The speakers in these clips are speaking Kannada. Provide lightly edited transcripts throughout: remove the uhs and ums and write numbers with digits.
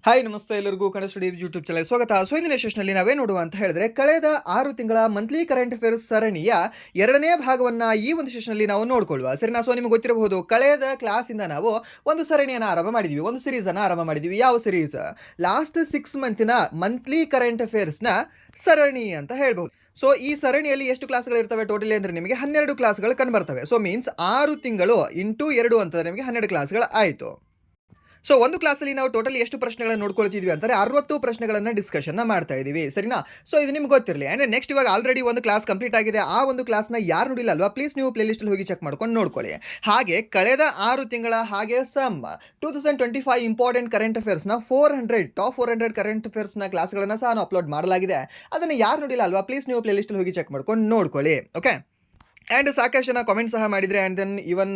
ಹಾಯ್ ನಮಸ್ತೆ ಎಲ್ಲರಿಗೂ ಕನ್ನಡ ಸ್ಟಡಿ ಯೂಟ್ಯೂಬ್ ಚಾನಲ್ ಸ್ವಾಗತ. ಸೊ ಇಂದಿನ ಸೆಷನ್ನಲ್ಲಿ ನಾವೇ ನೋಡುವ ಅಂತ ಹೇಳಿದ್ರೆ ಕಳೆದ 6 ತಿಂಗಳ ಮಂತ್ಲಿ ಕರೆಂಟ್ ಅಫೇರ್ಸ್ ಸರಣಿಯ 2ನೇ ಭಾಗವನ್ನ ಈ ಒಂದು ಸೆಷನ್ನಲ್ಲಿ ನಾವು ನೋಡ್ಕೊಳ್ಳುವ. ಸರಿನಾ? ಸೊ ನಿಮಗೆ ಗೊತ್ತಿರಬಹುದು, ಕಳೆದ ಕ್ಲಾಸಿಂದ ನಾವು ಒಂದು ಸರಣಿಯನ್ನು ಆರಂಭ ಮಾಡಿದ್ವಿ, ಒಂದು ಸೀರೀಸ್ ಅನ್ನು ಆರಂಭ ಮಾಡಿದ್ವಿ. ಯಾವ ಸೀರೀಸ್? ಲಾಸ್ಟ್ 6 ಮಂತಿನ ಮಂತ್ಲಿ ಕರೆಂಟ್ ಅಫೇರ್ಸ್ನ ಸರಣಿ ಅಂತ ಹೇಳ್ಬಹುದು. ಸೊ ಈ ಸರಣಿಯಲ್ಲಿ ಎಷ್ಟು ಕ್ಲಾಸ್ಗಳು ಇರ್ತವೆ ಟೋಟಲಿ ಅಂದರೆ ನಿಮಗೆ 12 ಕ್ಲಾಸ್ಗಳು ಕಂಡು ಬರ್ತವೆ. ಸೊ ಮೀನ್ಸ್ 6 ತಿಂಗಳು ಇಂಟು 2 ಅಂತಂದ್ರೆ ನಿಮಗೆ 12 ಕ್ಲಾಸ್ಗಳು ಆಯಿತು. ಸೊ ಒಂದು ಕ್ಲಾಸಲ್ಲಿ ನಾವು ಟೋಟಲಿ ಎಷ್ಟು ಪ್ರಶ್ನೆಗಳನ್ನು ನೋಡ್ಕೊಳ್ತಿದ್ವಿ ಅಂತಾರೆ 60 ಪ್ರಶ್ನೆಗಳನ್ನು ಡಿಸ್ಕಷನ್ ಮಾಡ್ತಾ ಇದೀವಿ. ಸರಿನಾ? ಸೊ ಇದು ನಿಮ್ಗೆ ಗೊತ್ತಿರಲಿ. ಅಂದರೆ ನೆಕ್ಸ್ಟ್ ಇವಾಗ ಆಲ್ರೆಡಿ ಒಂದು ಕ್ಲಾಸ್ ಕಂಪ್ಲೀಟ್ ಆಗಿದೆ. ಆ ಒಂದು ಕ್ಲಾಸ್ನ ಯಾರು ನೋಡಿಲ್ಲ ಅಲ್ವಾ, ಪ್ಲೀಸ್ ನೀವು ಪ್ಲೇಲಿಸ್ಟಲ್ಲಿ ಹೋಗಿ ಚೆಕ್ ಮಾಡ್ಕೊಂಡು ನೋಡ್ಕೊಳ್ಳಿ. ಹಾಗೆ ಕಳೆದ 6 ತಿಂಗಳ ಹಾಗೆ ಸಮ್ 2025 ಇಂಪಾರ್ಟೆಂಟ್ ಕರೆಂಟ್ ಅಫೇರ್ಸ್ನ 400 ಟಾಪ್ 400 ಕರೆಂಟ್ ಅಫೇರ್ಸ್ನ ಕ್ಲಾಸ್ಗಳನ್ನು ಸಹ ಅಪ್ಲೋಡ್ ಮಾಡಲಾಗಿದೆ. ಅದನ್ನು ಯಾರು ನೋಡಿಲ್ಲ ಅಲ್ವಾ, ಪ್ಲೀಸ್ ನೀವು ಪ್ಲೇಲಿಸ್ಟಲ್ಲಿ ಹೋಗಿ ಚೆಕ್ ಮಾಡ್ಕೊಂಡು ನೋಡ್ಕೊಳ್ಳಿ. ಓಕೆ. ಆ್ಯಂಡ್ ಸಾಕಷ್ಟು ಜನ ಕಾಮೆಂಟ್ ಸಹ ಮಾಡಿದರೆ, ಆ್ಯಂಡ್ ದೆನ್ ಇವನ್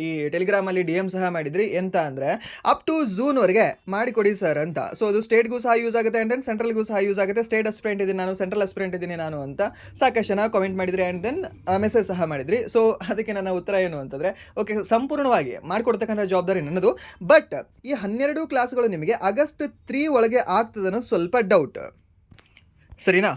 ಈ ಟೆಲಿಗ್ರಾಮಲ್ಲಿ ಡಿ ಎಮ್ ಸಹ ಮಾಡಿದ್ರಿ. ಎಂತ ಅಂದರೆ ಅಪ್ ಟು ಜೂನ್ವರೆಗೆ ಮಾಡಿಕೊಡಿ ಸರ್ ಅಂತ. ಸೊ ಅದು ಸ್ಟೇಟ್ಗೂ ಸಹ ಯೂಸ್ ಆಗುತ್ತೆ, ಆ್ಯಂಡ್ ದೆನ್ ಸೆಂಟ್ರಲ್ಗೂ ಸಹ ಯೂಸ್ ಆಗುತ್ತೆ. ಸ್ಟೇಟ್ ಅಸ್ಪಿರೆಂಟ್ ಇದ್ದೀನಿ ನಾನು, ಸೆಂಟ್ರಲ್ ಅಸ್ಪಿರೆಂಟ್ ಇದ್ದೀನಿ ನಾನು ಅಂತ ಸಾಕಷ್ಟು ಜನ ಕಾಮೆಂಟ್ ಮಾಡಿದ್ರಿ, ಆ್ಯಂಡ್ ದೆನ್ ಮೆಸೇಜ್ ಸಹ ಮಾಡಿದ್ರಿ. ಸೊ ಅದಕ್ಕೆ ನನ್ನ ಉತ್ತರ ಏನು ಅಂತಂದರೆ, ಓಕೆ, ಸಂಪೂರ್ಣವಾಗಿ ಮಾಡಿಕೊಡ್ತಕ್ಕಂಥ ಜವಾಬ್ದಾರಿ ನನ್ನದು. ಬಟ್ ಈ 12 ಕ್ಲಾಸ್ಗಳು ನಿಮಗೆ ಆಗಸ್ಟ್ 3 ಒಳಗೆ ಆಗ್ತದೆ ಅನ್ನೋದು ಸ್ವಲ್ಪ ಡೌಟ್. ಸರಿನಾ?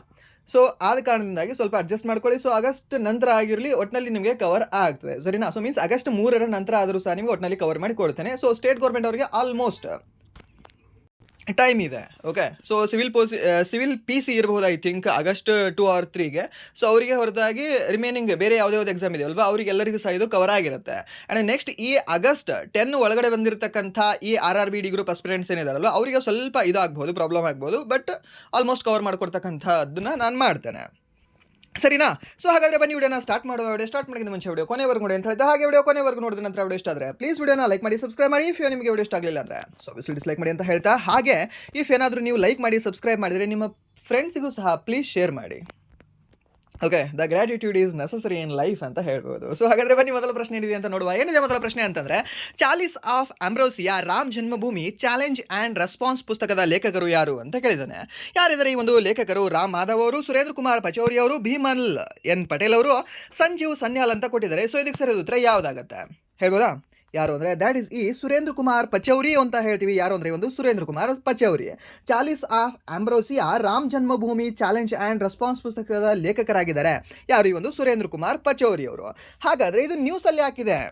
ಸೊ ಆದ ಕಾರಣದಿಂದಾಗಿ ಸ್ವಲ್ಪ ಅಡ್ಜಸ್ಟ್ ಮಾಡ್ಕೊಳ್ಳಿ. ಸೊ ಆಗಸ್ಟ್ ನಂತರ ಆಗಿರಲಿ, ಒಟ್ಟಿನಲ್ಲಿ ನಿಮಗೆ ಕವರ್ ಆಗ್ತದೆ. ಸರಿನಾ? ಸೊ ಮೀನ್ಸ್ ಆಗಸ್ಟ್ 3ರ ನಂತರ ಆದರೂ ಸಹ ನಿಮಗೆ ಒಟ್ಟಿನಲ್ಲಿ ಕವರ್ ಮಾಡಿ ಕೊಡ್ತೇನೆ. ಸೊ ಸ್ಟೇಟ್ ಗೌರ್ಮೆಂಟ್ ಅವರಿಗೆ ಆಲ್ಮೋಸ್ಟ್ ಟೈಮ್ ಇದೆ. Okay. So civil P C ಇರಬಹುದು, ಐ ಥಿಂಕ್ ಆಗಸ್ಟ್ 2 or 3ಗೆ. ಸೊ ಅವರಿಗೆ ಹೊರತಾಗಿ ರಿಮೈನಿಂಗ್ ಬೇರೆ ಯಾವುದೇ ಎಕ್ಸಾಮ್ ಇದೆಯಲ್ವಾ, ಅವರಿಗೆಲ್ಲರಿಗೂ ಸಹ ಇದು ಕವರ್ ಆಗಿರುತ್ತೆ. ಆ್ಯಂಡ್ ನೆಕ್ಸ್ಟ್ ಈ ಆಗಸ್ಟ್ 10 ಒಳಗಡೆ ಬಂದಿರತಕ್ಕಂಥ ಈ RRB ಡಿ ಗ್ರೂಪ್ ಅಸ್ಪಿರೆಂಟ್ಸ್ ಏನಿದಾರಲ್ವ, ಅವರಿಗೆ ಸ್ವಲ್ಪ ಇದಾಗ್ಬೋದು, ಪ್ರಾಬ್ಲಮ್ ಆಗ್ಬೋದು. ಬಟ್ ಆಲ್ಮೋಸ್ಟ್ ಕವರ್ ಮಾಡ್ಕೊಡ್ತಕ್ಕಂಥದ್ದನ್ನ ನಾನು ಮಾಡ್ತೇನೆ. ಸರಿನಾ? ಸೊ ಹಾಗಾದರೆ ಬನ್ನಿ ವಿಡಿಯೋನ ಸ್ಟಾರ್ಟ್ ಮಾಡುವ. ವಿಡಿಯೋ ಸ್ಟಾರ್ಟ್ ಮಾಡಿದ ಮುಂಚೆ ವಿಡಿಯೋ ಕೊನೆವರೆಗೂ ನೋಡಿ ಅಂತ ಹೇಳಿದ್ರೆ, ಹಾಗೆ ವಿಡಿಯೋ ಕೊನೆವರೆಗೂ ನೋಡಿದ ನಂತರ ವಿಡಿಯೋ ಇಷ್ಟ ಆದರೆ ಪ್ಲೀಸ್ ವಿಡಿಯೋನ ಲೈಕ್ ಮಾಡಿ, ಸಬ್ಸ್ಕ್ರೈಬ್ ಮಾಡಿ. ಇಫ್ ನಿಮಗೆ ವಿಡಿಯೋ ಇಷ್ಟ ಆಗಲಿಲ್ಲ ಅಂದರೆ ಸೊ ಡಿಸ್ಲೈಕ್ ಮಾಡಿ ಅಂತ ಹೇಳ್ತಾ, ಹಾಗೆ ಇಫ್ ಏನಾದರೂ ನೀವು ಲೈಕ್ ಮಾಡಿ ಸಬ್ಸ್ಕ್ರೈಬ್ ಮಾಡಿದರೆ ನಿಮ್ಮ ಫ್ರೆಂಡ್ಸಿಗೂ ಸಹ ಪ್ಲೀಸ್ ಶೇರ್ ಮಾಡಿ. Okay, the gratitude is necessary in life ಅಂತ ಹೇಳ್ಬೋದು. ಸೊ ಹಾಗಾದರೆ ಬನ್ನಿ ಮೊದಲ ಪ್ರಶ್ನೆ ಏನಿದೆ ಅಂತ ನೋಡುವ. ಏನಿದೆ ಮೊದಲ ಪ್ರಶ್ನೆ ಅಂತಂದರೆ, Charles of ಆಂಬ್ರೋಸಿಯಾ Ram Janmabhoomi challenge and response ಪುಸ್ತಕದ ಲೇಖಕರು ಯಾರು ಅಂತ ಕೇಳಿದ್ದಾನೆ. ಯಾರಿದ್ದಾರೆ ಈ ಒಂದು ಲೇಖಕರು? ರಾಮ್ ಮಾಧವ್ ಅವರು, ಸುರೇಂದ್ರ ಕುಮಾರ್ ಪಚೌರಿ ಅವರು, ಭೀಮಲ್ ಎನ್ ಪಟೇಲ್ ಅವರು, ಸಂಜೀವ್ ಸನ್ಯಾಲ್ ಅಂತ ಕೊಟ್ಟಿದ್ದಾರೆ. ಸೊ ಇದಕ್ಕೆ ಸರಿಯಾದ ಉತ್ತರ ಯಾವುದಾಗತ್ತೆ ಹೇಳ್ಬೋದಾ? ಯಾರು ಅಂದರೆ ದ್ಯಾಟ್ ಈಸ್ ಈ ಸುರೇಂದ್ರ ಕುಮಾರ್ ಪಚೌರಿ ಅಂತ ಹೇಳ್ತೀವಿ. ಯಾರು ಅಂದರೆ ಒಂದು Surendra Kumar Pachauri. Charles of ಆಂಬ್ರೋಸಿಯಾ Ram Janmabhoomi challenge and response ಪುಸ್ತಕದ ಲೇಖಕರಾಗಿದ್ದಾರೆ. ಯಾರು? ಈ ಒಂದು ಸುರೇಂದ್ರ ಕುಮಾರ್ ಪಚೌರಿ ಅವರು. ಹಾಗಾದರೆ ಇದು ನ್ಯೂಸಲ್ಲಿ ಹಾಕಿದೆ.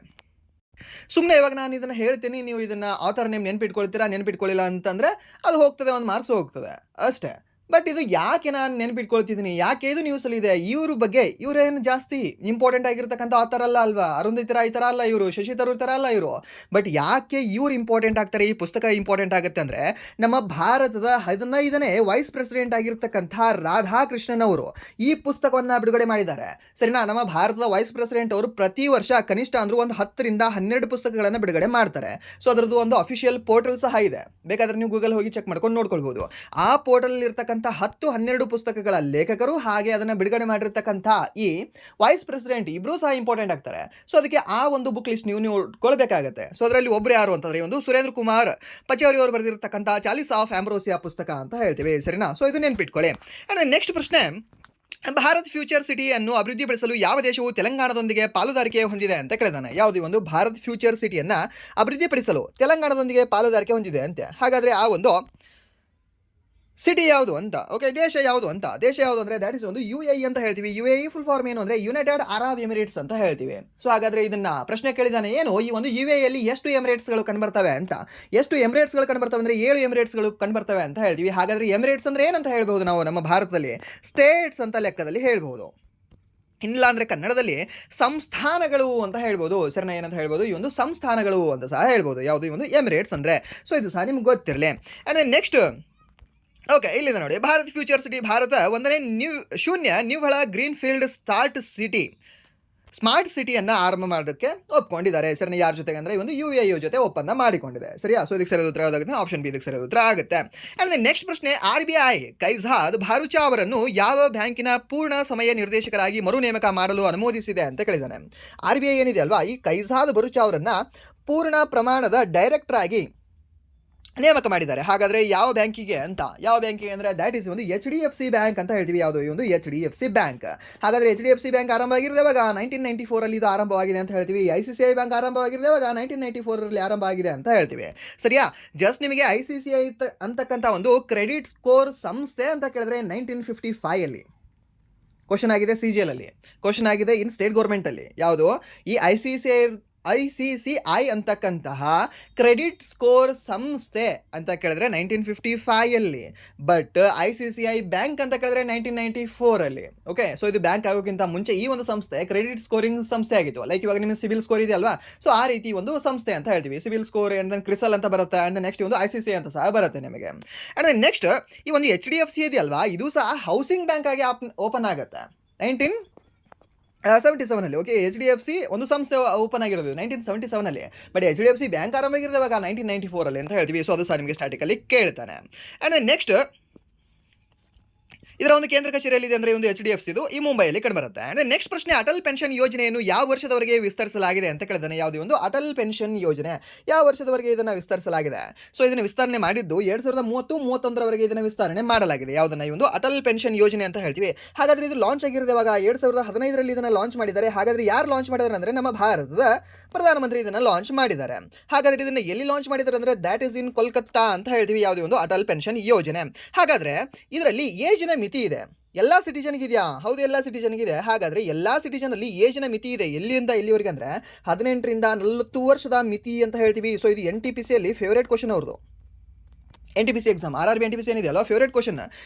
ಸುಮ್ಮನೆ ಇವಾಗ ನಾನು ಇದನ್ನು ಹೇಳ್ತೀನಿ, ನೀವು ಇದನ್ನು ಆಥರ್ ನೇಮ್ ನೆನ್ಪಿಟ್ಕೊಳ್ಳಿಲ್ಲ ಅಂತಂದರೆ ಅದು ಹೋಗ್ತದೆ, ಒಂದು ಮಾರ್ಕ್ಸ್ ಹೋಗ್ತದೆ ಅಷ್ಟೇ. ಬಟ್ ಇದು ಯಾಕೆ ನಾನು ನೆನಪಿಟ್ಕೊಳ್ತಿದ್ದೀನಿ, ಯಾಕೆ ಇದು ನ್ಯೂಸಲ್ಲಿ ಇದೆ? ಇವ್ರ ಬಗ್ಗೆ ಇವರೇನು ಜಾಸ್ತಿ ಇಂಪಾರ್ಟೆಂಟ್ ಆಗಿರ್ತಕ್ಕಂಥ ಆಥರ್ ಅಲ್ಲ ಅಲ್ವಾ? ಅರುಂಧತಿ ರಾಯ್ ಥರ ಅಲ್ಲ ಇವರು, ಶಶಿ ತರೂರ್ ಥರ ಅಲ್ಲ ಇವರು. ಬಟ್ ಯಾಕೆ ಇವ್ರು ಇಂಪಾರ್ಟೆಂಟ್ ಆಗ್ತಾರೆ, ಈ ಪುಸ್ತಕ ಇಂಪಾರ್ಟೆಂಟ್ ಆಗುತ್ತೆ ಅಂದರೆ, ನಮ್ಮ ಭಾರತದ 15ನೇ ವೈಸ್ ಪ್ರೆಸಿಡೆಂಟ್ ಆಗಿರ್ತಕ್ಕಂಥ ರಾಧಾಕೃಷ್ಣನ್ ಅವರು ಈ ಪುಸ್ತಕವನ್ನು ಬಿಡುಗಡೆ ಮಾಡಿದ್ದಾರೆ. ಸರಿನಾ? ನಮ್ಮ ಭಾರತದ ವೈಸ್ ಪ್ರೆಸಿಡೆಂಟ್ ಅವರು ಪ್ರತಿ ವರ್ಷ ಕನಿಷ್ಠ ಅಂದರೂ ಒಂದು 10ರಿಂದ 12 ಪುಸ್ತಕಗಳನ್ನು ಬಿಡುಗಡೆ ಮಾಡ್ತಾರೆ. ಸೊ ಅದರದ್ದು ಒಂದು ಅಫಿಷಿಯಲ್ ಪೋರ್ಟಲ್ ಸಹ ಇದೆ, ಬೇಕಾದರೆ ನೀವು ಗೂಗಲ್ ಹೋಗಿ ಚೆಕ್ ಮಾಡ್ಕೊಂಡು ನೋಡ್ಕೊಳ್ಬೋದು. ಆ ಪೋರ್ಟಲ್ ಇರ್ತಕ್ಕಂಥ 10-12 ಪುಸ್ತಕಗಳ ಲೇಖಕರು ಹಾಗೆ ಅದನ್ನು ಬಿಡುಗಡೆ ಮಾಡಿರ್ತಕ್ಕಂಥ ಈ ವೈಸ್ ಪ್ರೆಸಿಡೆಂಟ್ ಇಬ್ಬರೂ ಸಹ ಇಂಪಾರ್ಟೆಂಟ್ ಆಗ್ತಾರೆ. ಸೊ ಅದಕ್ಕೆ ಆ ಒಂದು ಬುಕ್ ಲಿಸ್ಟ್ ನೀವು ನೋಡ್ಕೊಳ್ಬೇಕಾಗತ್ತೆ. ಸೊ ಅದರಲ್ಲಿ ಒಬ್ಬರು ಯಾರು ಅಂತಂದರೆ ಒಂದು ಸುರೇಂದ್ರ ಕುಮಾರ್ ಪಚೌರಿ ಅವರು ಬರೆದಿರ್ತಕ್ಕಂಥ ಚಾರ್ಲ್ಸ್ ಆಫ್ ಆಂಬ್ರೋಸಿಯಾ ಪುಸ್ತಕ ಅಂತ ಹೇಳ್ತೀವಿ. ಸರಿನಾ? ಸೊ ಇದು ನೆನ್ಪಿಟ್ಕೊಳ್ಳಿ. ಆ್ಯಂಡ್ ನೆಕ್ಸ್ಟ್ ಪ್ರಶ್ನೆ, ಭಾರತ್ ಫ್ಯೂಚರ್ ಸಿಟಿಯನ್ನು ಅಭಿವೃದ್ಧಿಪಡಿಸಲು ಯಾವ ದೇಶವು ತೆಲಂಗಾಣದೊಂದಿಗೆ ಪಾಲುದಾರಿಕೆ ಹೊಂದಿದೆ ಅಂತ ಕೇಳಿದಾನೆ. ಯಾವುದು? ಒಂದು ಭಾರತ್ ಫ್ಯೂಚರ್ ಸಿಟಿಯನ್ನು ಅಭಿವೃದ್ಧಿಪಡಿಸಲು ತೆಲಂಗಾಣದೊಂದಿಗೆ ಪಾಲುದಾರಿಕೆ ಹೊಂದಿದೆ ಅಂತೆ. ಹಾಗಾದರೆ ಆ ಒಂದು ಸಿಟಿ ಯಾವುದು ಅಂತ, ಓಕೆ, ದೇಶ ಯಾವುದು ಅಂತ. ದೇಶ ಯಾವುದು ಅಂದರೆ ದ್ಯಾಟ್ ಇಸ್ ಒಂದು UAE ಅಂತ ಹೇಳ್ತೀವಿ. UAE ಫುಲ್ ಫಾರ್ಮ್ ಏನು ಅಂದರೆ ಯುನೈಟೆಡ್ ಅರಬ್ ಎಮಿರೇಟ್ಸ್ ಅಂತ ಹೇಳ್ತೀವಿ. ಸೊ ಹಾಗಾದರೆ ಇದನ್ನ ಪ್ರಶ್ನೆ ಕೇಳಿದಾನೆ, ಏನು ಈ ಒಂದು UAEಯಲ್ಲಿ ಎಷ್ಟು ಎಮಿರೇಟ್ಸ್ಗಳು ಕಂಡುಬರ್ತವೆ ಅಂತ. ಎಷ್ಟು ಎಮಿರೇಟ್ಸ್ಗಳು ಕಂಡುಬರ್ತವೆ ಅಂದರೆ 7 ಎಮಿರೇಟ್ಸ್ಗಳು ಕಂಡುಬರ್ತವೆ ಅಂತ ಹೇಳ್ತೀವಿ. ಹಾಗಾದರೆ ಎಮಿರೇಟ್ಸ್ ಅಂದರೆ ಏನಂತ ಹೇಳ್ಬೋದು ನಾವು ನಮ್ಮ ಭಾರತದಲ್ಲಿ? ಸ್ಟೇಟ್ಸ್ ಅಂತ ಲೆಕ್ಕದಲ್ಲಿ ಹೇಳ್ಬೋದು. ಇಲ್ಲ ಅಂದರೆ ಕನ್ನಡದಲ್ಲಿ ಸಂಸ್ಥಾನಗಳು ಅಂತ ಹೇಳ್ಬೋದು. ಸರಿನಾ? ಏನಂತ ಹೇಳ್ಬೋದು? ಈ ಒಂದು ಸಂಸ್ಥಾನಗಳು ಅಂತ ಸಹ ಹೇಳ್ಬೋದು. ಯಾವುದು? ಈ ಒಂದು ಎಮಿರೇಟ್ಸ್ ಅಂದರೆ. ಸೊ ಇದು ಸಹ ನಿಮ್ಗೆ ಗೊತ್ತಿರಲಿ. ಆ್ಯಂಡ್ ನೆಕ್ಸ್ಟ್, ಓಕೆ, ಇಲ್ಲಿದೆ ನೋಡಿ, ಭಾರತ್ ಫ್ಯೂಚರ್ ಸಿಟಿ. ಭಾರತ 1ನೇ ನಿವ್ವಳ ಗ್ರೀನ್ ಫೀಲ್ಡ್ ಸ್ಮಾರ್ಟ್ ಸಿಟಿಯನ್ನು ಆರಂಭ ಮಾಡೋಕ್ಕೆ ಒಪ್ಕೊಂಡಿದ್ದಾರೆ. ಸರಿ, ಯಾರ ಜೊತೆಗೆ ಅಂದರೆ ಒಂದು UAE ಜೊತೆ ಒಪ್ಪಂದ ಮಾಡಿಕೊಂಡಿದೆ. ಸರಿಯಾ? ಸೊ ಇದಕ್ಕೆ ಸರಿಯಾದ ಉತ್ತರ ಯಾವುದಾಗುತ್ತೆ? ಆಪ್ಷನ್ ಬಿ ಇದಕ್ಕೆ ಸರಿಯಾದ ಉತ್ತರ ಆಗುತ್ತೆ. ಆ್ಯಂಡ್ ನೆಕ್ಸ್ಟ್ ಪ್ರಶ್ನೆ, RBI ಕೈಝಾದ್ ಭರೂಚಾ ಅವರನ್ನು ಯಾವ ಬ್ಯಾಂಕಿನ ಪೂರ್ಣ ಸಮಯ ನಿರ್ದೇಶಕರಾಗಿ ಮರು ನೇಮಕ ಮಾಡಲು ಅನುಮೋದಿಸಿದೆ ಅಂತ ಕೇಳಿದ್ದಾನೆ. RBI ಏನಿದೆ ಅಲ್ವಾ, ಈ ಕೈಝಾದ್ ಭರೂಚಾ ಅವರನ್ನು ಪೂರ್ಣ ಪ್ರಮಾಣದ ಡೈರೆಕ್ಟರ್ ಆಗಿ ನೇಮಕ ಮಾಡಿದ್ದಾರೆ. ಹಾಗಾದರೆ ಯಾವ ಬ್ಯಾಂಕಿಗೆ ಅಂದರೆ ದ್ಯಾಟ್ ಈಸ್ ಒಂದು HDFC ಬ್ಯಾಂಕ್ ಅಂತ ಹೇಳ್ತೀವಿ. ಯಾವುದು ಈ ಒಂದು HDFC ಬ್ಯಾಂಕ್. ಹಾಗಾದರೆ HDFC ಬ್ಯಾಂಕ್ ಆರಂಭವಾಗಿರೋದು ಯಾವಾಗ? 1994 ಇದು ಆರಂಭವಾಗಿದೆ ಅಂತ ಹೇಳ್ತೀವಿ. ICICI ಬ್ಯಾಂಕ್ ಆರಂಭವಾಗಿರೋದು ಯಾವಾಗ? 1994 ಆರಂಭ ಆಗಿದೆ ಅಂತ ಹೇಳ್ತೀವಿ. ಸರಿಯಾ? ಜಸ್ಟ್ ನಿಮಗೆ ICICI ಅಂತಕ್ಕಂಥ ಒಂದು ಕ್ರೆಡಿಟ್ ಸ್ಕೋರ್ ಸಂಸ್ಥೆ ಅಂತ ಕೇಳಿದ್ರೆ 1955 ಕ್ವಶನ್ ಆಗಿದೆ. CGL ಕ್ವಶನ್ ಆಗಿದೆ ಇನ್ ಸ್ಟೇಟ್ ಗೌರ್ಮೆಂಟಲ್ಲಿ. ಯಾವುದು ಈ ICCI ಅಂತಕ್ಕಂತಹ ಕ್ರೆಡಿಟ್ ಸ್ಕೋರ್ ಸಂಸ್ಥೆ ಅಂತ ಕೇಳಿದ್ರೆ 1955 ಬಟ್ ICICI ಬ್ಯಾಂಕ್ ಅಂತ ಕೇಳಿದ್ರೆ 1994 ಓಕೆ. ಸೊ ಇದು ಬ್ಯಾಂಕ್ ಆಗೋಕ್ಕಿಂತ ಮುಂಚೆ ಈ ಒಂದು ಸಂಸ್ಥೆ ಕ್ರೆಡಿಟ್ ಸ್ಕೋರಿಂಗ್ ಸಂಸ್ಥೆ ಆಗಿತ್ತು. ಲೈಕ್ ಇವಾಗ ನಿಮಗೆ ಸಿವಿಲ್ ಸ್ಕೋರ್ ಇದೆ ಅಲ್ವಾ, ಸೊ ಆ ರೀತಿ ಒಂದು ಸಂಸ್ಥೆ ಅಂತ ಹೇಳ್ತೀವಿ. Civil score and then CRISIL ಅಂತ ಬರುತ್ತೆ, ಅಂಡ್ ನೆಕ್ಸ್ಟ್ ಒಂದು ICICI ಅಂತ ಸಹ ಬರುತ್ತೆ ನಿಮಗೆ. ಅಂಡ್ ದೆನ್ ನೆಕ್ಸ್ಟ್ ಈ ಒಂದು HDFC ಇದೆಯಲ್ವಾ, ಇದು ಸಹ ಹೌಸಿಂಗ್ ಬ್ಯಾಂಕ್ ಆಗಿ ಓಪನ್ ಆಗುತ್ತೆ 1977 ಓಕೆ. HDFC ಒಂದು ಸಂಸ್ಥೆ ಓಪನ್ ಆಗಿರೋದು 1977 ಬಟ್ HDFC ಬ್ಯಾಂಕ್ ಆರಂಭ ಆಗಿರೋದು ಇವಾಗ 1994 ಅಂತ ಹೇಳ್ತೀವಿ. ಸೊ ಅದು ಸಹ ನಿಮಗೆ ಸ್ಟಾರ್ಟಿಕಲ್ಲಿ ಕೇಳ್ತಾನೆ. ಆ್ಯಂಡ್ ನೆಕ್ಸ್ಟ್ ಇದರ ಒಂದು ಕೇಂದ್ರ ಕಚೇರಿಯಲ್ಲಿದೆ ಅಂದರೆ ಒಂದು HDFC ಇದು ಈ ಮುಂಬೈಯಲ್ಲಿ ಕಂಡುಬರುತ್ತೆ. ಅಂದರೆ ನೆಕ್ಸ್ಟ್ ಪ್ರಶ್ನೆ, ಅಟಲ್ ಪೆನ್ಷನ್ ಯೋಜನೆಯನ್ನು ಯಾವ ವರ್ಷದವರೆಗೆ ವಿಸ್ತರಿಸಲಾಗಿದೆ ಅಂತ ಕೇಳಿದಾನೆ. ಯಾವುದೇ ಒಂದು ಅಟಲ್ ಪೆನ್ಷನ್ ಯೋಜನೆ ಯಾವ ವರ್ಷದವರೆಗೆ ಇದನ್ನು ವಿಸ್ತರಿಸಲಾಗಿದೆ? ಸೊ ಇದನ್ನು ವಿಸ್ತರಣೆ ಮಾಡಿದ್ದು 2030-31 ಇದನ್ನು ವಿಸ್ತರಣೆ ಮಾಡಲಾಗಿದೆ. ಯಾವುದನ್ನ ಈ ಒಂದು ಅಟಲ್ ಪೆನ್ಷನ್ ಯೋಜನೆ ಅಂತ ಹೇಳ್ತೀವಿ. ಹಾಗಾದರೆ ಇದು ಲಾಂಚ್ ಆಗಿರೋದು ಇವಾಗ 2015 ಇದನ್ನು ಲಾಂಚ್ ಮಾಡಿದ್ದಾರೆ. ಹಾಗಾದರೆ ಯಾರು ಲಾಂಚ್ ಮಾಡಿದ್ದಾರೆ ಅಂದರೆ ನಮ್ಮ ಭಾರತದ ಪ್ರಧಾನಮಂತ್ರಿ ಇದನ್ನು ಲಾಂಚ್ ಮಾಡಿದ್ದಾರೆ. ಹಾಗಾದರೆ ಇದನ್ನು ಎಲ್ಲಿ ಲಾಂಚ್ ಮಾಡಿದ್ದಾರೆ ಅಂದರೆ ದ್ಯಾಟ್ ಈಸ್ ಇನ್ ಕೋಲ್ಕತ್ತಾ ಅಂತ ಹೇಳ್ತೀವಿ. ಯಾವುದೇ ಒಂದು ಅಟಲ್ ಪೆನ್ಷನ್ ಯೋಜನೆ. ಹಾಗಾದರೆ ಇದರಲ್ಲಿ ಏಜಿನ ಮಿತಿ ಇದೆ. ಎಲ್ಲ ಸಿಟಿಜನ್ಗೆ ಇದೆಯಾ? ಹೌದು, ಎಲ್ಲ ಸಿಟಿಜನ್ಗೆ ಇದೆ. ಹಾಗಾದರೆ ಎಲ್ಲ ಸಿಟಿಜನಲ್ಲಿ ಏಜಿನ ಮಿತಿ ಇದೆ. ಎಲ್ಲಿಂದ ಎಲ್ಲಿವರೆಗೆ ಅಂದರೆ 18ರಿಂದ 40 ವರ್ಷದ ಮಿತಿ ಅಂತ ಹೇಳ್ತೀವಿ. ಸೊ ಇದು NTPCಯಲ್ಲಿ ಫೇವರೇಟ್ ಕ್ವಶನ್ ಅವ್ರದ್ದು. NTPC ಎಕ್ಸಾಮ್ RRB NTPC ಏನಿದೆ ಅಲ್ವಾ, ಫೇವರೇಟ್ ಕ್ವಶನ್.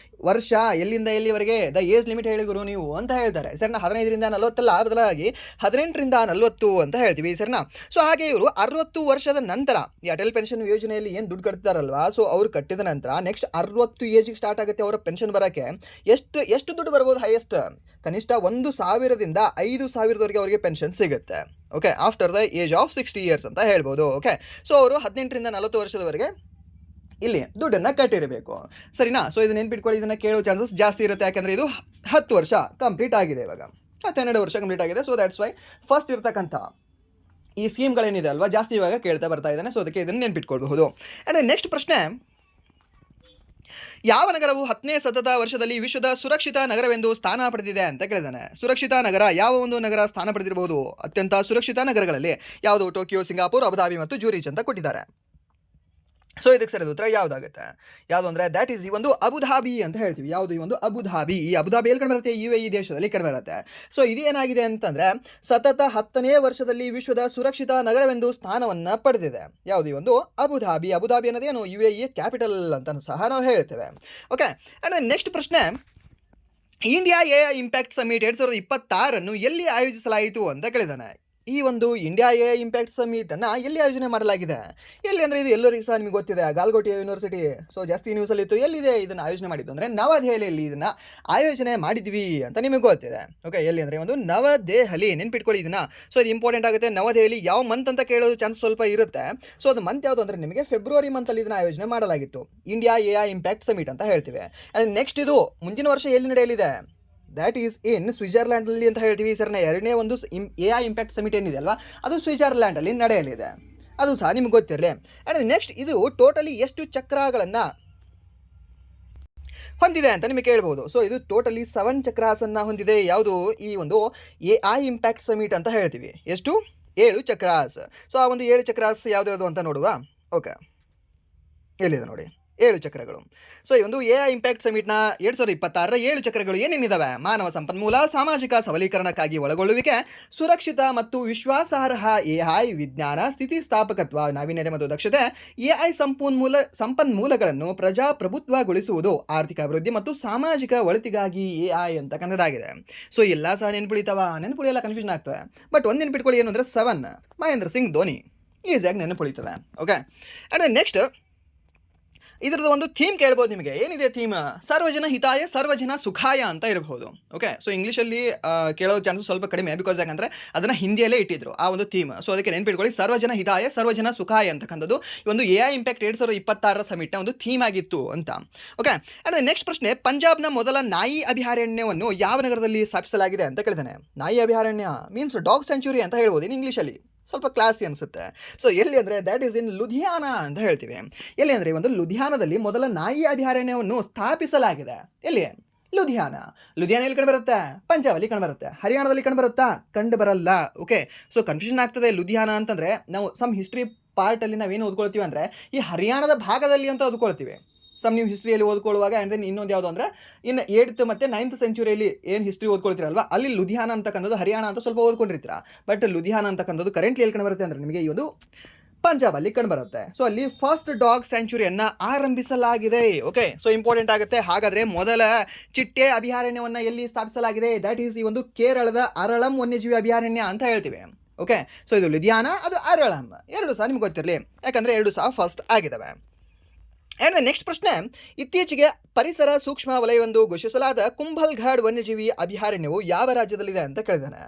ವರ್ಷ ಎಲ್ಲಿಂದ ಎಲ್ಲಿವರೆಗೆ ದ ಏಜ್ ಲಿಮಿಟ್ ಹೇಳಿಗುರು ನೀವು ಅಂತ ಹೇಳ್ತಾರೆ. ಸರ್ನ 15ರಿಂದ 40 ಬದಲಾಗಿ 18ರಿಂದ 40 ಅಂತ ಹೇಳ್ತೀವಿ ಸರ್ನ. ಸೊ ಹಾಗೆ ಇವರು 60 ವರ್ಷದ ನಂತರ ಈ ಅಟಲ್ ಪೆನ್ಷನ್ ಯೋಜನೆಯಲ್ಲಿ ಏನು ದುಡ್ಡು ಕಟ್ತಾರಲ್ವಾ, ಸೊ ಅವ್ರು ಕಟ್ಟಿದ ನಂತರ ನೆಕ್ಸ್ಟ್ 60 ಏಜಿಗೆ ಸ್ಟಾರ್ಟ್ ಆಗುತ್ತೆ ಅವರ ಪೆನ್ಷನ್ ಬರೋಕ್ಕೆ. ಎಷ್ಟು ದುಡ್ಡು ಬರ್ಬೋದು? ಹೈಯೆಸ್ಟ್ ಕನಿಷ್ಠ 1,000ದಿಂದ 5,000ವರೆಗೆ ಅವರಿಗೆ ಪೆನ್ಷನ್ ಸಿಗುತ್ತೆ. Okay, after the age of 60 years ಅಂತ ಹೇಳ್ಬೋದು. ಓಕೆ, ಸೊ ಅವರು 18ರಿಂದ 40 ವರ್ಷದವರೆಗೆ ಇಲ್ಲಿ ದುಡ್ಡನ್ನು ಕಟ್ಟಿರಬೇಕು. ಸರಿನಾ? ಸೊ ಇದು ನೆನ್ಪಿಟ್ಕೊಳ್ಳಿ, ಇದನ್ನು ಕೇಳೋ ಚಾನ್ಸಸ್ ಜಾಸ್ತಿ ಇರುತ್ತೆ. ಯಾಕಂದರೆ ಇದು 10 ವರ್ಷ ಕಂಪ್ಲೀಟ್ ಆಗಿದೆ, ಇವಾಗ 12 ವರ್ಷ ಕಂಪ್ಲೀಟ್ ಆಗಿದೆ. ಸೊ ದ್ಯಾಟ್ಸ್ ವೈ ಫಸ್ಟ್ ಇರ್ತಕ್ಕಂಥ ಈ ಸ್ಕೀಮ್ಗಳೇನಿದೆ ಅಲ್ವಾ ಜಾಸ್ತಿ ಇವಾಗ ಕೇಳ್ತಾ ಬರ್ತಾ ಇದ್ದಾನೆ. ಸೊ ಅದಕ್ಕೆ ಇದನ್ನು ನೆನ್ಪಿಟ್ಕೊಳ್ಬಹುದು. ಆ್ಯಂಡ್ ನೆಕ್ಸ್ಟ್ ಪ್ರಶ್ನೆ, ಯಾವ ನಗರವು 10ನೇ ಸತತ ವರ್ಷದಲ್ಲಿ ವಿಶ್ವದ ಸುರಕ್ಷಿತ ನಗರವೆಂದು ಸ್ಥಾನ ಪಡೆದಿದೆ ಅಂತ ಕೇಳಿದಾನೆ. ಸುರಕ್ಷಿತ ನಗರ ಯಾವ ಒಂದು ನಗರ ಸ್ಥಾನ ಪಡೆದಿರಬಹುದು? ಅತ್ಯಂತ ಸುರಕ್ಷಿತ ನಗರಗಳಲ್ಲಿ ಯಾವುದು? ಟೋಕಿಯೋ, ಸಿಂಗಾಪುರ್, ಅಬುಧಾಬಿ ಮತ್ತು ಜೂರಿಚ್ ಅಂತ ಕೊಟ್ಟಿದ್ದಾರೆ. ಸೊ ಇದಕ್ಕೆ ಸರಿಯಾದ ಉತ್ತರ ಯಾವುದಾಗುತ್ತೆ? ಯಾವುದು ಅಂದರೆ ದ್ಯಾಟ್ ಈಸ್ ಈ ಒಂದು ಅಬುಧಾಬಿ ಅಂತ ಹೇಳ್ತೀವಿ. ಯಾವುದು ಈ ಒಂದು ಅಬುಧಾಬಿ? ಈ ಅಬುಧಾಬಿ ಎಲ್ಲಿ ಕಂಡುಬರುತ್ತೆ? UAE ದೇಶದಲ್ಲಿ ಕಂಡುಬರುತ್ತೆ. ಸೊ ಇದೇನಾಗಿದೆ ಅಂತಂದರೆ ಸತತ 10ನೇ ವರ್ಷದಲ್ಲಿ ವಿಶ್ವದ ಸುರಕ್ಷಿತ ನಗರವೆಂದು ಸ್ಥಾನವನ್ನು ಪಡೆದಿದೆ. ಯಾವುದು ಈ ಒಂದು ಅಬುಧಾಬಿ? ಅಬುಧಾಬಿ ಅನ್ನೋದೇನು UAE ಕ್ಯಾಪಿಟಲ್ ಅಂತ ಸಹ ನಾವು ಹೇಳ್ತೇವೆ. ಓಕೆ, ಆ್ಯಂಡ್ ನೆಕ್ಸ್ಟ್ ಪ್ರಶ್ನೆ, ಇಂಡಿಯಾ AI ಇಂಪ್ಯಾಕ್ಟ್ ಸಮಿಟ್ 2026 ಎಲ್ಲಿ ಆಯೋಜಿಸಲಾಯಿತು ಅಂತ ಕೇಳಿದಾನೆ. ಈ ಒಂದು ಇಂಡಿಯಾ AI ಇಂಪ್ಯಾಕ್ಟ್ ಸಮಿಟನ್ನು ಎಲ್ಲಿ ಆಯೋಜನೆ ಮಾಡಲಾಗಿದೆ? ಎಲ್ಲಿ ಅಂದರೆ ಇದು ಎಲ್ಲರಿಗೂ ಸಹ ನಿಮಗೆ ಗೊತ್ತಿದೆ, ಗಾಲ್ಗೋಟಿಯಾ ಯೂನಿವರ್ಸಿಟಿ. ಸೊ ಜಾಸ್ತಿ ನ್ಯೂಸಲ್ಲಿತ್ತು. ಎಲ್ಲಿದೆ ಇದನ್ನು ಆಯೋಜನೆ ಮಾಡಿದ್ದು ಅಂದರೆ ನವದೆಹಲಿಯಲ್ಲಿ ಇದನ್ನು ಆಯೋಜನೆ ಮಾಡಿದ್ವಿ ಅಂತ ನಿಮಗೆ ಗೊತ್ತಿದೆ. ಓಕೆ, ಎಲ್ಲಿ ಅಂದರೆ ಒಂದು ನವದೆಹಲಿ. ನೆನ್ಪಿಟ್ಕೊಳ್ಳಿ ಇದನ್ನು. ಸೊ ಇದು ಇಂಪಾರ್ಟೆಂಟ್ ಆಗುತ್ತೆ. ನವದೆಹಲಿ ಯಾವ ಮಂತ್ ಅಂತ ಕೇಳೋದು ಚಾನ್ಸ್ ಸ್ವಲ್ಪ ಇರುತ್ತೆ. ಸೊ ಅದು ಮಂತ್ ಯಾವುದು ಅಂದರೆ ನಿಮಗೆ ಫೆಬ್ರವರಿ ಮಂತಲ್ಲಿ ಇದನ್ನು ಆಯೋಜನೆ ಮಾಡಲಾಗಿತ್ತು. ಇಂಡಿಯಾ AI ಇಂಪ್ಯಾಕ್ಟ್ ಸಮಿಟ್ ಅಂತ ಹೇಳ್ತೀವಿ. ಆ್ಯಂಡ್ ನೆಕ್ಸ್ಟ್ ಇದು ಮುಂದಿನ ವರ್ಷ ಎಲ್ಲಿ ನಡೆಯಲಿದೆ? ದ್ಯಾಟ್ ಈಸ್ ಇನ್ ಸ್ವಿಟ್ಜರ್ಲ್ಯಾಂಡಲ್ಲಿ ಅಂತ ಹೇಳ್ತೀವಿ. ಸರ್ನ ಎರಡನೇ ಒಂದು AI ಇಂಪ್ಯಾಕ್ಟ್ ಸಮಿಟ್ ಏನಿದೆ ಅಲ್ವಾ, ಅದು ಸ್ವಿಟ್ಜರ್ಲ್ಯಾಂಡಲ್ಲಿ ನಡೆಯಲಿದೆ. ಅದು ಸಹ ನಿಮ್ಗೆ ಗೊತ್ತಿರಲಿ. ಆ್ಯಂಡ್ ನೆಕ್ಸ್ಟ್ ಇದು ಟೋಟಲಿ ಎಷ್ಟು ಚಕ್ರಗಳನ್ನು ಹೊಂದಿದೆ ಅಂತ ನಿಮಗೆ ಕೇಳ್ಬೋದು. ಸೊ ಇದು ಟೋಟಲಿ 7 ಚಕ್ರಾಸನ್ನು ಹೊಂದಿದೆ. ಯಾವುದು? ಈ ಒಂದು AI ಇಂಪ್ಯಾಕ್ಟ್ ಸಮಿಟ್ ಅಂತ ಹೇಳ್ತೀವಿ. ಎಷ್ಟು? 7 ಚಕ್ರಾಸ್. ಸೊ ಆ ಒಂದು 7 ಚಕ್ರಾಸ್ ಯಾವ್ದು ಅಂತ ನೋಡುವ. ಓಕೆ, ಎಲ್ಲಿದೆ ನೋಡಿ, 7 ಚಕ್ರಗಳು. ಸೊ ಈ ಒಂದು AI ಇಂಪ್ಯಾಕ್ಟ್ ಸಮಿಟ್ನ 2026 7 ಚಕ್ರಗಳು ಏನೇನಿದ್ದಾವೆ? ಮಾನವ ಸಂಪನ್ಮೂಲ, ಸಾಮಾಜಿಕ ಸಬಲೀಕರಣಕ್ಕಾಗಿ ಒಳಗೊಳ್ಳುವಿಕೆ, ಸುರಕ್ಷಿತ ಮತ್ತು ವಿಶ್ವಾಸಾರ್ಹ AI, ವಿಜ್ಞಾನ, ಸ್ಥಿತಿಸ್ಥಾಪಕತ್ವ, ನಾವೀನ್ಯತೆ ಮತ್ತು ದಕ್ಷತೆ, AI ಸಂಪನ್ಮೂಲಗಳನ್ನು ಪ್ರಜಾಪ್ರಭುತ್ವಗೊಳಿಸುವುದು, ಆರ್ಥಿಕ ಅಭಿವೃದ್ಧಿ ಮತ್ತು ಸಾಮಾಜಿಕ ಒಳಿತಿಗಾಗಿ AI ಅಂತ ಕನ್ನದಾಗಿದೆ. ಸೊ ಎಲ್ಲ ಸಹ ನೆನಪುಳಿಯಲ್ಲ, ಕನ್ಫ್ಯೂಷನ್ ಆಗ್ತದೆ. ಬಟ್ ಒಂದು ನೆನಪಿಟ್ಕೊಳ್ಳಿ, ಏನು ಅಂದರೆ 7 ಮಹೇಂದ್ರ ಸಿಂಗ್ ಧೋನಿ. ಈಸಿಯಾಗಿ ನೆನಪುಳಿತದೆ. ಓಕೆ, ಆ್ಯಂಡ್ ನೆಕ್ಸ್ಟ್ ಇದರದ್ದು ಒಂದು ಥೀಮ್ ಕೇಳ್ಬೋದು ನಿಮಗೆ. ಏನಿದೆ ಥೀಮ್? ಸರ್ವಜನ ಹಿತಾಯ ಸರ್ವಜನ ಸುಖಾಯ ಅಂತ ಇರಬಹುದು. ಓಕೆ, ಸೊ ಇಂಗ್ಲೀಷಲ್ಲಿ ಕೇಳೋ ಚಾನ್ಸಸ್ ಸ್ವಲ್ಪ ಕಡಿಮೆ, ಬಿಕಾಸ್ ಯಾಕಂದರೆ ಅದನ್ನು ಹಿಂದಿಯಲ್ಲೇ ಇಟ್ಟಿದ್ರು ಆ ಒಂದು ಥೀಮ್. ಸೊ ಅದಕ್ಕೆ ನೆನ್ಪಿಟ್ಕೊಳ್ಳಿ, ಸರ್ವಜನ ಹಿತಾಯ ಸರ್ವಜನ ಸುಖಾಯ ಅಂತಕ್ಕಂಥದ್ದು ಈ ಒಂದು AI ಇಂಪ್ಯಾಕ್ಟ್ 2026 ಸಮಿಟ್ನ ಒಂದು ಥೀಮ್ ಆಗಿತ್ತು ಅಂತ. ಓಕೆ, ಆ್ಯಂಡ್ ನೆಕ್ಸ್ಟ್ ಪ್ರಶ್ನೆ, ಪಂಜಾಬ್ನ ಮೊದಲ ನಾಯಿ ಅಭಯಾರಣ್ಯವನ್ನು ಯಾವ ನಗರದಲ್ಲಿ ಸ್ಥಾಪಿಸಲಾಗಿದೆ ಅಂತ ಕೇಳಿದಾನೆ. ನಾಯಿ ಅಭಯಾರಣ್ಯ ಮೀನ್ಸ್ ಡಾಗ್ ಸೆಂಚುರಿ ಅಂತ ಹೇಳ್ಬೋದು ಇನ್ ಇಂಗ್ಲೀಷಲ್ಲಿ. ಸ್ವಲ್ಪ ಕ್ಲಾಸಿ ಅನಿಸುತ್ತೆ. ಸೊ ಎಲ್ಲಿ ಅಂದರೆ ದ್ಯಾಟ್ ಈಸ್ ಇನ್ ಲುಧಿಯಾನ ಅಂತ ಹೇಳ್ತೀವಿ. ಎಲ್ಲಿ ಅಂದರೆ ಒಂದು ಲುಧಿಯಾನದಲ್ಲಿ ಮೊದಲ ನಾಯಿ ಅಭಯಾರಣ್ಯವನ್ನು ಸ್ಥಾಪಿಸಲಾಗಿದೆ. ಎಲ್ಲಿ? ಲುಧಿಯಾನ. ಲುಧಿಯಾನ ಎಲ್ಲಿ ಕಂಡುಬರುತ್ತೆ? ಪಂಜಾಬಲ್ಲಿ ಕಂಡುಬರುತ್ತೆ. ಹರಿಯಾಣದಲ್ಲಿ ಕಂಡುಬರುತ್ತಾ? ಕಂಡು ಬರಲ್ಲ. ಓಕೆ, ಸೊ ಕನ್ಫ್ಯೂಷನ್ ಆಗ್ತದೆ. ಲುಧಿಯಾನ ಅಂತಂದರೆ ನಾವು ಸಮ್ ಹಿಸ್ಟ್ರಿ ಪಾರ್ಟಲ್ಲಿ ನಾವೇನು ಓದ್ಕೊಳ್ತೀವಿ ಅಂದರೆ ಈ ಹರಿಯಾಣದ ಭಾಗದಲ್ಲಿ ಅಂತ ಓದ್ಕೊಳ್ತೀವಿ. ನೀವು ಹಿಸ್ಟ್ರಿಯಲ್ಲಿ ಓದ್ಕೊಳ್ಳುವಾಗ ಆ್ಯಂಡ್ ದೆನ್ ಇನ್ನೊಂದು ಯಾವುದು ಅಂದರೆ ಇನ್ನು 8th ಮತ್ತು 9th ಸೆಂಚುರಿಯಲ್ಲಿ ಏನು ಹಿಸ್ಟ್ರಿ ಓದ್ಕೊಳ್ತೀರಲ್ವ, ಅಲ್ಲಿ ಲುಧಿಯಾನ ಅಂತಕ್ಕಂಥದ್ದು ಹರಿಯಾಣ ಅಂತ ಸ್ವಲ್ಪ ಓದ್ಕೊಂಡಿರ್ತೀರ. ಬಟ್ ಲುಧಿಯಾನ ಅಂತಕ್ಕಂಥದ್ದು ಕರೆಂಟ್ಲಿ ಎಲ್ಲಿ ಕಂಡುಬರುತ್ತೆ ಅಂದರೆ ನಿಮಗೆ ಈ ಒಂದು ಪಂಜಾಬಲ್ಲಿ ಕಂಡುಬರುತ್ತೆ. ಸೊ ಅಲ್ಲಿ ಫಸ್ಟ್ ಡಾಗ್ ಸ್ಯಾಂಚುರಿಯನ್ನು ಆರಂಭಿಸಲಾಗಿದೆ. ಓಕೆ, ಸೊ ಇಂಪಾರ್ಟೆಂಟ್ ಆಗುತ್ತೆ. ಹಾಗಾದರೆ ಮೊದಲ ಚಿಟ್ಟೆ ಅಭಯಾರಣ್ಯವನ್ನು ಎಲ್ಲಿ ಸ್ಥಾಪಿಸಲಾಗಿದೆ? ದ್ಯಾಟ್ ಈಸ್ ಈ ಒಂದು ಕೇರಳದ ಅರಳಂ ವನ್ಯಜೀವಿ ಅಭಯಾರಣ್ಯ ಅಂತ ಹೇಳ್ತೀವಿ. ಓಕೆ, ಸೊ ಇದು ಲುಧಿಯಾನ, ಅದು ಅರಳಂ, ಎರಡು ಸಹ ನಿಮ್ಗೆ ಗೊತ್ತಿರಲಿ, ಯಾಕಂದರೆ ಎರಡು ಸಹ ಫಸ್ಟ್ ಆಗಿದ್ದಾವೆ. ಆ್ಯಂಡ್ ನೆಕ್ಸ್ಟ್ ಪ್ರಶ್ನೆ, ಇತ್ತೀಚೆಗೆ ಪರಿಸರ ಸೂಕ್ಷ್ಮ ವಲಯವೊಂದು ಘೋಷಿಸಲಾದ ಕುಂಭಲ್ಘಾಡ್ ವನ್ಯಜೀವಿ ಅಭಯಾರಣ್ಯವು ಯಾವ ರಾಜ್ಯದಲ್ಲಿದೆ ಅಂತ ಕೇಳಿದ್ದಾನೆ.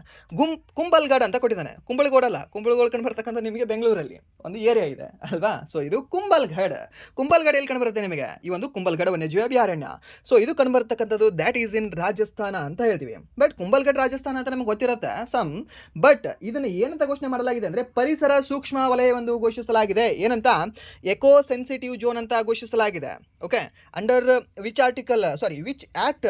ಕುಂಭಲ್ಘಾಡ್ ಅಂತ ಕೊಟ್ಟಿದ್ದಾನೆ. ಕುಂಬಳಗೋಡಲ್ಲ, ಕುಂಬಳಗೋಡ್ ಕಂಡು ಬರ್ತಕ್ಕಂಥ ನಿಮಗೆ ಬೆಂಗಳೂರಲ್ಲಿ ಒಂದು ಏರಿಯಾ ಇದೆ ಅಲ್ವಾ. ಸೊ ಇದು ಕುಂಭಲ್ಘಾಡ್. ಕುಂಭಲ್ಘಾಡ್ ಎಲ್ಲಿ ಕಂಡು ಬರುತ್ತೆ ನಿಮಗೆ? ಈ ಒಂದು ಕುಂಭಲ್ಘಾಡ್ ವನ್ಯಜೀವಿ ಅಭಯಾರಣ್ಯ. ಸೊ ಇದು ಕಂಡು ಬರ್ತಕ್ಕಂಥದ್ದು ದ್ಯಾಟ್ ಈಸ್ ಇನ್ ರಾಜಸ್ಥಾನ ಅಂತ ಹೇಳ್ತೀವಿ. ಬಟ್ ಕುಂಭಲ್ಘಾಡ್ ರಾಜಸ್ಥಾನ ಅಂತ ನಮ್ಗೆ ಗೊತ್ತಿರುತ್ತೆ ಸಮ್. ಬಟ್ ಇದನ್ನು ಏನಂತ ಘೋಷಣೆ ಮಾಡಲಾಗಿದೆ ಅಂದರೆ ಪರಿಸರ ಸೂಕ್ಷ್ಮ ವಲಯವೊಂದು ಘೋಷಿಸಲಾಗಿದೆ. ಏನಂತ? ಎಕೋ ಸೆನ್ಸಿಟಿವ್ ಝೋನ್ ಅಂತ ಘೋಷಿಸಲಾಗಿದೆ. Okay, under which act?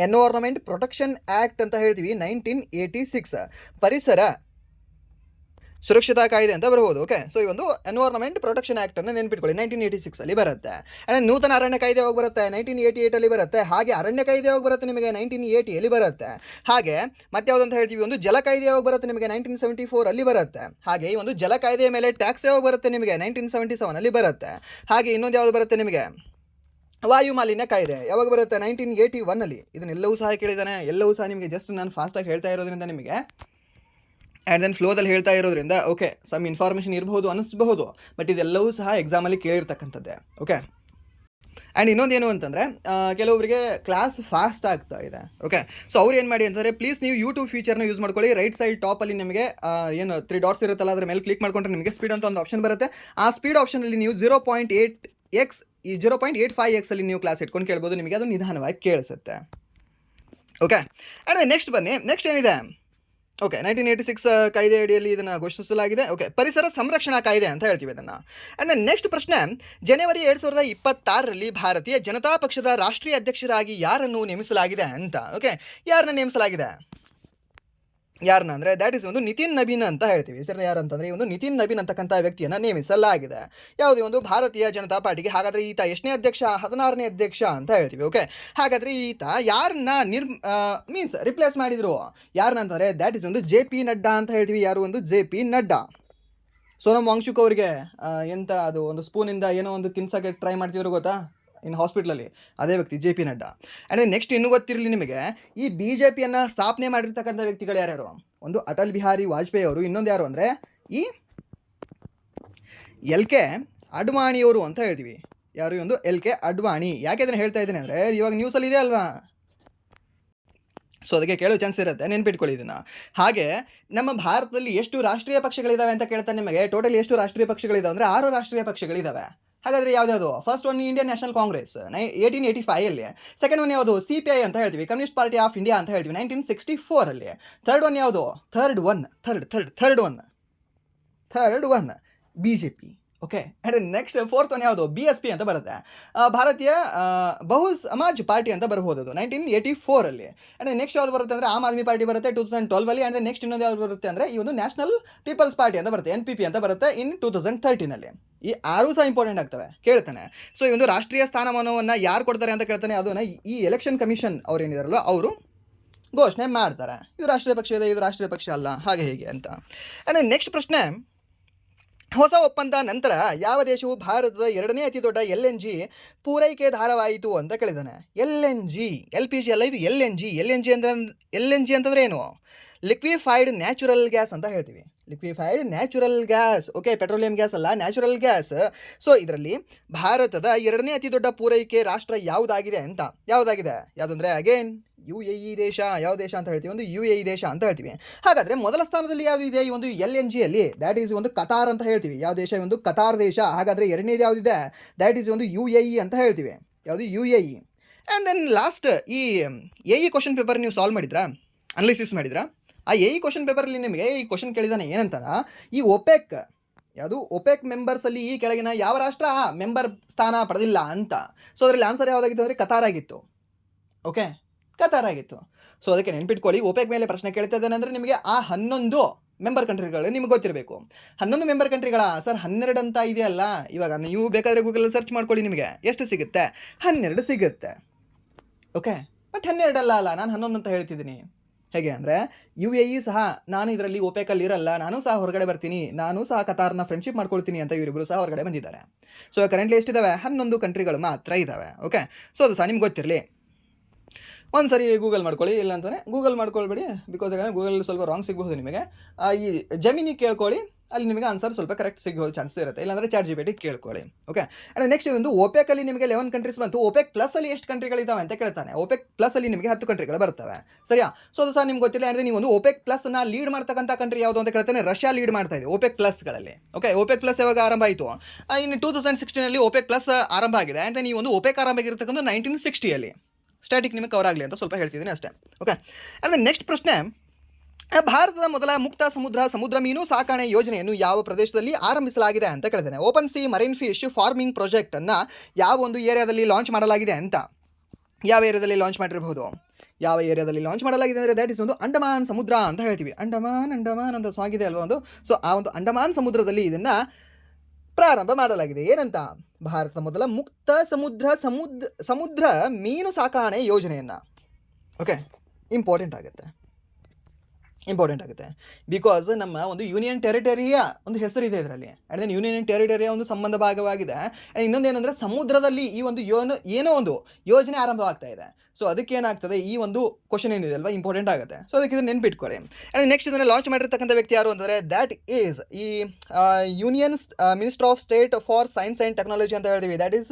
Environment protection act ಅಂತ ಹೇಳ್ತೀವಿ, 1986. ಪರಿಸರ ಸುರಕ್ಷತಾ ಕಾಯ್ದೆ ಅಂತ ಬರ್ಬೋದು. ಓಕೆ, ಸೊ ಈ ಒಂದು ಎನ್ವೈರನ್ಮೆಂಟ್ ಪ್ರೊಟೆಕ್ಷನ್ ಆ್ಯಕ್ಟನ್ನು ನೆನ್ಪಿಟ್ಕೊಳ್ಳಿ, 1986 ಬರುತ್ತೆ. ಆ್ಯಂಡ್ ನೂತನ ಅರಣ್ಯ ಕಾಯ್ದೆ ಹೋಗಿ ಬರುತ್ತೆ, 1988 ಬರುತ್ತೆ. ಹಾಗೆ ಅರಣ್ಯ ಕಾಯ್ದೆ ಹೋಗಿ ಬರುತ್ತೆ ನಿಮಗೆ 1980 ಬರುತ್ತೆ. ಹಾಗೆ ಮತ್ತೆ ಯಾವುದಂತ ಹೇಳ್ತೀವಿ, ಒಂದು ಜಲ ಕಾಯ್ದೆ ಹೋಗಿ ಬರುತ್ತೆ ನಿಮಗೆ 1974 ಬರುತ್ತೆ. ಹಾಗೆ ಈ ಒಂದು ಜಲ ಕಾಯ್ದೆಯ ಮೇಲೆ ಟ್ಯಾಕ್ಸ್ ಹೋಗಿ ಬರುತ್ತೆ ನಿಮಗೆ 1977 ಬರುತ್ತೆ. ಹಾಗೆ ಇನ್ನೊಂದು ಯಾವುದು ಬರುತ್ತೆ ನಿಮಗೆ? ವಾಯು ಮಾಲಿನ್ಯ ಕಾಯ್ದೆ ಯಾವಾಗ ಬರುತ್ತೆ? 1981. ಇದನ್ನೆಲ್ಲವೂ ಸಹ ಕೇಳಿದ್ದಾನೆ. ಎಲ್ಲವೂ ಸಹ ನಿಮಗೆ ಜಸ್ಟ್ ನಾನು ಫಾಸ್ಟಾಗಿ ಹೇಳ್ತಾ ಇರೋದ್ರಿಂದ ನಿಮಗೆ ಆ್ಯಂಡ್ ದೆನ್ ಫ್ಲೋದಲ್ಲಿ ಹೇಳ್ತಾ ಇರೋದ್ರಿಂದ ಓಕೆ ಸಮ್ ಇನ್ಫಾರ್ಮೇಷನ್ ಇರಬಹುದು ಅನ್ನಿಸ್ಬಹುದು, ಬಟ್ ಇದೆಲ್ಲವೂ ಸಹ ಎಕ್ಸಾಮಲ್ಲಿ ಕೇಳಿರ್ತಕ್ಕಂಥದ್ದೇ. ಓಕೆ, ಆ್ಯಂಡ್ ಇನ್ನೊಂದೇನು ಅಂತಂದರೆ ಕೆಲವರಿಗೆ ಕ್ಲಾಸ್ ಫಾಸ್ಟ್ ಆಗ್ತಾ ಇದೆ. ಓಕೆ, ಸೊ ಅವ್ರು ಏನು ಮಾಡಿ ಅಂತಂದರೆ ಪ್ಲೀಸ್ ನೀವು ಯೂಟ್ಯೂಬ್ ಫೀಚರ್ನ ಯೂಸ್ ಮಾಡ್ಕೊಳ್ಳಿ. ರೈಟ್ ಸೈಡ್ ಟಾಪಲ್ಲಿ ನಿಮಗೆ ಏನು 3 ಡಾಟ್ಸ್ ಇರುತ್ತಲ್ಲ, ಅದ್ರ ಮೇಲೆ ಕ್ಲಿಕ್ ಮಾಡ್ಕೊಂಡ್ರೆ ನಿಮಗೆ ಸ್ಪೀಡ್ ಅಂತ ಒಂದು ಆಪ್ಷನ್ ಬರುತ್ತೆ. ಆ ಸ್ಪೀಡ್ ಆಪ್ಷನಲ್ಲಿ ನೀವು 0.8x ಈ 0.85x ಅಲ್ಲಿ ನೀವು ಕ್ಲಾಸ್ ಇಟ್ಕೊಂಡು ಕೇಳ್ಬೋದು. ನಿಮಗೆ ಅದು ನಿಧಾನವಾಗಿ ಕೇಳಿಸುತ್ತೆ. ಓಕೆ, ಆ್ಯಂಡ್ ನೆಕ್ಸ್ಟ್ ಬನ್ನಿ. ನೆಕ್ಸ್ಟ್ ಏನಿದೆ? ಓಕೆ, 1986 ಕಾಯ್ದೆ ಅಡಿಯಲ್ಲಿ ಇದನ್ನು ಘೋಷಿಸಲಾಗಿದೆ. ಓಕೆ, ಪರಿಸರ ಸಂರಕ್ಷಣಾ ಕಾಯ್ದೆ ಅಂತ ಹೇಳ್ತೀವಿ ಇದನ್ನು. ಆ್ಯಂಡ್ ನೆಕ್ಸ್ಟ್ ಪ್ರಶ್ನೆ, ಜನವರಿ 2026 ಭಾರತೀಯ ಜನತಾ ಪಕ್ಷದ ರಾಷ್ಟ್ರೀಯ ಅಧ್ಯಕ್ಷರಾಗಿ ಯಾರನ್ನು ನೇಮಿಸಲಾಗಿದೆ ಅಂತ. ಓಕೆ, ಯಾರನ್ನ ನೇಮಿಸಲಾಗಿದೆ? ಯಾರನ್ನ ಅಂದರೆ ದ್ಯಾಟ್ ಈಸ್ ಒಂದು ನಿತಿನ್ ನಬೀನ್ ಅಂತ ಹೇಳ್ತೀವಿ. ಹೆಸರನ್ನ ಯಾರು ಅಂತಂದರೆ ಈ ಒಂದು ನಿತಿನ್ ನಬೀನ್ ಅಂತಕ್ಕಂಥ ವ್ಯಕ್ತಿಯನ್ನು ನೇಮಿಸಲಾಗಿದೆ. ಯಾವುದೇ ಒಂದು ಭಾರತೀಯ ಜನತಾ ಪಾರ್ಟಿಗೆ. ಹಾಗಾದರೆ ಈತ ಎಷ್ಟನೇ ಅಧ್ಯಕ್ಷ? 16ನೇ ಅಧ್ಯಕ್ಷ ಅಂತ ಹೇಳ್ತೀವಿ. ಓಕೆ, ಹಾಗಾದರೆ ಈತ ಯಾರನ್ನ ರಿಪ್ಲೇಸ್ ಮಾಡಿದರು? ಯಾರನ್ನ ಅಂತಂದರೆ ದ್ಯಾಟ್ ಈಸ್ ಒಂದು JP ನಡ್ಡಾ ಅಂತ ಹೇಳ್ತೀವಿ. ಯಾರು? ಒಂದು JP ನಡ್ಡಾ. ಸೋನಮ್ ವಾಂಗ್ಚುಕ್ ಅವರಿಗೆ ಎಂತ ಅದು ಒಂದು ಸ್ಪೂನಿಂದ ಏನೋ ಒಂದು ತಿನ್ಸೋಕ್ಕೆ ಟ್ರೈ ಮಾಡ್ತಿದ್ರು ಗೊತ್ತಾ ಇನ್ನು ಹಾಸ್ಪಿಟ್ಲಲ್ಲಿ, ಅದೇ ವ್ಯಕ್ತಿ JP ನಡ್ಡಾ. ಆ್ಯಂಡ್ ನೆಕ್ಸ್ಟ್ ಇನ್ನೂ ಗೊತ್ತಿರಲಿ ನಿಮಗೆ, ಈ BJPಯನ್ನು ಸ್ಥಾಪನೆ ಮಾಡಿರ್ತಕ್ಕಂಥ ವ್ಯಕ್ತಿಗಳು ಯಾರ್ಯಾರು? ಒಂದು ಅಟಲ್ ಬಿಹಾರಿ ವಾಜಪೇಯಿ ಅವರು, ಇನ್ನೊಂದು ಯಾರು ಅಂದರೆ ಈ LK ಅಡ್ವಾಣಿಯವರು ಅಂತ ಹೇಳ್ತೀವಿ. ಯಾರು? ಒಂದು LK ಅಡ್ವಾಣಿ. ಯಾಕೆ ಅದನ್ನು ಹೇಳ್ತಾ ಇದ್ದೀನಿ ಅಂದರೆ ಇವಾಗ ನ್ಯೂಸಲ್ಲಿ ಇದೆ ಅಲ್ವಾ, ಸೊ ಅದಕ್ಕೆ ಕೇಳೋ ಚಾನ್ಸ್ ಇರುತ್ತೆ, ನೆನ್ಪಿಟ್ಕೊಳ್ಳಿ ಇದನ್ನು. ಹಾಗೆ ನಮ್ಮ ಭಾರತದಲ್ಲಿ ಎಷ್ಟು ರಾಷ್ಟ್ರೀಯ ಪಕ್ಷಗಳಿದ್ದಾವೆ ಅಂತ ಕೇಳ್ತಾನೆ ನಿಮಗೆ. ಟೋಟಲಿ ಎಷ್ಟು ರಾಷ್ಟ್ರೀಯ ಪಕ್ಷಗಳಿದ್ದಾವೆ ಅಂದರೆ 6 ರಾಷ್ಟ್ರೀಯ ಪಕ್ಷಗಳಿದ್ದಾವೆ. ಹಾಗಾದರೆ ಯಾವ್ದು? First one Indian national Congress 1885. Second one ಯಾವುದು? CPI ಅಂತ ಹೇಳ್ತೀವಿ, ಕಮ್ಯುನಿಸ್ಟ್ ಪಾರ್ಟಿ ಆಫ್ ಇಂಡಿಯಾ ಅಂತ ಹೇಳ್ತೀವಿ, 1964. ಥರ್ಡ್ ಒನ್ ಯಾವುದು? Third one BJP. Okay, and next fourth one ಯಾವುದು? BSP ಅಂತ ಬರುತ್ತೆ, ಭಾರತೀಯ ಬಹು ಸಮಾಜ್ ಪಾರ್ಟಿ ಅಂತ ಬರ್ಬೋದು, ಅದು 1984. ಆ್ಯಂಡ್ ನೆಕ್ಸ್ಟ್ ಯಾವುದು ಬರುತ್ತೆ ಅಂದರೆ ಆಮ್ ಆದ್ಮಿ ಪಾರ್ಟಿ ಬರುತ್ತೆ 2012. ಆ್ಯಂಡ್ ನೆಕ್ಸ್ಟ್ ಇನ್ನೊಂದು ಯಾವುದು ಬರುತ್ತೆ ಅಂದರೆ ಈ ಒಂದು ನ್ಯಾಷನಲ್ ಪೀಪಲ್ಸ್ ಪಾರ್ಟಿ ಅಂತ ಬರುತ್ತೆ, NPP ಅಂತ ಬರುತ್ತೆ, ಇನ್ 2013. ಈ 6 ಸಹ ಇಂಪಾರ್ಟೆಂಟ್ ಆಗ್ತವೆ, ಕೇಳ್ತಾನೆ. ಸೊ ಈ ಒಂದು ರಾಷ್ಟ್ರೀಯ ಸ್ಥಾನಮಾನವನ್ನು ಯಾರು ಕೊಡ್ತಾರೆ ಅಂತ ಕೇಳ್ತಾನೆ. ಅದನ್ನು ಈ ಎಲೆಕ್ಷನ್ ಕಮಿಷನ್ ಅವ್ರು ಏನಿದಾರಲ್ಲ ಅವರು ಘೋಷಣೆ ಮಾಡ್ತಾರೆ. ಇದು ರಾಷ್ಟ್ರೀಯ ಪಕ್ಷ ಇದೆ, ಇದು ರಾಷ್ಟ್ರೀಯ ಪಕ್ಷ ಅಲ್ಲ, ಹಾಗೆ ಹೇಗೆ ಅಂತ. ಆ್ಯಂಡ್ ನೆಕ್ಸ್ಟ್ ಪ್ರಶ್ನೆ, ಹೊಸ ಒಪ್ಪಂದ ನಂತರ ಯಾವ ದೇಶವು ಭಾರತದ 2ನೇ ಅತಿ ದೊಡ್ಡ LNG ಪೂರೈಕೆದಾರವಾಯಿತು ಅಂತ ಕೇಳಿದ್ದಾನೆ. LNG, LPG ಅಲ್ಲ, ಇದು LNG. LNG ಅಂತಂದರೆ ಏನು? ಲಿಕ್ವಿಫೈಡ್ ನ್ಯಾಚುರಲ್ ಗ್ಯಾಸ್ ಅಂತ ಹೇಳ್ತೀವಿ. Liquefied natural gas. Okay, petroleum gas ಅಲ್ಲ, ನ್ಯಾಚುರಲ್ ಗ್ಯಾಸ್. ಸೊ ಇದರಲ್ಲಿ ಭಾರತದ 2ನೇ ಅತಿ ದೊಡ್ಡ ಪೂರೈಕೆ ರಾಷ್ಟ್ರ ಯಾವುದಾಗಿದೆ ಅಂತ. ಯಾವುದಂದರೆ ಅಗೇನ್ UAE ದೇಶ. ಯಾವ ದೇಶ ಅಂತ ಹೇಳ್ತೀವಿ? ಒಂದು UAE ದೇಶ ಅಂತ ಹೇಳ್ತೀವಿ. ಹಾಗಾದರೆ ಮೊದಲ ಸ್ಥಾನದಲ್ಲಿ ಯಾವುದು ಇದೆ ಈ ಒಂದು LNGಯಲ್ಲಿ? ದ್ಯಾಟ್ ಈಸ್ ಒಂದು ಕತಾರ್ ಅಂತ ಹೇಳ್ತೀವಿ. ಯಾವ ದೇಶ? ಒಂದು ಕತಾರ್ ದೇಶ. ಹಾಗಾದರೆ ಎರಡನೇದು ಯಾವುದಿದೆ? ದ್ಯಾಟ್ ಈಸ್ ಒಂದು UAE ಅಂತ ಹೇಳ್ತೀವಿ. ಯಾವುದು? UAE. ಆ್ಯಂಡ್ ದೆನ್ ಲಾಸ್ಟ್ ಈ AE ಕ್ವಶನ್ ಪೇಪರ್ ನೀವು ಸಾಲ್ವ್ ಮಾಡಿದ್ರಾ? ಅನಲಿಸಿಸ್ ಮಾಡಿದ್ರಾ? ಆ ಎ ಕ್ವಶನ್ ಪೇಪರಲ್ಲಿ ನಿಮಗೆ ಈ ಕ್ವಶನ್ ಕೇಳಿದಾನೆ ಏನಂತ, ಈ ಒಪೆಕ್ ಯಾವುದು ಒಪೆಕ್ ಮೆಂಬರ್ಸಲ್ಲಿ ಈ ಕೆಳಗಿನ ಯಾವ ರಾಷ್ಟ್ರ ಮೆಂಬರ್ ಸ್ಥಾನ ಪಡೆದಿಲ್ಲ ಅಂತ. ಸೊ ಅದರಲ್ಲಿ ಆನ್ಸರ್ ಯಾವುದಾಗಿತ್ತು ಅಂದರೆ ಕತಾರ್ ಆಗಿತ್ತು. ಓಕೆ, ಕತಾರ್ ಆಗಿತ್ತು. ಸೊ ಅದಕ್ಕೆ ನೆನ್ಪಿಟ್ಕೊಳ್ಳಿ, ಒಪೆಕ್ ಮೇಲೆ ಪ್ರಶ್ನೆ ಕೇಳ್ತಾ ಇದ್ದಾನೆ ಅಂದರೆ ನಿಮಗೆ ಆ 11 ಮೆಂಬರ್ ಕಂಟ್ರಿಗಳು ನಿಮ್ಗೆ ಗೊತ್ತಿರಬೇಕು. 11 ಮೆಂಬರ್ ಕಂಟ್ರಿಗಳ ಸರ್ 12 ಅಂತ ಇದೆಯಲ್ಲ, ಇವಾಗ ನೀವು ಬೇಕಾದರೆ ಗೂಗಲಲ್ಲಿ ಸರ್ಚ್ ಮಾಡ್ಕೊಳ್ಳಿ, ನಿಮಗೆ ಎಷ್ಟು ಸಿಗುತ್ತೆ, 12 ಸಿಗುತ್ತೆ. ಓಕೆ, ಬಟ್ 12 ಅಲ್ಲ, ನಾನು 11 ಅಂತ ಹೇಳ್ತಿದ್ದೀನಿ. ಹೇಗೆ ಅಂದರೆ UAE ಸಹ ನಾನು ಇದರಲ್ಲಿ ಒಪೆಕಲ್ಲಿ ಇರಲ್ಲ, ನಾನು ಸಹ ಹೊರಗಡೆ ಬರ್ತೀನಿ, ನಾನು ಸಹ ಕತಾರ್ನ ಫ್ರೆಂಡ್ಶಿಪ್ ಮಾಡ್ಕೊಳ್ತೀನಿ ಅಂತ ಇವರಿಬ್ಬರು ಸಹ ಹೊರಗಡೆ ಬಂದಿದ್ದಾರೆ. ಸೊ ಕರೆಂಟ್ಲಿ ಎಷ್ಟಿದ್ದಾವೆ, 11 ಕಂಟ್ರಿಗಳು ಮಾತ್ರ ಇದ್ದಾವೆ. ಓಕೆ, ಸೊ ಅದು ಸಹ ನಿಮ್ಗೆ ಗೊತ್ತಿರಲಿ. ಒಂದು ಸರಿ ಗೂಗಲ್ ಮಾಡ್ಕೊಳ್ಳಿ, ಇಲ್ಲ ಅಂತಲೇ ಗೂಗಲ್ ಮಾಡ್ಕೊಳ್ಬೇಡಿ, ಬಿಕಾಸ್ ಯಾಕಂದರೆ ಗೂಗಲ್ ಸ್ವಲ್ಪ ರಾಂಗ್ ಸಿಗಬಹುದು ನಿಮಗೆ. ಈ ಜಮಿನಿ ಕೇಳ್ಕೊಳ್ಳಿ, ಅಲ್ಲಿ ನಿಮಗೆ ಆನ್ಸರ್ ಸ್ವಲ್ಪ ಕರೆಕ್ಟ್ ಸಿಗೋ ಚಾನ್ಸ್ ಇರುತ್ತೆ, ಇಲ್ಲಾಂದರೆ ChatGPT ಕೇಳ್ಕೊಳ್ಳಿ. ಓಕೆ, ಆ್ಯಂಡ್ ನೆಕ್ಸ್ಟ್ ಒಂದು ಒಪೆಕಲ್ಲಿ ನಿಮಗೆ 11 ಕಂಟ್ರೀಸ್ ಬಂತು. ಒಪೆಕ್ ಪ್ಲಸ್ಸಲ್ಲಿ ಎಷ್ಟು ಕಂಟ್ರಿಗಳಿದ್ದಾವೆ ಅಂತ ಕೇಳ್ತಾನೆ. ಒಪೆಕ್ ಪ್ಲಸ್ಸಲ್ಲಿ ನಿಮಗೆ 10 ಕಂಟ್ರಿಗಳು ಬರ್ತವೆ, ಸರಿಯಾ. ಸೊ ಅದು ಸಹ ನಿಮ್ಗೆ ಗೊತ್ತಿಲ್ಲ ಅಂದರೆ ನೀವು ಒಂದು ಒಪೆಕ್ ಪ್ಲಸ್ನ ಲೀಡ್ ಮಾಡ್ತಕ್ಕಂಥ ಕಂಟ್ರಿ ಯಾವುದು ಅಂತ ಕೇಳ್ತಾನೆ. ರಷ್ಯಾ ಲೀಡ್ ಮಾಡ್ತಾ ಇದೆ ಒಪೆಕ್ ಪ್ಲಸ್ಗಳಲ್ಲಿ. ಓಕೆ, ಒಪೆಕ್ ಪ್ಲಸ್ ಯಾವಾಗ ಆರಂಭ ಆಯಿತು, ಇನ್ನು 2016 ಒಪೆಕ್ ಪ್ಲಸ್ ಆರಂಭ ಆಗಿದೆ. ಆ್ಯಂಡ್ ನೀವು ಒಂದು ಒಪೆಕ್ ಆರಂಭ ಆಗಿರ್ತಕ್ಕಂಥ 1960 ಸ್ಟ್ಯಾಟಿಕ್ ನಿಮಗೆ ಕವರ್ ಆಗಲಿ ಅಂತ ಸ್ವಲ್ಪ ಹೇಳ್ತಿದ್ದೀನಿ ಅಷ್ಟೇ. ಓಕೆ, ಆ್ಯಂಡ್ ನೆಕ್ಸ್ಟ್ ಪ್ರಶ್ನೆ, ಭಾರತದ ಮೊದಲ ಮುಕ್ತ ಸಮುದ್ರ ಮೀನು ಸಾಕಣೆ ಯೋಜನೆಯನ್ನು ಯಾವ ಪ್ರದೇಶದಲ್ಲಿ ಆರಂಭಿಸಲಾಗಿದೆ ಅಂತ ಕೇಳಿದ್ದೇನೆ. Open sea marine fish farming ಪ್ರಾಜೆಕ್ಟನ್ನು ಯಾವ ಒಂದು ಏರಿಯಾದಲ್ಲಿ ಲಾಂಚ್ ಮಾಡಲಾಗಿದೆ ಅಂತ. ಯಾವ ಏರಿಯಾದಲ್ಲಿ ಲಾಂಚ್ ಮಾಡಿರಬಹುದು, ಯಾವ ಏರಿಯಾದಲ್ಲಿ ಲಾಂಚ್ ಮಾಡಲಾಗಿದೆ ಅಂದರೆ ದ್ಯಾಟ್ ಇಸ್ ಒಂದು ಅಂಡಮಾನ್ ಸಮುದ್ರ ಅಂತ ಹೇಳ್ತೀವಿ. ಅಂಡಮಾನ್ ಅಂತ ಸಾಂಗ್ ಇದೆ ಅಲ್ವಾ ಒಂದು. ಸೊ ಆ ಒಂದು ಅಂಡಮಾನ್ ಸಮುದ್ರದಲ್ಲಿ ಇದನ್ನು ಪ್ರಾರಂಭ ಮಾಡಲಾಗಿದೆ. ಏನಂತ, ಭಾರತದ ಮೊದಲ ಮುಕ್ತ ಸಮುದ್ರ ಮೀನು ಸಾಕಣೆ ಯೋಜನೆಯನ್ನು. ಓಕೆ, ಇಂಪಾರ್ಟೆಂಟ್ ಆಗುತ್ತೆ ಬಿಕಾಸ್ ನಮ್ಮ ಒಂದು ಯೂನಿಯನ್ ಟೆರಿಟರಿಯ ಒಂದು ಹೆಸರಿದೆ ಇದರಲ್ಲಿ. ಆ್ಯಂಡ್ ದೆನ್ ಯೂನಿಯನ್ ಟೆರಿಟರಿಯ ಒಂದು ಸಂಬಂಧ ಭಾಗವಾಗಿದೆ. ಆ್ಯಂಡ್ ಇನ್ನೊಂದು ಏನಂದರೆ ಸಮುದ್ರದಲ್ಲಿ ಈ ಒಂದು ಏನೋ ಒಂದು ಯೋಜನೆ ಆರಂಭವಾಗ್ತಾ ಇದೆ. ಸೊ ಅದಕ್ಕೆ ಏನಾಗ್ತದೆ, ಈ ಒಂದು ಕ್ವಶನ್ ಏನಿದೆ ಅಲ್ವಾ, ಇಂಪಾರ್ಟೆಂಟ್ ಆಗುತ್ತೆ. ಸೊ ಅದಕ್ಕೆ ಇದನ್ನು ನೆನ್ಪಿಟ್ಕೊಳ್ಳಿ. ಆ್ಯಂಡ್ ನೆಕ್ಸ್ಟ್ ಇದನ್ನು ಲಾಂಚ್ ಮಾಡಿರ್ತಕ್ಕಂಥ ವ್ಯಕ್ತಿ ಯಾರು ಅಂದರೆ ದ್ಯಾಟ್ ಈಸ್ ಈ union minister of state for science and technology ಅಂತ ಹೇಳ್ತೀವಿ. That is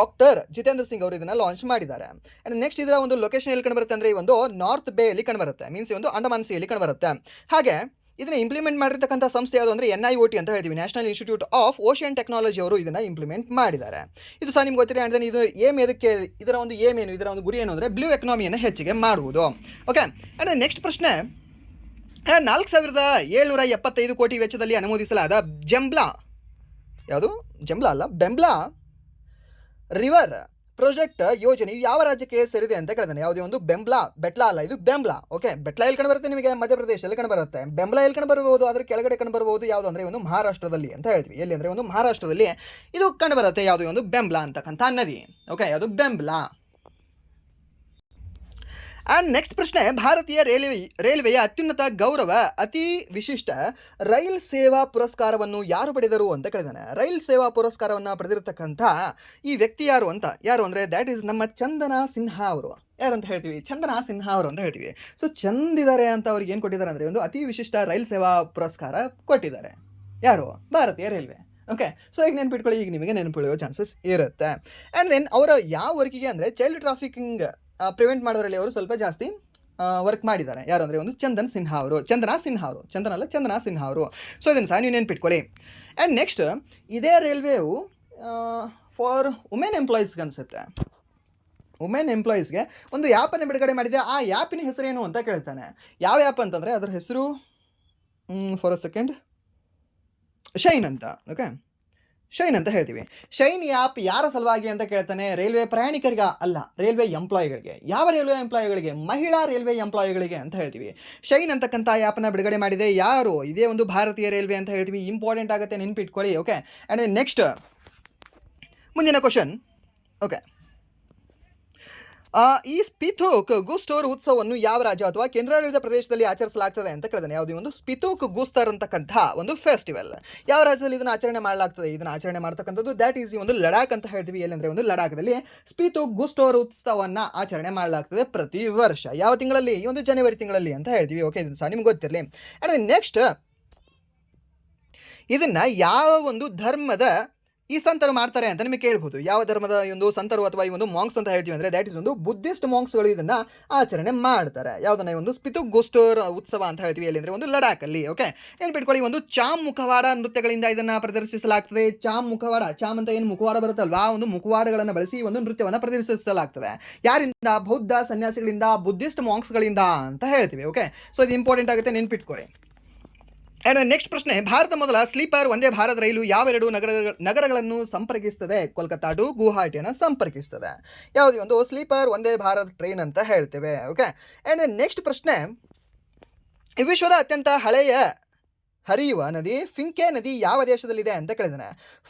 doctor Jitendra Singh ಅವರು ಇದನ್ನು ಲಾಂಚ್ ಮಾಡಿದ್ದಾರೆ. ಆ್ಯಂಡ್ ನೆಕ್ಸ್ಟ್ ಇದರ ಒಂದು ಲೊಕೇಶನ್ ಎಲ್ಲಿ ಕಂಡುಬರುತ್ತೆ ಅಂದರೆ ಈ ಒಂದು ನಾರ್ತ್ ಬೇಯಲ್ಲಿ ಕಂಡುಬರುತ್ತೆ, ಮೀನ್ಸ್ ಒಂದು ಅಂಡಮಾನ್ ಸಿಯಲ್ಲಿ ಕಂಡುಬರುತ್ತೆ. ಹಾಗೆ ಇದನ್ನು ಇಂಪ್ಲಿಮೆಂಟ್ ಮಾಡಿರ್ತಕ್ಕಂಥ ಸಂಸ್ಥೆ ಯಾವುದು ಅಂದರೆ NIOT ಅಂತ ಹೇಳ್ತೀವಿ, national institute of ocean technology ಅವರು ಇದನ್ನು ಇಂಪ್ಲಿಮೆಂಟ್ ಮಾಡಿದ್ದಾರೆ. ಇದು ಸಹ ನಿಮ್ಗೆ ಗೊತ್ತಿದೆ. ಆ್ಯಂಡ್ ಇದು ಇದಕ್ಕೆ ಇದರ ಒಂದು ಏನು, ಇದರ ಒಂದು ಗುರಿ ಏನು ಅಂದರೆ ಬ್ಲೂ ಎಕನಾಮಿಯನ್ನು ಹೆಚ್ಚಿಗೆ ಮಾಡುವುದು. ಓಕೆ, ಆ್ಯಂಡ್ ನೆಕ್ಸ್ಟ್ ಪ್ರಶ್ನೆ, 4775 ಕೋಟಿ ವೆಚ್ಚದಲ್ಲಿ ಅನುಮೋದಿಸಲಾದ ಬೆಂಬ್ಲಾ ರಿವರ್ ಪ್ರಾಜೆಕ್ಟ್ ಯೋಜನೆಯು ಯಾವ ರಾಜ್ಯಕ್ಕೆ ಸೇರಿದೆ ಅಂತ ಕೇಳಿದಾನೆ. ಯಾವುದೇ ಒಂದು ಬೆಟ್ಲಾ ಅಲ್ಲ, ಇದು ಬೆಂಬ್ಲಾ. ಓಕೆ, ಬೆಟ್ಲಾ ಎಲ್ಲಿ ಕಂಡುಬರುತ್ತೆ ನಿಮಗೆ, ಮಧ್ಯಪ್ರದೇಶದಲ್ಲಿ ಕಂಡುಬರುತ್ತೆ. ಬೆಂಬ್ಲಾ ಎಲ್ಲಿ ಕಂಡುಬರಬಹುದು, ಅದರ ಕೆಳಗಡೆ ಕಂಡುಬರಬಹುದು ಯಾವುದು ಅಂದರೆ ಒಂದು ಮಹಾರಾಷ್ಟ್ರದಲ್ಲಿ ಅಂತ ಹೇಳ್ತೀವಿ. ಎಲ್ಲಿ ಅಂದರೆ ಒಂದು ಮಹಾರಾಷ್ಟ್ರದಲ್ಲಿ ಇದು ಕಂಡುಬರುತ್ತೆ, ಯಾವುದೇ ಒಂದು ಬೆಂಬ್ಲಾ ಅಂತಕ್ಕಂಥ ನದಿ. ಓಕೆ, ಯಾವುದು ಬೆಂಬ್ಲಾ. ಆ್ಯಂಡ್ ನೆಕ್ಸ್ಟ್ ಪ್ರಶ್ನೆ, ಭಾರತೀಯ ರೈಲ್ವೆಯ ಅತ್ಯುನ್ನತ ಗೌರವ ಅತಿ ವಿಶಿಷ್ಟ ರೈಲ್ ಸೇವಾ ಪುರಸ್ಕಾರವನ್ನು ಯಾರು ಪಡೆದರು ಅಂತ ಕೇಳಿದಾನೆ. ರೈಲ್ ಸೇವಾ ಪುರಸ್ಕಾರವನ್ನು ಪಡೆದಿರತಕ್ಕಂಥ ಈ ವ್ಯಕ್ತಿ ಯಾರು ಅಂದರೆ ದ್ಯಾಟ್ ಈಸ್ ನಮ್ಮ ಚಂದನಾ ಸಿನ್ಹಾ ಅವರು. ಯಾರು ಅಂತ ಹೇಳ್ತೀವಿ, ಚಂದನಾ ಸಿನ್ಹಾ ಅವರು ಅಂತ ಹೇಳ್ತೀವಿ. ಸೊ ಚಂದಿದ್ದಾರೆ ಅಂತ ಅವ್ರಿಗೆ ಏನು ಕೊಟ್ಟಿದ್ದಾರೆ ಅಂದರೆ ಒಂದು ಅತಿ ವಿಶಿಷ್ಟ ರೈಲ್ ಸೇವಾ ಪುರಸ್ಕಾರ ಕೊಟ್ಟಿದ್ದಾರೆ. ಯಾರು, ಭಾರತೀಯ ರೈಲ್ವೆ. ಓಕೆ, ಸೊ ಈಗ ನೆನ್ಪಿಟ್ಕೊಳ್ಳಿ, ಈಗ ನಿಮಗೆ ನೆನಪುಳಿಯೋ ಚಾನ್ಸಸ್ ಇರುತ್ತೆ. ಆ್ಯಂಡ್ ದೆನ್ ಅವರ ಯಾವ ವರ್ಕಿಗೆ ಅಂದರೆ ಚೈಲ್ಡ್ ಟ್ರಾಫಿಕಿಂಗ್ ಪ್ರಿವೆಂಟ್ ಮಾಡೋದ್ರಲ್ಲಿ ಅವರು ಸ್ವಲ್ಪ ಜಾಸ್ತಿ ವರ್ಕ್ ಮಾಡಿದ್ದಾರೆ. ಯಾರು ಅಂದರೆ ಒಂದು ಚಂದನಾ ಸಿನ್ಹಾ ಅವರು. ಸೊ ಇದನ್ನು ಸಹ ನೀವು ನೆನ್ಪಿಟ್ಕೊಳ್ಳಿ. ಆ್ಯಂಡ್ ನೆಕ್ಸ್ಟ್ ಇದೇ ರೈಲ್ವೆಯು ಫಾರ್ ವುಮೆನ್ ಎಂಪ್ಲಾಯೀಸ್ಗೆ ಅನಿಸುತ್ತೆ, ವುಮೆನ್ ಎಂಪ್ಲಾಯೀಸ್ಗೆ ಒಂದು ಆ್ಯಪನ್ನು ಬಿಡುಗಡೆ ಮಾಡಿದೆ. ಆ ಆ್ಯಪಿನ ಹೆಸರೇನು ಅಂತ ಕೇಳ್ತಾನೆ. ಯಾವ ಆ್ಯಪ್ ಅಂತಂದರೆ ಅದರ ಹೆಸರು ಫಾರ್ ಅ ಸೆಕೆಂಡ್ ಶೈನ್ ಅಂತ. ಓಕೆ, ಶೈನ್ ಅಂತ ಹೇಳ್ತೀವಿ. ಶೈನ್ ಆ್ಯಪ್ ಯಾರ ಸಲುವಾಗಿ ಅಂತ ಕೇಳ್ತಾನೆ, ರೈಲ್ವೆ ಪ್ರಯಾಣಿಕರಿಗೆ ಅಲ್ಲ, ರೈಲ್ವೆ ಎಂಪ್ಲಾಯಿಗಳಿಗೆ. ಯಾವ ರೈಲ್ವೆ ಎಂಪ್ಲಾಯಿಗಳಿಗೆ, ಮಹಿಳಾ ರೈಲ್ವೆ ಎಂಪ್ಲಾಯಿಗಳಿಗೆ ಅಂತ ಹೇಳ್ತೀವಿ. ಶೈನ್ ಅಂತಕ್ಕಂಥ ಆ್ಯಪನ್ನು ಬಿಡುಗಡೆ ಮಾಡಿದೆ ಯಾರು, ಇದೇ ಒಂದು ಭಾರತೀಯ ರೈಲ್ವೆ ಅಂತ ಹೇಳ್ತೀವಿ. ಇಂಪಾರ್ಟೆಂಟ್ ಆಗುತ್ತೆ, ನೆನ್ಪಿಟ್ಕೊಳ್ಳಿ. ಓಕೆ, ಆ್ಯಂಡ್ ನೆಕ್ಸ್ಟ್ ಮುಂದಿನ ಕ್ವಶನ್. ಓಕೆ, ಈ ಸ್ಪಿಥೋಕ್ ಗೂಸ್ಟೋರ್ ಉತ್ಸವವನ್ನು ಯಾವ ರಾಜ್ಯ ಅಥವಾ ಕೇಂದ್ರಾಡಳಿತ ಪ್ರದೇಶದಲ್ಲಿ ಆಚರಿಸಲಾಗ್ತದೆ ಅಂತ ಕೇಳಿದಾನೆ. ಯಾವುದೇ ಒಂದು ಸ್ಪಿಥೋಕ್ ಗೂಸ್ಟರ್ ಅಂತಕ್ಕಂಥ ಒಂದು ಫೆಸ್ಟಿವಲ್ ಯಾವ ರಾಜ್ಯದಲ್ಲಿ ಇದನ್ನು ಆಚರಣೆ ಮಾಡಲಾಗ್ತದೆ. ಇದನ್ನು ಆಚರಣೆ ಮಾಡ್ತಕ್ಕಂಥದ್ದು ದ್ಯಾಟ್ ಈಸ್ ಒಂದು ಲಡಾಖ್ ಅಂತ ಹೇಳ್ತೀವಿ. ಎಲ್ಲಂದರೆ ಒಂದು ಲಡಾಖದಲ್ಲಿ ಸ್ಪಿಥೋಕ್ ಗೂಸ್ಟೋರ್ ಉತ್ಸವವನ್ನು ಆಚರಣೆ ಮಾಡಲಾಗ್ತದೆ ಪ್ರತಿ ವರ್ಷ. ಯಾವ ತಿಂಗಳಲ್ಲಿ, ಈ ಒಂದು ಜನವರಿ ತಿಂಗಳಲ್ಲಿ ಅಂತ ಹೇಳ್ತೀವಿ. ಓಕೆ, ಇದನ್ನು ಸಹ ನಿಮ್ಗೆ ಗೊತ್ತಿರಲಿ. ಆ್ಯಂಡ್ ನೆಕ್ಸ್ಟ್ ಇದನ್ನು ಯಾವ ಒಂದು ಧರ್ಮದ ಈ ಸಂತರು ಮಾಡ್ತಾರೆ ಅಂತ ನಿಮಗೆ ಕೇಳ್ಬೋದು. ಯಾವ ಧರ್ಮದ ಈ ಒಂದು ಸಂತರು ಅಥವಾ ಈ ಒಂದು ಮಾಂಕ್ಸ್ ಅಂತ ಹೇಳ್ತೀವಿ ಅಂದರೆ ದ್ಯಾಟ್ ಇಸ್ ಒಂದು ಬುದ್ಧಿಸ್ಟ್ ಮಾಂಕ್ಸ್ಗಳು ಇದನ್ನು ಆಚರಣೆ ಮಾಡ್ತಾರೆ. ಯಾವುದನ್ನ ಈ ಒಂದು ಸ್ಪಿತುಗೋಸ್ಟರ್ ಉತ್ಸವ ಅಂತ ಹೇಳ್ತೀವಿ. ಎಲ್ಲಿ ಅಂದರೆ ಒಂದು ಲಡಾಖಲ್ಲಿ. ಓಕೆ, ನೆನ್ಪಿಟ್ಕೊಳ್ಳಿ, ಒಂದು ಚಾಮ್ ಮುಖವಾಡ ನೃತ್ಯಗಳಿಂದ ಇದನ್ನು ಪ್ರದರ್ಶಿಸಲಾಗ್ತದೆ. ಚಾಮ್ ಮುಖವಾಡ, ಚಾಮ್ ಅಂತ ಏನು ಮುಖವಾಡ ಬರುತ್ತಲ್ವಾ, ಆ ಒಂದು ಮುಖವಾಡಗಳನ್ನು ಬಳಸಿ ಈ ಒಂದು ನೃತ್ಯವನ್ನು ಪ್ರದರ್ಶಿಸಲಾಗ್ತದೆ. ಯಾರಿಂದ? ಬೌದ್ಧ ಸನ್ಯಾಸಿಗಳಿಂದ, ಬುದ್ಧಿಸ್ಟ್ ಮಾಂಕ್ಸ್ಗಳಿಂದ ಅಂತ ಹೇಳ್ತೀವಿ. ಓಕೆ, ಸೊ ಇದು ಇಂಪಾರ್ಟೆಂಟ್ ಆಗುತ್ತೆ, ನೆನ್ಪಿಟ್ಕೊಳ್ಳಿ. ಆ್ಯಂಡ್ ನೆಕ್ಸ್ಟ್ ಪ್ರಶ್ನೆ, ಭಾರತ ಮೊದಲ ಸ್ಲೀಪರ್ ಒಂದೇ ಭಾರತ್ ರೈಲು ಯಾವೆರಡು ನಗರಗಳನ್ನು ಸಂಪರ್ಕಿಸ್ತದೆ? ಕೋಲ್ಕತ್ತಾ ಟು ಗುವಾಹಟಿಯನ್ನು ಸಂಪರ್ಕಿಸ್ತದೆ. ಯಾವುದು ಒಂದು ಸ್ಲೀಪರ್ ಒಂದೇ ಭಾರತ್ ಟ್ರೈನ್ ಅಂತ ಹೇಳ್ತೇವೆ. ಓಕೆ, ಆ್ಯಂಡ್ ನೆಕ್ಸ್ಟ್ ಪ್ರಶ್ನೆ, ವಿಶ್ವದ ಅತ್ಯಂತ ಹಳೆಯ ಹರಿಯುವ ನದಿ ಫಿಂಕೆ ನದಿ ಯಾವ ದೇಶದಲ್ಲಿದೆ ಅಂತ ಕೇಳಿದಾನೆ.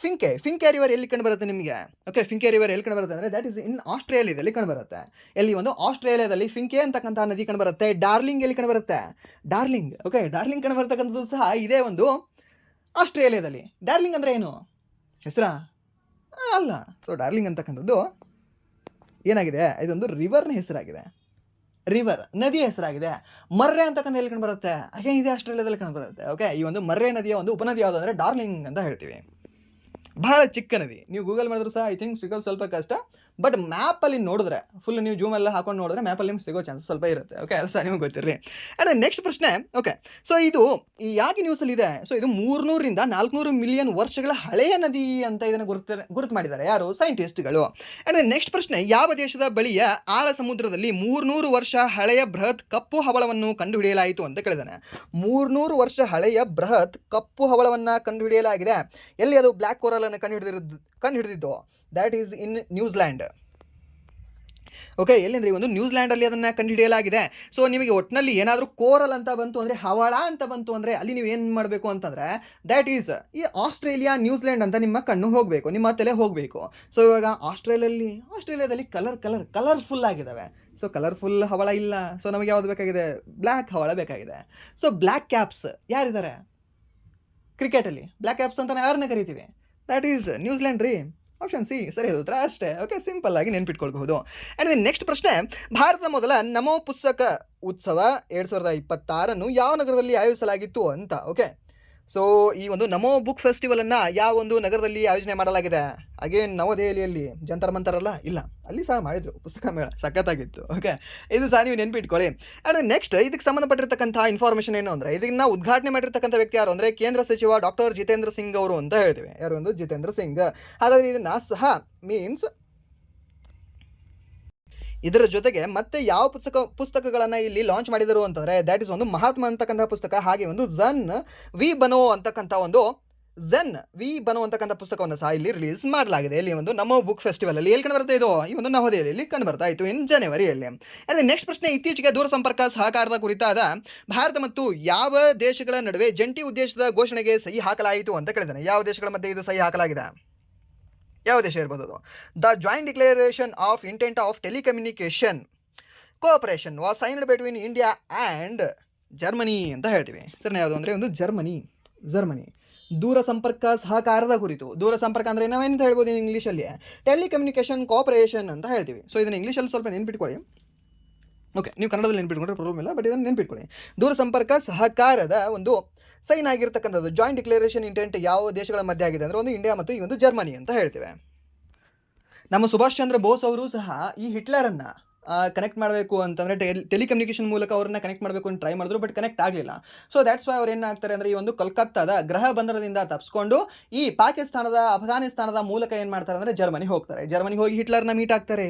ಫಿಂಕೆ ರಿವರ್ ಎಲ್ಲಿ ಕಂಡು ಬರುತ್ತೆ ನಿಮಗೆ? ಓಕೆ, ಫಿಂಕೆ ರಿವರ್ ಎಲ್ಲಿ ಕಂಡು ಬರುತ್ತೆ ಅಂದರೆ ದ್ಯಾಟ್ ಇಸ್ ಇನ್ ಆಸ್ಟ್ರೇಲಿಯಾದಲ್ಲಿ ಕಂಡು ಬರುತ್ತೆ. ಎಲ್ಲಿ? ಒಂದು ಆಸ್ಟ್ರೇಲಿಯಾದಲ್ಲಿ ಫಿಂಕೆ ಅಂತಕ್ಕಂಥ ನದಿ ಕಂಡು ಬರುತ್ತೆ. ಡಾರ್ಲಿಂಗ್ ಎಲ್ಲಿ ಕಂಡು ಬರುತ್ತೆ? ಡಾರ್ಲಿಂಗ್. ಓಕೆ, ಡಾರ್ಲಿಂಗ್ ಕಂಡು ಬರ್ತಕ್ಕಂಥದ್ದು ಸಹ ಇದೇ ಒಂದು ಆಸ್ಟ್ರೇಲಿಯಾದಲ್ಲಿ. ಡಾರ್ಲಿಂಗ್ ಅಂದರೆ ಏನು? ಹೆಸರಾ? ಅಲ್ಲ. ಸೊ ಡಾರ್ಲಿಂಗ್ ಅಂತಕ್ಕಂಥದ್ದು ಏನಾಗಿದೆ? ಇದೊಂದು ರಿವರ್ನ ಹೆಸರಾಗಿದೆ. ರಿವರ್ ನದಿಯ ಹೆಸರಾಗಿದೆ. ಮರ್ರೆ ಅಂತಕ್ಕಂಥ ಎಲ್ಲಿ ಕಂಡು ಬರುತ್ತೆ? ಅಗೇನ್ ಇದೆ ಆಸ್ಟ್ರೇಲಿಯಾದಲ್ಲಿ ಕಂಡು ಬರುತ್ತೆ. ಓಕೆ, ಈ ಒಂದು ಮರ್ರೆ ನದಿಯ ಒಂದು ಉಪನದಿ ಯಾವುದು ಅಂದರೆ ಡಾರ್ಲಿಂಗ್ ಅಂತ ಹೇಳ್ತೀವಿ. ಬಹಳ ಚಿಕ್ಕ ನದಿ. ನೀವು ಗೂಗಲ್ ಮಾಡಿದ್ರು ಸಹ ಐ ಥಿಂಕ್ ಸಿಗೋದು ಸ್ವಲ್ಪ ಕಷ್ಟ. ಬಟ್ ಮ್ಯಾಪಲ್ಲಿ ನೋಡಿದ್ರೆ ಫುಲ್ ನೀವು ಜೂಮ್ ಎಲ್ಲ ಹಾಕೊಂಡು ನೋಡಿದ್ರೆ ಮ್ಯಾಪಲ್ಲಿ ನಿಮ್ಗೆ ಸಿಗೋ ಚಾನ್ಸಸ್ ಸ್ವಲ್ಪ ಇರುತ್ತೆ. ಓಕೆ, ಅದು ಸಹ ನಿಮ್ಗೆ ಗೊತ್ತಿರಲಿ. ಆ್ಯಂಡ್ ನೆಕ್ಸ್ಟ್ ಪ್ರಶ್ನೆ, ಓಕೆ, ಸೊ ಇದು ಯಾಕೆ ನ್ಯೂಸಲ್ಲಿದೆ? ಸೊ ಇದು 300ರಿಂದ 400 ಮಿಲಿಯನ್ ವರ್ಷಗಳ ಹಳೆಯ ನದಿ ಅಂತ ಇದನ್ನು ಗುರುತು ಮಾಡಿದ್ದಾರೆ. ಯಾರು? ಸೈಂಟಿಸ್ಟ್ಗಳು. ಆ್ಯಂಡ್ ನೆಕ್ಸ್ಟ್ ಪ್ರಶ್ನೆ, ಯಾವ ದೇಶದ ಬಳಿಯ ಆಳ ಸಮುದ್ರದಲ್ಲಿ 300 ವರ್ಷ ಹಳೆಯ ಬೃಹತ್ ಕಪ್ಪು ಹವಳವನ್ನು ಕಂಡುಹಿಡಿಯಲಾಯಿತು ಅಂತ ಕೇಳಿದಾನೆ. 300 ವರ್ಷ ಹಳೆಯ ಬೃಹತ್ ಕಪ್ಪು ಹವಳವನ್ನು ಕಂಡುಹಿಡಿಯಲಾಗಿದೆ. ಎಲ್ಲಿ ಅದು? ಬ್ಲ್ಯಾಕ್ ಕೋರಲ್ ಅನ್ನು ಕಂಡುಹಿಡಿದಿದ್ದು that is in New Zealand. Okay, ಎಲ್ಲಿಂದ್ರೆ ಈ ಒಂದು ನ್ಯೂಜಿಲ್ಯಾಂಡಲ್ಲಿ ಅದನ್ನು ಕಂಡುಹಿಡಿಯಲಾಗಿದೆ. ಸೊ ನಿಮಗೆ ಒಟ್ಟಿನಲ್ಲಿ ಏನಾದರೂ ಕೋರಲ್ ಅಂತ ಬಂತು ಅಂದರೆ, ಹವಳ ಅಂತ ಬಂತು ಅಂದರೆ ಅಲ್ಲಿ ನೀವು ಏನು ಮಾಡಬೇಕು ಅಂತಂದರೆ ದ್ಯಾಟ್ ಈಸ್ ಈ ಆಸ್ಟ್ರೇಲಿಯಾ ನ್ಯೂಜಿಲ್ಯಾಂಡ್ ಅಂತ ನಿಮ್ಮ ಕಣ್ಣು ಹೋಗಬೇಕು, ನಿಮ್ಮ ತಲೆ ಹೋಗಬೇಕು. ಸೊ ಇವಾಗ ಆಸ್ಟ್ರೇಲಿಯಾದಲ್ಲಿ ಕಲರ್ಫುಲ್ ಆಗಿದ್ದಾವೆ. ಸೊ ಕಲರ್ಫುಲ್ ಹವಳ ಇಲ್ಲ. ಸೊ ನಮಗೆ ಯಾವುದು ಬೇಕಾಗಿದೆ? ಬ್ಲ್ಯಾಕ್ ಹವಳ ಬೇಕಾಗಿದೆ. ಸೊ ಬ್ಲ್ಯಾಕ್ ಕ್ಯಾಪ್ಸ್ ಯಾರಿದ್ದಾರೆ ಕ್ರಿಕೆಟಲ್ಲಿ? ಬ್ಲ್ಯಾಕ್ ಕ್ಯಾಪ್ಸ್ ಅಂತ ಯಾರನ್ನ ಕರಿತೀವಿ? ದ್ಯಾಟ್ ಈಸ್ ನ್ಯೂಜಿಲ್ಯಾಂಡ್ ರೀ. ಆಪ್ಷನ್ ಸಿ ಸರಿ ಉತ್ತರ ಅಷ್ಟೇ. ಓಕೆ, ಸಿಂಪಲ್ ಆಗಿ ನೆನ್ಪಿಟ್ಕೊಳ್ಬಹುದು. ಆ್ಯಂಡ್ ನೆಕ್ಸ್ಟ್ ಪ್ರಶ್ನೆ, ಭಾರತದ ಮೊದಲ ನಮೋ ಪುಸ್ತಕ ಉತ್ಸವ 2026 ಯಾವ ನಗರದಲ್ಲಿ ಆಯೋಜಿಸಲಾಗಿತ್ತು ಅಂತ. ಓಕೆ, ಸೊ ಈ ಒಂದು ನಮೋ ಬುಕ್ ಫೆಸ್ಟಿವಲನ್ನು ಯಾವ ಒಂದು ನಗರದಲ್ಲಿ ಆಯೋಜನೆ ಮಾಡಲಾಗಿದೆ? ಅಗೇನ್ ನವದೆಹಲಿಯಲ್ಲಿ. ಜಂತರ್ ಮಂತರ್ ಅಲ್ಲ? ಇಲ್ಲ, ಅಲ್ಲಿ ಸಹ ಮಾಡಿದರು ಪುಸ್ತಕ ಮೇಳ, ಸಖತ್ತಾಗಿತ್ತು. ಓಕೆ, ಇದು ಸಹ ನೀವು ನೆನ್ಪಿಟ್ಕೊಳ್ಳಿ. ಆ್ಯಂಡ್ ನೆಕ್ಸ್ಟ್ ಇದಕ್ಕೆ ಸಂಬಂಧಪಟ್ಟಿರ್ತಕ್ಕಂಥ ಇನ್ಫಾರ್ಮೇಷನ್ ಏನು ಅಂದರೆ, ಇದನ್ನು ಉದ್ಘಾಟನೆ ಮಾಡಿರ್ತಕ್ಕಂಥ ವ್ಯಕ್ತಿ ಯಾರು ಅಂದರೆ ಕೇಂದ್ರ ಸಚಿವ ಡಾಕ್ಟರ್ ಜಿತೇಂದ್ರ ಸಿಂಗ್ ಅವರು ಅಂತ ಹೇಳ್ತೀವಿ. ಯಾರು? ಒಂದು ಜಿತೇಂದ್ರ ಸಿಂಗ್. ಹಾಗಾದರೆ ಇದನ್ನು ಸಹ ಮೀನ್ಸ್ ಇದರ ಜೊತೆಗೆ ಮತ್ತೆ ಯಾವ ಪುಸ್ತಕಗಳನ್ನು ಇಲ್ಲಿ ಲಾಂಚ್ ಮಾಡಿದರು ಅಂತಂದರೆ ದ್ಯಾಟ್ ಇಸ್ ಒಂದು ಮಹಾತ್ಮ ಅಂತಕ್ಕಂಥ ಪುಸ್ತಕ, ಹಾಗೆ ಒಂದು ಝನ್ ವಿ ಬನೋ ಅಂತಕ್ಕಂಥ ಪುಸ್ತಕವನ್ನು ಸಹ ಇಲ್ಲಿ ರಿಲೀಸ್ ಮಾಡಲಾಗಿದೆ. ಇಲ್ಲಿ ಒಂದು ನಮ್ಮ ಬುಕ್ ಫೆಸ್ಟಿವಲಲ್ಲಿ. ಎಲ್ಲಿ ಕಂಡು ಬರುತ್ತೆ ಇದು? ಈ ಒಂದು ನವದೆಹಲಿಯಲ್ಲಿ ಕಂಡು ಬರ್ತಾ ಇತ್ತು ಇನ್ ಜನವರಿಯಲ್ಲಿ. ಅದೇ ನೆಕ್ಸ್ಟ್ ಪ್ರಶ್ನೆ, ಇತ್ತೀಚೆಗೆ ದೂರಸಂಪರ್ಕ ಸಹಕಾರದ ಕುರಿತಾದ ಭಾರತ ಮತ್ತು ಯಾವ ದೇಶಗಳ ನಡುವೆ ಜಂಟಿ ಉದ್ದೇಶದ ಘೋಷಣೆಗೆ ಸಹಿ ಹಾಕಲಾಯಿತು ಅಂತ ಕೇಳಿದ್ದಾನೆ. ಯಾವ ದೇಶಗಳ ಮಧ್ಯೆ ಇದು ಸಹಿ ಹಾಕಲಾಗಿದೆ? ಯಾವ ದೇಶ ಇರ್ಬೋದು ಅದು? The joint declaration of intent of telecommunication cooperation was signed between India and Germany ಅಂತ ಹೇಳ್ತೀವಿ. ಸರಿ, ಯಾವುದು ಅಂದರೆ ಒಂದು ಜರ್ಮನಿ ದೂರಸಂಪರ್ಕ ಸಹಕಾರದ ಕುರಿತು. ದೂರಸಂಪರ್ಕ ಅಂದರೆ ನಾವೇನಂತ ಹೇಳ್ಬೋದು ಇಂಗ್ಲೀಷಲ್ಲಿ? ಟೆಲಿಕಮ್ಯುನಿಕೇಷನ್ ಕೋಆಪರೇಷನ್ ಅಂತ ಹೇಳ್ತೀವಿ. ಸೊ ಇದನ್ನು ಇಂಗ್ಲೀಷಲ್ಲಿ ಸ್ವಲ್ಪ ನೆನ್ಪಿಟ್ಕೊಳ್ಳಿ. ಓಕೆ, ನೀವು ಕನ್ನಡದಲ್ಲಿ ನೆನ್ಪಿಟ್ಕೊಂಡ್ರೆ ಪ್ರಾಬ್ಲಮ್ ಇಲ್ಲ, ಬಟ್ ಇದನ್ನು ನೆನ್ಪಿಟ್ಕೊಳ್ಳಿ. ದೂರಸಂಪರ್ಕ ಸಹಕಾರದ ಒಂದು ಸೈನ್ ಆಗಿರ್ತಕ್ಕಂಥದ್ದು ಜಾಯಿಂಟ್ ಡಿಕ್ಲರೇಷನ್ ಇಂಟೆಂಟ್ ಯಾವ ದೇಶಗಳ ಮಧ್ಯೆ ಆಗಿದೆ ಅಂದರೆ ಒಂದು ಇಂಡಿಯಾ ಮತ್ತು ಈ ಒಂದು ಜರ್ಮನಿ ಅಂತ ಹೇಳ್ತೇವೆ. ನಮ್ಮ ಸುಭಾಷ್ ಚಂದ್ರ ಬೋಸ್ ಅವರು ಸಹ ಈ ಹಿಟ್ಲರನ್ನು ಕನೆಕ್ಟ್ ಮಾಡಬೇಕು ಅಂತಂದರೆ ಟೆಲಿಕಮ್ಯುನಿಕೇಷನ್ ಮೂಲಕ ಅವ್ರನ್ನ ಕನೆಕ್ಟ್ ಮಾಡಬೇಕು ಅಂತ ಟ್ರೈ ಮಾಡಿದ್ರು, ಬಟ್ ಕನೆಕ್ಟ್ ಆಗಲಿಲ್ಲ. ಸೊ ದ್ಯಾಟ್ಸ್ ವೈ ಅವ್ರು ಏನಾಗ್ತಾರೆ ಅಂದರೆ ಈ ಒಂದು ಕೋಲ್ಕತ್ತಾದ ಗೃಹ ಬಂದರದಿಂದ ತಪ್ಪಿಸ್ಕೊಂಡು ಈ ಪಾಕಿಸ್ತಾನದ ಅಫ್ಘಾನಿಸ್ತಾನದ ಮೂಲಕ ಏನು ಮಾಡ್ತಾರೆ ಅಂದರೆ ಜರ್ಮನಿ ಹೋಗ್ತಾರೆ. ಜರ್ಮನಿಗೆ ಹೋಗಿ ಹಿಟ್ಲರ್ನ ಮೀಟ್ ಆಗ್ತಾರೆ.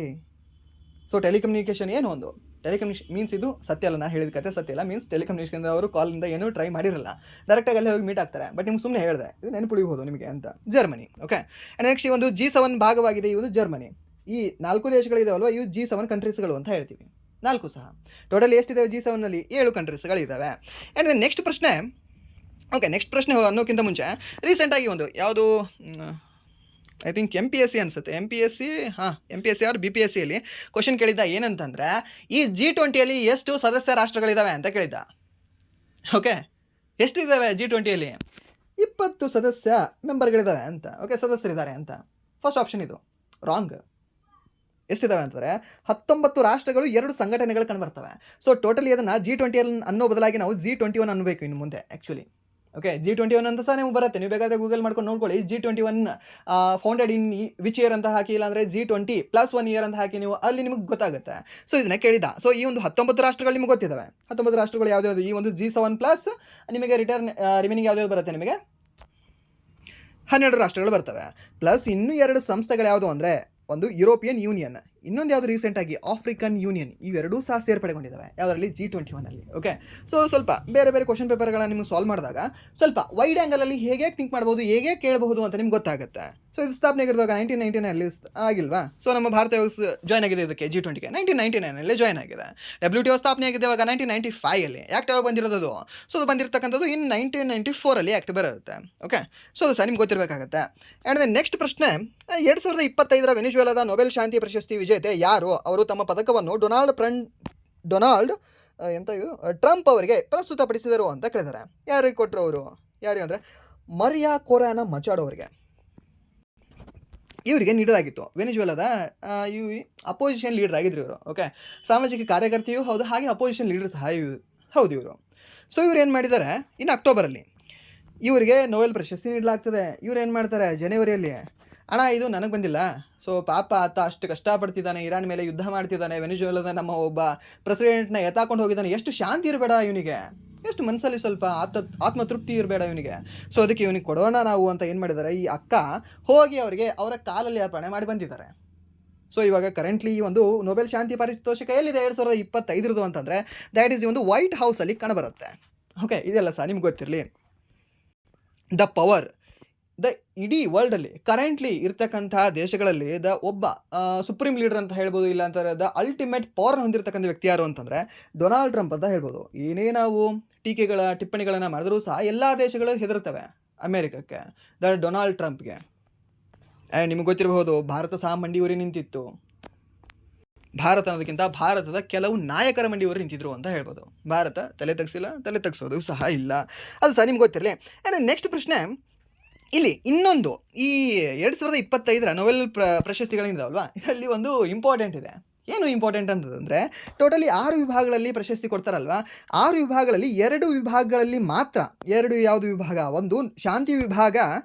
ಸೊ ಟೆಲಿಕಮ್ಯುನಿಕೇಷನ್ ಏನು ಒಂದು ಟೆಲಿಕಮ್ಯುನಿಕೇಷನ್ ಮೀನ್ಸ್ ಇದು ಸತ್ಯ ಅಲ್ಲ, ನಾನು ಹೇಳಿದ ಕತೆ ಸತ್ಯ ಅಲ್ಲ. ಮೀನ್ಸ್ ಟೆಲಿಕಮ್ಯುನಿಕೇಷನ್ ಅವರು ಕಾಲಿಂದ ಏನೂ ಟ್ರೈ ಮಾಡಿರಲ್ಲ, ಡೈರೆಕ್ಟಾಗಿ ಅಲ್ಲೇ ಹೋಗಿ ಮೀಟ್ ಆಗ್ತಾರೆ. ಬಟ್ ನಿಮ್ಗೆ ಸುಮ್ಮನೆ ಹೇಳಿದೆ, ಇದು ನೆನಪುಳಿಬಹುದು ನಿಮಗೆ ಅಂತ. ಜರ್ಮನಿ. ಓಕೆ, ನೆಕ್ಸ್ಟ್ ಈ ಒಂದು G7 ಭಾಗವಾಗಿದೆ ಈ ಒಂದು ಜರ್ಮನಿ. ಈ 4 ದೇಶಗಳಿದಾವಲ್ವ, ಇವು G7 ಕಂಟ್ರೀಸ್ಗಳು ಅಂತ ಹೇಳ್ತೀವಿ. 4 ಸಹ ಟೋಟಲ್ ಎಷ್ಟಿದೆ G7ನಲ್ಲಿ? 7 ಕಂಟ್ರೀಸ್ಗಳಿದ್ದಾವೆ. ಆ್ಯಂಡ್ ನೆಕ್ಸ್ಟ್ ಪ್ರಶ್ನೆ, ಓಕೆ, ನೆಕ್ಸ್ಟ್ ಪ್ರಶ್ನೆ ಅನ್ನೋಕ್ಕಿಂತ ಮುಂಚೆ ರೀಸೆಂಟಾಗಿ ಒಂದು ಯಾವುದು ಐ ಥಿಂಕ್ MPSC ಅನಿಸುತ್ತೆ, MPSC ಆರ್ BPSCಯಲ್ಲಿ ಕ್ವಶನ್ ಕೇಳಿದ್ದ ಏನಂತಂದರೆ ಈ G20ಯಲ್ಲಿ ಎಷ್ಟು ಸದಸ್ಯ ರಾಷ್ಟ್ರಗಳಿದ್ದಾವೆ ಅಂತ ಕೇಳಿದ್ದ. ಓಕೆ, ಎಷ್ಟಿದ್ದಾವೆ G20ಯಲ್ಲಿ? 20 ಸದಸ್ಯ ಮೆಂಬರ್ಗಳಿದ್ದಾವೆ ಅಂತ. ಓಕೆ, ಸದಸ್ಯರಿದ್ದಾರೆ ಅಂತ. ಫಸ್ಟ್ ಆಪ್ಷನ್ ಇದು ರಾಂಗ್. ಎಷ್ಟಿದ್ದಾವೆ ಅಂತಂದರೆ 19 ರಾಷ್ಟ್ರಗಳು 2 ಸಂಘಟನೆಗಳು ಕಂಡು ಬರ್ತವೆ. ಸೊ ಟೋಟಲಿ ಅದನ್ನು G20 ಅನ್ನೋ ಬದಲಾಗಿ ನಾವು G21 ಅನ್ನಬೇಕು ಇನ್ನು ಮುಂದೆ. ಆ್ಯಕ್ಚುಲಿ ಓಕೆ, G21 ಅಂತ ಸಹ ನಿಮ್ಗೆ ಬರುತ್ತೆ. ನೀವು ಬೇಕಾದರೆ ಗೂಗಲ್ ಮಾಡ್ಕೊಂಡು ನೋಡ್ಕೊಳ್ಳಿ. G21 founded in which year ಅಂತ ಹಾಕಿ, ಇಲ್ಲಾಂದರೆ G20+1 ಇಯರ್ ಅಂತ ಹಾಕಿ, ನೀವು ಅಲ್ಲಿ ನಿಮಗೆ ಗೊತ್ತಾಗುತ್ತೆ. ಸೊ ಇದನ್ನ ಕೇಳಿದ. ಸೊ ಈ ಒಂದು 19 ರಾಷ್ಟ್ರಗಳು ನಿಮಗೆ ಗೊತ್ತಿದ್ದಾವೆ. 19 ರಾಷ್ಟ್ರಗಳು ಯಾವ್ದು? ಈ ಒಂದು G7 ಪ್ಲಸ್ ನಿಮಗೆ ರಿಮೈನಿಂಗ್ ಯಾವ್ದು ಬರುತ್ತೆ ನಿಮಗೆ 12 ರಾಷ್ಟ್ರಗಳು ಬರ್ತವೆ. ಪ್ಲಸ್ ಇನ್ನೂ 2 ಸಂಸ್ಥೆಗಳು ಯಾವುದು ಅಂದರೆ, ಒಂದು ಯುರೋಪಿಯನ್ ಯೂನಿಯನ್, ಇನ್ನೊಂದು ಯಾವುದು ರೀಸೆಂಟಾಗಿ ಆಫ್ರಿಕನ್ ಯೂನಿಯನ್. ಇವೆರಡೂ ಸಹ ಸೇರ್ಪಡೆಗೊಂಡಿದ್ದಾವೆ ಯಾವುದರಲ್ಲಿ? G21 okay. ಸೊ ಸ್ವಲ್ಪ ಬೇರೆ ಬೇರೆ ಕ್ವಶನ್ ಪೇಪರ್ಗಳನ್ನ ನಿಮ್ಗೆ ಸಾಲ್ವ್ ಮಾಡಿದಾಗ ಸ್ವಲ್ಪ ವೈಡ್ ಆ್ಯಂಗಲಲ್ಲಿ ಹೇಗೆ ಥಿಂಕ್ ಮಾಡ್ಬೋದು, ಹೇಗೆ ಕೇಳಬಹುದು ಅಂತ ನಿಮ್ಗೆ ಗೊತ್ತಾಗುತ್ತೆ. ಸೊ ಇದು ಸ್ಥಾಪನೆ ಆಗಿರುವಾಗ 1999 ಆಗಿಲ್ವಾ? ಸೊ ನಮ್ಮ ಭಾರತ ಜಾಯ್ನ್ ಆಗಿದೆ ಇದಕ್ಕೆ G20ಗೆ 1999 ಜಾಯ್ನ್ ಆಗಿದೆ. WTO ಸ್ಥಾಪನೆ ಆಗಿದೆ ಇವಾಗ 1995 ಆ್ಯಕ್ಟ್ ಯಾವಾಗ ಬಂದಿರೋದು ಅದು? ಸೊ ಅದು ಬಂದಿರತಕ್ಕಂಥದ್ದು 1994 ಆ್ಯಕ್ಟ್ ಬರುತ್ತೆ. ಓಕೆ, ಸೊ ಅದು ಸಹ ನಿಮ್ಗೆ ಗೊತ್ತಿರಬೇಕಾಗತ್ತೆ. ಆ್ಯಂಡ್ ನೆಕ್ಸ್ಟ್ ಪ್ರಶ್ನೆ, 2025 ವೆನಿಜುವೆಲಾದ ನೊಬೆಲ್ ಶಾಂತಿ ಪ್ರಶಸ್ತಿ ವಿಜೇತೆ ಯಾರು? ಅವರು ತಮ್ಮ ಪದಕವನ್ನು ಡೊನಾಲ್ಡ್ ಟ್ರಂಪ್ ಅವರಿಗೆ ಪ್ರಸ್ತುತಪಡಿಸಿದರು ಅಂತ ಕೇಳಿದ್ದಾರೆ. ಯಾರಿಗೆ ಕೊಟ್ಟರು ಅವರು? ಯಾರು ಅಂದರೆ ಮರಿಯಾ ಕೊರಾನಾ ಮಚಾಡೋ ಅವರಿಗೆ ಇವರಿಗೆ ನೀಡಲಾಗಿತ್ತು. ವೆನಿಜುವೆಲಾದ ಅಪೋಸಿಷನ್ ಲೀಡರ್ ಆಗಿದ್ರು ಇವರು. ಓಕೆ, ಸಾಮಾಜಿಕ ಕಾರ್ಯಕರ್ತೆಯೂ ಹೌದು, ಹಾಗೆ ಅಪೋಸಿಷನ್ ಲೀಡರ್ ಸಹ ಹೌದು ಇವರು. ಸೊ ಇವ್ರು ಏನು ಮಾಡಿದ್ದಾರೆ, ಇನ್ನು ಅಕ್ಟೋಬರಲ್ಲಿ ಇವರಿಗೆ ನೊಬೆಲ್ ಪ್ರಶಸ್ತಿ ನೀಡಲಾಗ್ತದೆ. ಇವ್ರು ಏನು ಮಾಡ್ತಾರೆ, ಜನವರಿಯಲ್ಲಿ ಅಣ್ಣ ಇದು ನನಗೆ ಬಂದಿಲ್ಲ, ಸೊ ಪಾಪ ಆತ ಅಷ್ಟು ಕಷ್ಟಪಡ್ತಿದ್ದಾನೆ, ಇರಾನ್ ಮೇಲೆ ಯುದ್ಧ ಮಾಡ್ತಿದ್ದಾನೆ, ವೆನಿಜುವೆಲಾದ ನಮ್ಮ ಒಬ್ಬ ಪ್ರೆಸಿಡೆಂಟ್ನ ಎತ್ತಾಕೊಂಡು ಹೋಗಿದ್ದಾನೆ, ಎಷ್ಟು ಶಾಂತಿ ಇರಬೇಡ ಇವನಿಗೆ, ಎಷ್ಟು ಮನಸ್ಸಲ್ಲಿ ಸ್ವಲ್ಪ ಆತ್ಮತೃಪ್ತಿ ಇರಬೇಡ ಇವನಿಗೆ, ಸೊ ಅದಕ್ಕೆ ಇವನಿಗೆ ಕೊಡೋಣ ನಾವು ಅಂತ ಏನು ಮಾಡಿದ್ದಾರೆ, ಈ ಅಕ್ಕ ಹೋಗಿ ಅವರ ಕಾಲಲ್ಲಿ ಅರ್ಪಣೆ ಮಾಡಿ ಬಂದಿದ್ದಾರೆ. ಸೊ ಇವಾಗ ಕರೆಂಟ್ಲಿ ಈ ಒಂದು ನೊಬೆಲ್ ಶಾಂತಿ ಪಾರಿತೋಷಿಕ ಎಲ್ಲಿದೆ 2025 ಅಂತಂದರೆ ದ್ಯಾಟ್ ಈಸ್ ಈ ಒಂದು ವೈಟ್ ಹೌಸಲ್ಲಿ ಕಾಣಬರುತ್ತೆ. ಓಕೆ, ಇದೆಲ್ಲ ಸಹ ನಿಮ್ಗೆ ಗೊತ್ತಿರಲಿ. ದ ಪವರ್, ದ ಇಡೀ ವರ್ಲ್ಡಲ್ಲಿ ಕರೆಂಟ್ಲಿ ಇರ್ತಕ್ಕಂಥ ದೇಶಗಳಲ್ಲಿ ಒಬ್ಬ ಸುಪ್ರೀಂ ಲೀಡರ್ ಅಂತ ಹೇಳ್ಬೋದು, ಇಲ್ಲ ಅಂತಾರೆ ದ ಅಲ್ಟಿಮೇಟ್ ಪವರ್ ಹೊಂದಿರತಕ್ಕಂಥ ವ್ಯಕ್ತಿ ಯಾರು ಅಂತಂದರೆ ಡೊನಾಲ್ಡ್ ಟ್ರಂಪ್ ಅಂತ ಹೇಳ್ಬೋದು. ಏನೇ ನಾವು ಟಿಪ್ಪಣಿಗಳನ್ನು ಮಾಡಿದ್ರೂ ಸಹ ಎಲ್ಲ ದೇಶಗಳು ಹೆದರ್ತವೆ ಅಮೇರಿಕಕ್ಕೆ, ಡೊನಾಲ್ಡ್ ಟ್ರಂಪ್ಗೆ. ನಿಮಗೆ ಗೊತ್ತಿರಬಹುದು, ಭಾರತ ಸಹ ಮಂಡಿಯೂರಿ ನಿಂತಿತ್ತು. ಭಾರತ ಅನ್ನೋದಕ್ಕಿಂತ ಭಾರತದ ಕೆಲವು ನಾಯಕರ ಮಂಡಿಯೂರಿ ನಿಂತಿದ್ರು ಅಂತ ಹೇಳ್ಬೋದು. ಭಾರತ ತಲೆ ತಗ್ಸೋದು ಸಹ ಇಲ್ಲ, ಅದು ಸಹ ನಿಮ್ಗೆ ಗೊತ್ತಿರಲಿ. ಆ್ಯಂಡ್ ನೆಕ್ಸ್ಟ್ ಪ್ರಶ್ನೆ, ಇಲ್ಲಿ ಇನ್ನೊಂದು ಈ 2025 ನೊಬೆಲ್ ಪ್ರಶಸ್ತಿಗಳಿದಾವಲ್ವಾ, ಇದರಲ್ಲಿ ಒಂದು ಇಂಪಾರ್ಟೆಂಟ್ ಇದೆ. ಏನು ಇಂಪಾರ್ಟೆಂಟ್ ಅಂತಂದರೆ, ಟೋಟಲಿ 6 ವಿಭಾಗಗಳಲ್ಲಿ ಪ್ರಶಸ್ತಿ ಕೊಡ್ತಾರಲ್ವ, 6 ವಿಭಾಗಗಳಲ್ಲಿ 2 ವಿಭಾಗಗಳಲ್ಲಿ ಮಾತ್ರ, 2 ಯಾವುದು ವಿಭಾಗ, ಒಂದು ಶಾಂತಿ ವಿಭಾಗ,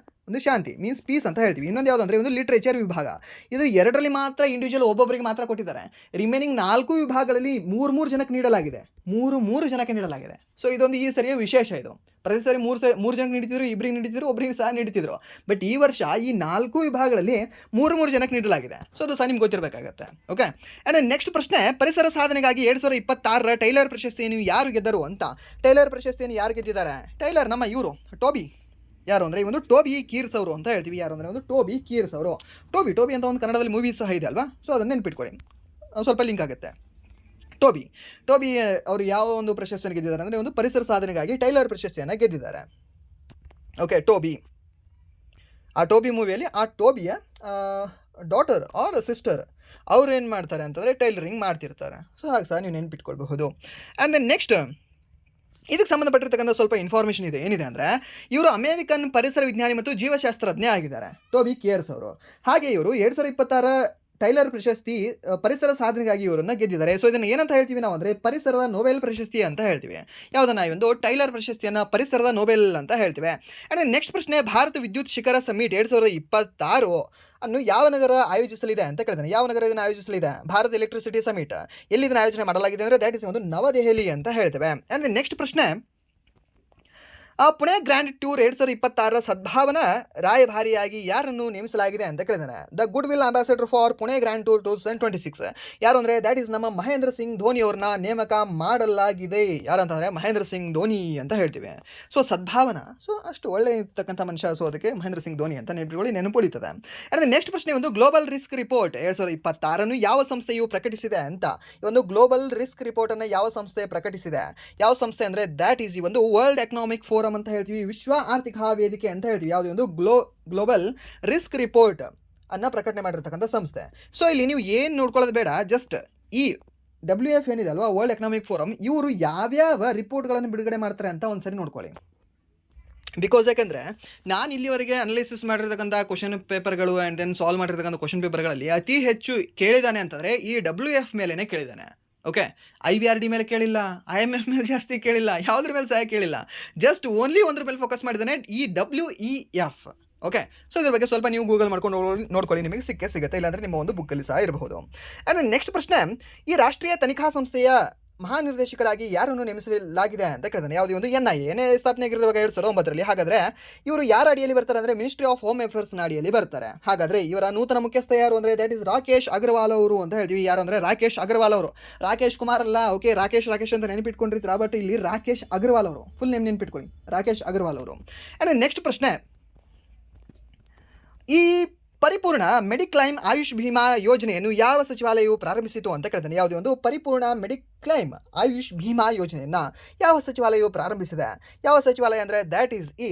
ಒಂದು ಶಾಂತಿ ಮೀನ್ಸ್ ಪೀಸ್ ಅಂತ ಹೇಳ್ತೀವಿ, ಇನ್ನೊಂದು ಯಾವುದು ಅಂದರೆ ಒಂದು ಲಿಟ್ರೇಚರ್ ವಿಭಾಗ. ಇದು 2ರಲ್ಲಿ ಮಾತ್ರ ಇಂಡಿವಿಜುವಲ್ ಒಬ್ಬೊಬ್ಬರಿಗೆ ಮಾತ್ರ ಕೊಟ್ಟಿದ್ದಾರೆ. ರಿಮೈನಿಂಗ್ 4 ವಿಭಾಗಗಳಲ್ಲಿ 3 ಜನಕ್ಕೆ ನೀಡಲಾಗಿದೆ. 3 ಜನಕ್ಕೆ ನೀಡಲಾಗಿದೆ. ಸೊ ಇದೊಂದು ಈ ಸರಿಯ ವಿಶೇಷ. ಇದು ಪ್ರತಿ ಸರಿ 3 ಜನಕ್ಕೆ ನೀಡ್ತಿದ್ರು, ಇಬ್ಬರಿಗೆ ನೀಡ್ತಿದ್ರು, ಒಬ್ಬರಿಗೆ ಸಹ ನೀಡ್ತಿದ್ರು. ಬಟ್ ಈ ವರ್ಷ ಈ 4 ವಿಭಾಗಗಳಲ್ಲಿ 3 ಜನಕ್ಕೆ ನೀಡಲಾಗಿದೆ. ಸೊ ಅದು ಸಹ ನಿಮ್ಗೆ ಗೊತ್ತಿರಬೇಕಾಗತ್ತೆ. ಓಕೆ, ಆ್ಯಂಡ್ ನೆಕ್ಸ್ಟ್ ಪ್ರಶ್ನೆ, ಪರಿಸರ ಸಾಧನೆಗಾಗಿ 2026 ಟೈಲರ್ ಪ್ರಶಸ್ತಿಯನ್ನು ಯಾರು ಗೆದ್ದರು ಅಂತ. ಟೈಲರ್ ಪ್ರಶಸ್ತಿಯನ್ನು ಯಾರು ಗೆದ್ದಿದ್ದಾರೆ? ಟೈಲರ್ ನಮ್ಮ ಇವರು ಟೋಬಿ. ಯಾರು ಅಂದರೆ ಈ ಒಂದು ಟೋಬಿ ಕೀರ್ಸ್ ಅವರು ಅಂತ ಹೇಳ್ತೀವಿ. ಯಾರು ಅಂದರೆ ಒಂದು ಟೋಬಿ ಕೀರ್ಸ್ ಅವರು. ಟೋಬಿ ಅಂತ ಒಂದು ಕನ್ನಡದಲ್ಲಿ ಮೂವಿ ಸಹ ಇದೆ ಅಲ್ವಾ, ಸೊ ಅದನ್ನು ನೆನ್ಪಿಟ್ಕೊಳ್ಳಿ, ಸ್ವಲ್ಪ ಲಿಂಕ್ ಆಗುತ್ತೆ. ಟೋಬಿ ಅವರು ಯಾವ ಒಂದು ಪ್ರಶಸ್ತಿಯನ್ನು ಗೆದ್ದಿದ್ದಾರೆ ಅಂದರೆ ಒಂದು ಪರಿಸರ ಸಾಧನೆಗಾಗಿ ಟೈಲರ್ ಪ್ರಶಸ್ತಿಯನ್ನು ಗೆದ್ದಿದ್ದಾರೆ. ಓಕೆ, ಆ ಟೋಬಿ ಮೂವಿಯಲ್ಲಿ ಆ ಟೋಬಿಯ ಡಾಟರ್ ಆರ್ ಸಿಸ್ಟರ್ ಅವ್ರು ಏನು ಮಾಡ್ತಾರೆ ಅಂತಂದರೆ ಟೈಲರಿಂಗ್ ಮಾಡ್ತಿರ್ತಾರೆ. ಸೊ ಹಾಗೆ ಸಹ ನೀವು ನೆನ್ಪಿಟ್ಕೊಳ್ಬಹುದು. ಆ್ಯಂಡ್ ದೆನ್ ನೆಕ್ಸ್ಟ್ ಇದಕ್ಕೆ ಸಂಬಂಧಪಟ್ಟಿರ್ತಕ್ಕಂಥ ಸ್ವಲ್ಪ ಇನ್ಫಾರ್ಮೇಷನ್ ಇದೆ. ಏನಿದೆ ಅಂದರೆ, ಇವರು ಅಮೇರಿಕನ್ ಪರಿಸರ ವಿಜ್ಞಾನಿ ಮತ್ತು ಜೀವಶಾಸ್ತ್ರಜ್ಞ ಆಗಿದ್ದಾರೆ, ಟೋಬಿ ಕೀರ್ಸ್ ಅವರು. ಹಾಗೆ ಇವರು 2026 ಟೈಲರ್ ಪ್ರಶಸ್ತಿ ಪರಿಸರ ಸಾಧನೆಗಾಗಿ ಇವರನ್ನು ಗೆದ್ದಿದ್ದಾರೆ. ಸೊ ಇದನ್ನು ಏನಂತ ಹೇಳ್ತೀವಿ ನಾವು ಅಂದರೆ ಪರಿಸರದ ನೊಬೆಲ್ ಪ್ರಶಸ್ತಿ ಅಂತ ಹೇಳ್ತೀವಿ. ಯಾವುದನ್ನ ಈ ಒಂದು ಟೈಲರ್ ಪ್ರಶಸ್ತಿಯನ್ನು ಪರಿಸರದ ನೊಬೆಲ್ ಅಂತ ಹೇಳ್ತೀವಿ. ಆ್ಯಂಡ್ ನೆಕ್ಸ್ಟ್ ಪ್ರಶ್ನೆ, ಭಾರತ ವಿದ್ಯುತ್ ಶಿಖರ ಸಮಿಟ್ 2026 ಅನ್ನು ಯಾವ ನಗರ ಆಯೋಜಿಸಲಿದೆ ಅಂತ ಕೇಳಿದ್ದಾನೆ. ಯಾವ ನಗರ ಇದನ್ನು ಆಯೋಜಿಸಲಿದೆ? ಭಾರತ್ ಎಲೆಕ್ಟ್ರಿಸಿಟಿ ಸಮಿಟ್ ಎಲ್ಲಿ ಇದನ್ನು ಆಯೋಜನೆ ಮಾಡಲಾಗಿದೆ ಅಂದರೆ ದ್ಯಾಟ್ ಇಸ್ ಒಂದು ನವದೆಹಲಿ ಅಂತ ಹೇಳ್ತೇವೆ. ಆ್ಯಂಡ್ ನೆಕ್ಸ್ಟ್ ಪ್ರಶ್ನೆ, ಪುಣೆ ಗ್ರ್ಯಾಂಡ್ ಟೂರ್ 2026 ಸದ್ಭಾವನಾ ರಾಯಭಾರಿಯಾಗಿ ಯಾರನ್ನು ನೇಮಿಸಲಾಗಿದೆ ಅಂತ ಕೇಳಿದ್ದಾನೆ. The goodwill ambassador for Pune grand tour 2026 ಯಾರು ಅಂದರೆ ದ್ಯಾಟ್ ಈಸ್ ನಮ್ಮ ಮಹೇಂದ್ರ ಸಿಂಗ್ ಧೋನಿ ಅವ್ರನ್ನ ನೇಮಕ ಮಾಡಲಾಗಿದೆ. ಯಾರಂತಂದರೆ ಮಹೇಂದ್ರ ಸಿಂಗ್ ಧೋನಿ ಅಂತ ಹೇಳ್ತೀವಿ. ಸೊ ಸದ್ಭಾವನಾ, ಸೊ ಅಷ್ಟು ಒಳ್ಳೆ ಇರ್ತಕ್ಕಂಥ ಮನುಷ್ಯ, ಸೊ ಅದಕ್ಕೆ ಮಹೇಂದ್ರ ಸಿಂಗ್ ಧೋನಿ ಅಂತ ನೆನಪುಳಿತದೆ. ಆ್ಯಂಡ್ ನೆಕ್ಸ್ಟ್ ಪ್ರಶ್ನೆ, ಒಂದು ಗ್ಲೋಬಲ್ ರಿಸ್ಕ್ ರಿಪೋರ್ಟ್ 2026 ಯಾವ ಸಂಸ್ಥೆಯು ಪ್ರಕಟಿಸಿದೆ ಅಂತ. ಈ ಒಂದು ಗ್ಲೋಬಲ್ ರಿಸ್ಕ್ ರಿಪೋರ್ಟನ್ನು ಯಾವ ಸಂಸ್ಥೆ ಪ್ರಕಟಿಸಿದೆ? ಯಾವ ಸಂಸ್ಥೆ ಅಂದರೆ ದ್ಯಾಟ್ ಈಸ್ ಈ ಒಂದು ವರ್ಲ್ಡ್ ಎಕನಾಮಿಕ್ ಫೋರಮ್ ಅಂತ ಹೇಳ್ತೀವಿ, ವಿಶ್ವ ಆರ್ಥಿಕ ವೇದಿಕೆ ಅಂತ ಹೇಳ್ತೀವಿ. ಯಾವುದೇ ಒಂದು ಗ್ಲೋಬಲ್ ರಿಸ್ಕ್ ರಿಪೋರ್ಟ್ ಅನ್ನ ಪ್ರಕಟಣೆ ಮಾಡಿರ್ತಕ್ಕಂಥ ಸಂಸ್ಥೆ. ಸೊ ಇಲ್ಲಿ ನೀವು ಏನು ನೋಡ್ಕೊಳ್ಳೋದು ಬೇಡ, ಜಸ್ಟ್ ಈ WF ಏನಿದೆ ಅಲ್ವಾ, ವರ್ಲ್ಡ್ ಎಕನಾಮಿಕ್ ಫೋರಮ್, ಇವರು ಯಾವ್ಯಾವ ರಿಪೋರ್ಟ್ಗಳನ್ನು ಬಿಡುಗಡೆ ಮಾಡ್ತಾರೆ ಅಂತ ಒಂದ್ಸರಿ ನೋಡ್ಕೊಳ್ಳಿ. ಬಿಕಾಸ್ ಯಾಕೆಂದರೆ ನಾನು ಇಲ್ಲಿವರೆಗೆ ಅನಲೈಸಿಸ್ ಮಾಡಿರ್ತಕ್ಕಂಥ ಕ್ವಶನ್ ಪೇಪರ್ಗಳು ಆ್ಯಂಡ್ ದೆನ್ ಸಾಲ್ವ್ ಮಾಡಿರ್ತಕ್ಕಂಥ ಕ್ವಶನ್ ಪೇಪರ್ಗಳಲ್ಲಿ ಅತಿ ಹೆಚ್ಚು ಕೇಳಿದ್ದಾನೆ ಅಂತಂದರೆ ಈ WF ಮೇಲೇ ಕೇಳಿದ್ದಾನೆ. ಓಕೆ, IBRD ಮೇಲೆ ಕೇಳಿಲ್ಲ, IMF ಮೇಲೆ ಜಾಸ್ತಿ ಕೇಳಿಲ್ಲ, ಯಾವುದ್ರ ಮೇಲೆ ಸಹ ಕೇಳಿಲ್ಲ. ಜಸ್ಟ್ ಓನ್ಲಿ ಒಂದ್ರ ಮೇಲೆ ಫೋಕಸ್ ಮಾಡಿದ್ದಾನೆ, ಈ WEF. ಓಕೆ, ಸೊ ಇದ್ರ ಬಗ್ಗೆ ಸ್ವಲ್ಪ ನೀವು ಗೂಗಲ್ ಮಾಡ್ಕೊಂಡು ನೋಡ್ಕೊಳ್ಳಿ, ನಿಮಗೆ ಸಿಗುತ್ತೆ, ಇಲ್ಲಾಂದರೆ ನಿಮ್ಮ ಒಂದು ಬುಕ್ಕಲ್ಲಿ ಸಹ ಇರಬಹುದು. ಆ್ಯಂಡ್ ನೆಕ್ಸ್ಟ್ ಪ್ರಶ್ನೆ, ಈ ರಾಷ್ಟ್ರೀಯ ತನಿಖಾ ಸಂಸ್ಥೆಯ ಮಹಾನಿರ್ದೇಶಕರಾಗಿ ಯಾರನ್ನು ನೇಮಿಸಲಾಗಿದೆ ಅಂತ ಕೇಳಿದಾನೆ. ಯಾವುದೇ ಒಂದು NIA ಸ್ಥಾಪನೆ ಆಗಿರುವಾಗ 2009ರಲ್ಲಿ. ಹಾಗಾದರೆ ಇವರು ಯಾರ ಅಡಿಯಲ್ಲಿ ಬರ್ತಾರೆ ಅಂದರೆ ಮಿನಿಸ್ಟ್ರಿ ಆಫ್ ಹೋಮ್ ಅಫೇರ್ಸ್ನ ಅಡಿಯಲ್ಲಿ ಬರ್ತಾರೆ. ಹಾಗಾದರೆ ಇವರ ನೂತನ ಮುಖ್ಯಸ್ಥ ಯಾರು ಅಂದರೆ ದಟ್ ಈಸ್ ರಾಕೇಶ್ ಅಗರ್ವಾಲ್ ಅವರು ಅಂತ ಹೇಳ್ತೀವಿ. ಯಾರು ಅಂದರೆ ರಾಕೇಶ್ ಅಗರ್ವಾಲ್ ಅವರು, ರಾಕೇಶ್ ಕುಮಾರ್ ಅಲ್ಲ. ಓಕೆ, ರಾಕೇಶ್ ಅಂತ ನೆನಪಿಟ್ಕೊಂಡಿರ್ತೀರಾ, ಬಟ್ ಇಲ್ಲಿ ರಾಕೇಶ್ ಅಗರ್ವಾಲ್ ಅವರು, ಫುಲ್ ನೇಮ್ ನೆನಪಿಟ್ಕೊಳ್ಳಿ, ರಾಕೇಶ್ ಅಗರ್ವಾಲ್ ಅವರು. ಆ್ಯಂಡ್ ನೆಕ್ಸ್ಟ್ ಪ್ರಶ್ನೆ, ಈ ಪರಿಪೂರ್ಣ ಮೆಡಿಕ್ಲೈಮ್ ಆಯುಷ್ ಭೀಮಾ ಯೋಜನೆಯನ್ನು ಯಾವ ಸಚಿವಾಲಯವು ಪ್ರಾರಂಭಿಸಿತು ಅಂತ ಕೇಳ್ತಾನೆ. ಯಾವುದೇ ಒಂದು ಪರಿಪೂರ್ಣ ಮೆಡಿಕ್ಲೈಮ್ ಆಯುಷ್ ಭೀಮಾ ಯೋಜನೆಯನ್ನು ಯಾವ ಸಚಿವಾಲಯವು ಪ್ರಾರಂಭಿಸಿದೆ? ಯಾವ ಸಚಿವಾಲಯ ಅಂದರೆ ದ್ಯಾಟ್ ಈಸ್ ಈ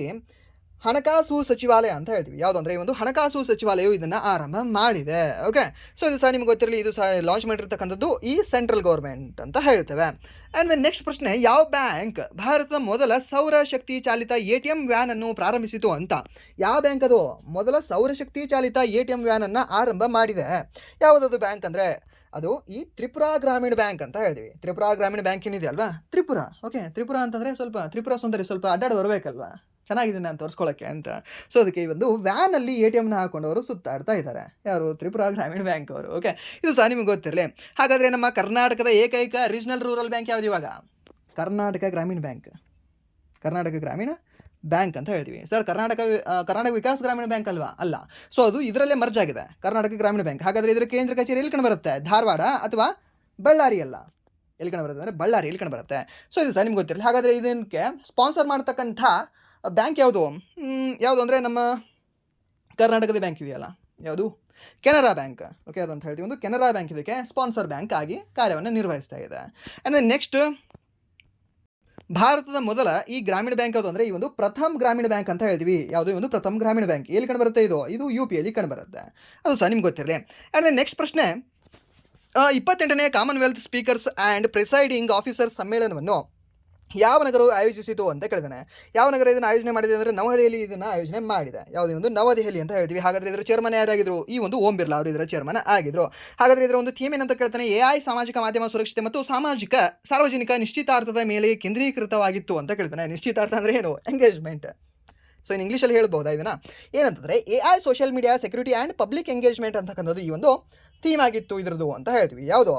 ಹಣಕಾಸು ಸಚಿವಾಲಯ ಅಂತ ಹೇಳ್ತೀವಿ. ಯಾವುದು ಅಂದರೆ ಈ ಒಂದು ಹಣಕಾಸು ಸಚಿವಾಲಯವು ಇದನ್ನು ಆರಂಭ ಮಾಡಿದೆ. ಓಕೆ, ಸೊ ಇದು ಸಹ ನಿಮ್ಗೆ ಗೊತ್ತಿರಲಿ, ಇದು ಸಹ ಲಾಂಚ್ ಮಾಡಿರ್ತಕ್ಕಂಥದ್ದು ಈ ಸೆಂಟ್ರಲ್ ಗೌರ್ಮೆಂಟ್ ಅಂತ ಹೇಳ್ತೇವೆ. ಆ್ಯಂಡ್ ನೆಕ್ಸ್ಟ್ ಪ್ರಶ್ನೆ, ಯಾವ ಬ್ಯಾಂಕ್ ಭಾರತದ ಮೊದಲ ಸೌರಶಕ್ತಿ ಚಾಲಿತ ATM ವ್ಯಾನನ್ನು ಪ್ರಾರಂಭಿಸಿತು ಅಂತ? ಯಾವ ಬ್ಯಾಂಕ್ ಅದು ಮೊದಲ ಸೌರಶಕ್ತಿ ಚಾಲಿತ ATM ವ್ಯಾನನ್ನು ಆರಂಭ ಮಾಡಿದೆ? ಯಾವುದದು ಬ್ಯಾಂಕ್ ಅಂದರೆ ಅದು ಈ ತ್ರಿಪುರಾ ಗ್ರಾಮೀಣ ಬ್ಯಾಂಕ್ ಅಂತ ಹೇಳ್ತೀವಿ. ತ್ರಿಪುರಾ ಗ್ರಾಮೀಣ ಬ್ಯಾಂಕ್ ಏನಿದೆ ಅಲ್ವಾ, ತ್ರಿಪುರಾ. ಓಕೆ, ತ್ರಿಪುರಾ ಅಂತಂದರೆ ಸ್ವಲ್ಪ ತ್ರಿಪುರಾ ಸುಂದರಿ, ಸ್ವಲ್ಪ ಅಡ್ಡಾಡಿ ಬರಬೇಕಲ್ವಾ, ಚೆನ್ನಾಗಿದೆ ನಾನು ತೋರಿಸ್ಕೊಳ್ಳೋಕ್ಕೆ ಅಂತ. ಸೊ ಅದಕ್ಕೆ ಈ ಒಂದು ವ್ಯಾನಲ್ಲಿ ATMನ ಹಾಕೊಂಡವರು ಸುತ್ತಾಡ್ತಾ ಇದ್ದಾರೆ. ಯಾರು? ತ್ರಿಪುರಾ ಗ್ರಾಮೀಣ ಬ್ಯಾಂಕ್ ಅವರು. ಓಕೆ, ಇದು ಸಹ ನಿಮಗೆ ಗೊತ್ತಿರಲಿ. ಹಾಗಾದರೆ ನಮ್ಮ ಕರ್ನಾಟಕದ ಏಕೈಕ ರೀಜನಲ್ ರೂರಲ್ ಬ್ಯಾಂಕ್ ಯಾವುದು ಇವಾಗ? ಕರ್ನಾಟಕ ಗ್ರಾಮೀಣ ಬ್ಯಾಂಕ್. ಕರ್ನಾಟಕ ಗ್ರಾಮೀಣ ಬ್ಯಾಂಕ್ ಅಂತ ಹೇಳ್ತೀವಿ. ಸರ್, ಕರ್ನಾಟಕ ವಿಕಾಸ್ ಗ್ರಾಮೀಣ ಬ್ಯಾಂಕ್ ಅಲ್ವಾ? ಅಲ್ಲ. ಸೊ ಅದು ಇದರಲ್ಲೇ ಮರ್ಜ್ ಆಗಿದೆ, ಕರ್ನಾಟಕ ಗ್ರಾಮೀಣ ಬ್ಯಾಂಕ್. ಹಾಗಾದರೆ ಇದರ ಕೇಂದ್ರ ಕಚೇರಿ ಎಲ್ಲಿ ಕಂಡು ಬರುತ್ತೆ? ಧಾರವಾಡ ಅಥವಾ ಬಳ್ಳಾರಿ? ಅಲ್ಲ, ಎಲ್ಲಿ ಕಂಡು ಬರುತ್ತೆ ಅಂದರೆ ಬಳ್ಳಾರಿ, ಎಲ್ಲಿ ಕಂಡು ಬರುತ್ತೆ. ಸೊ ಇದು ಸಹ ನಿಮ್ಗೆ ಗೊತ್ತಿರಲಿ. ಹಾಗಾದರೆ ಇದಕ್ಕೆ ಸ್ಪಾನ್ಸರ್ ಮಾಡ್ತಕ್ಕಂಥ ಬ್ಯಾಂಕ್ ಯಾವುದು? ಯಾವುದು ಅಂದರೆ ನಮ್ಮ ಕರ್ನಾಟಕದ ಬ್ಯಾಂಕ್ ಇದೆಯಲ್ಲ, ಯಾವುದು? ಕೆನರಾ ಬ್ಯಾಂಕ್. ಓಕೆ, ಅದಂತ ಹೇಳ್ತೀವಿ. ಒಂದು ಕೆನರಾ ಬ್ಯಾಂಕ್ ಇದಕ್ಕೆ ಸ್ಪಾನ್ಸರ್ ಬ್ಯಾಂಕ್ ಆಗಿ ಕಾರ್ಯವನ್ನು ನಿರ್ವಹಿಸ್ತಾ ಇದೆ. ಆ್ಯಂಡ್ ನೆಕ್ಸ್ಟ್, ಭಾರತದ ಮೊದಲ ಈ ಗ್ರಾಮೀಣ ಬ್ಯಾಂಕ್ ಯಾವುದು ಅಂದರೆ ಈ ಒಂದು ಪ್ರಥಮ್ ಗ್ರಾಮೀಣ ಬ್ಯಾಂಕ್ ಅಂತ ಹೇಳ್ತೀವಿ. ಯಾವುದು? ಈ ಒಂದು ಪ್ರಥಮ್ ಗ್ರಾಮೀಣ ಬ್ಯಾಂಕ್ ಎಲ್ಲಿ ಕಂಡು ಬರುತ್ತೆ? ಇದು UPಯಲ್ಲಿ ಕಂಡು ಬರುತ್ತೆ. ಅದು ಸಹ ನಿಮ್ಗೆ ಗೊತ್ತಿರಲಿ. ಆ್ಯಂಡ್ ನೆಕ್ಸ್ಟ್ ಪ್ರಶ್ನೆ, 28ನೇ Commonwealth speakers and presiding officer ಸಮ್ಮೇಳನವನ್ನು ಯಾವ ನಗರವು ಆಯೋಜಿಸಿತು ಅಂತ ಕೇಳಿದಾನೆ. ಯಾವ ನಗರ ಇದನ್ನು ಆಯೋಜನೆ ಮಾಡಿದೆ ಅಂದರೆ ನವದೆಹಲಿ ಇದನ್ನು ಆಯೋಜನೆ ಮಾಡಿದೆ. ಯಾವುದೇ ಒಂದು ನವದೆಹಲಿ ಅಂತ ಹೇಳ್ತೀವಿ. ಹಾಗಾದರೆ ಇದರ ಚೇರ್ಮನ್ ಯಾರಾಗಿದ್ರು? ಈ ಒಂದು ಓಂ ಬಿರ್ಲಾ ಅವರು ಇದರ ಚೇರ್ಮನ್ ಆಗಿದ್ರು. ಹಾಗಾದರೆ ಇದರ ಒಂದು ಥೀಮ್ ಏನಂತ ಕೇಳ್ತಾನೆ, AI ಸಾಮಾಜಿಕ ಮಾಧ್ಯಮ ಸುರಕ್ಷತೆ ಮತ್ತು ಸಾರ್ವಜನಿಕ ನಿಶ್ಚಿತಾರ್ಥದ ಮೇಲೆ ಕೇಂದ್ರೀಕೃತವಾಗಿತ್ತು ಅಂತ ಕೇಳ್ತಾನೆ. ನಿಶ್ಚಿತಾರ್ಥ ಅಂದರೆ ಏನು? ಎಂಗೇಜ್ಮೆಂಟ್. ಸೊ ಇನ್ ಇಂಗ್ಲೀಷಲ್ಲಿ ಹೇಳ್ಬೋದಾ ಇದನ್ನು? ಏನಂತಂದರೆ AI social media security and public engagement ಅಂತಕ್ಕಂಥದ್ದು ಈ ಒಂದು ಥೀಮ್ ಆಗಿತ್ತು ಇದರದು ಅಂತ ಹೇಳ್ತೀವಿ. ಯಾವುದು?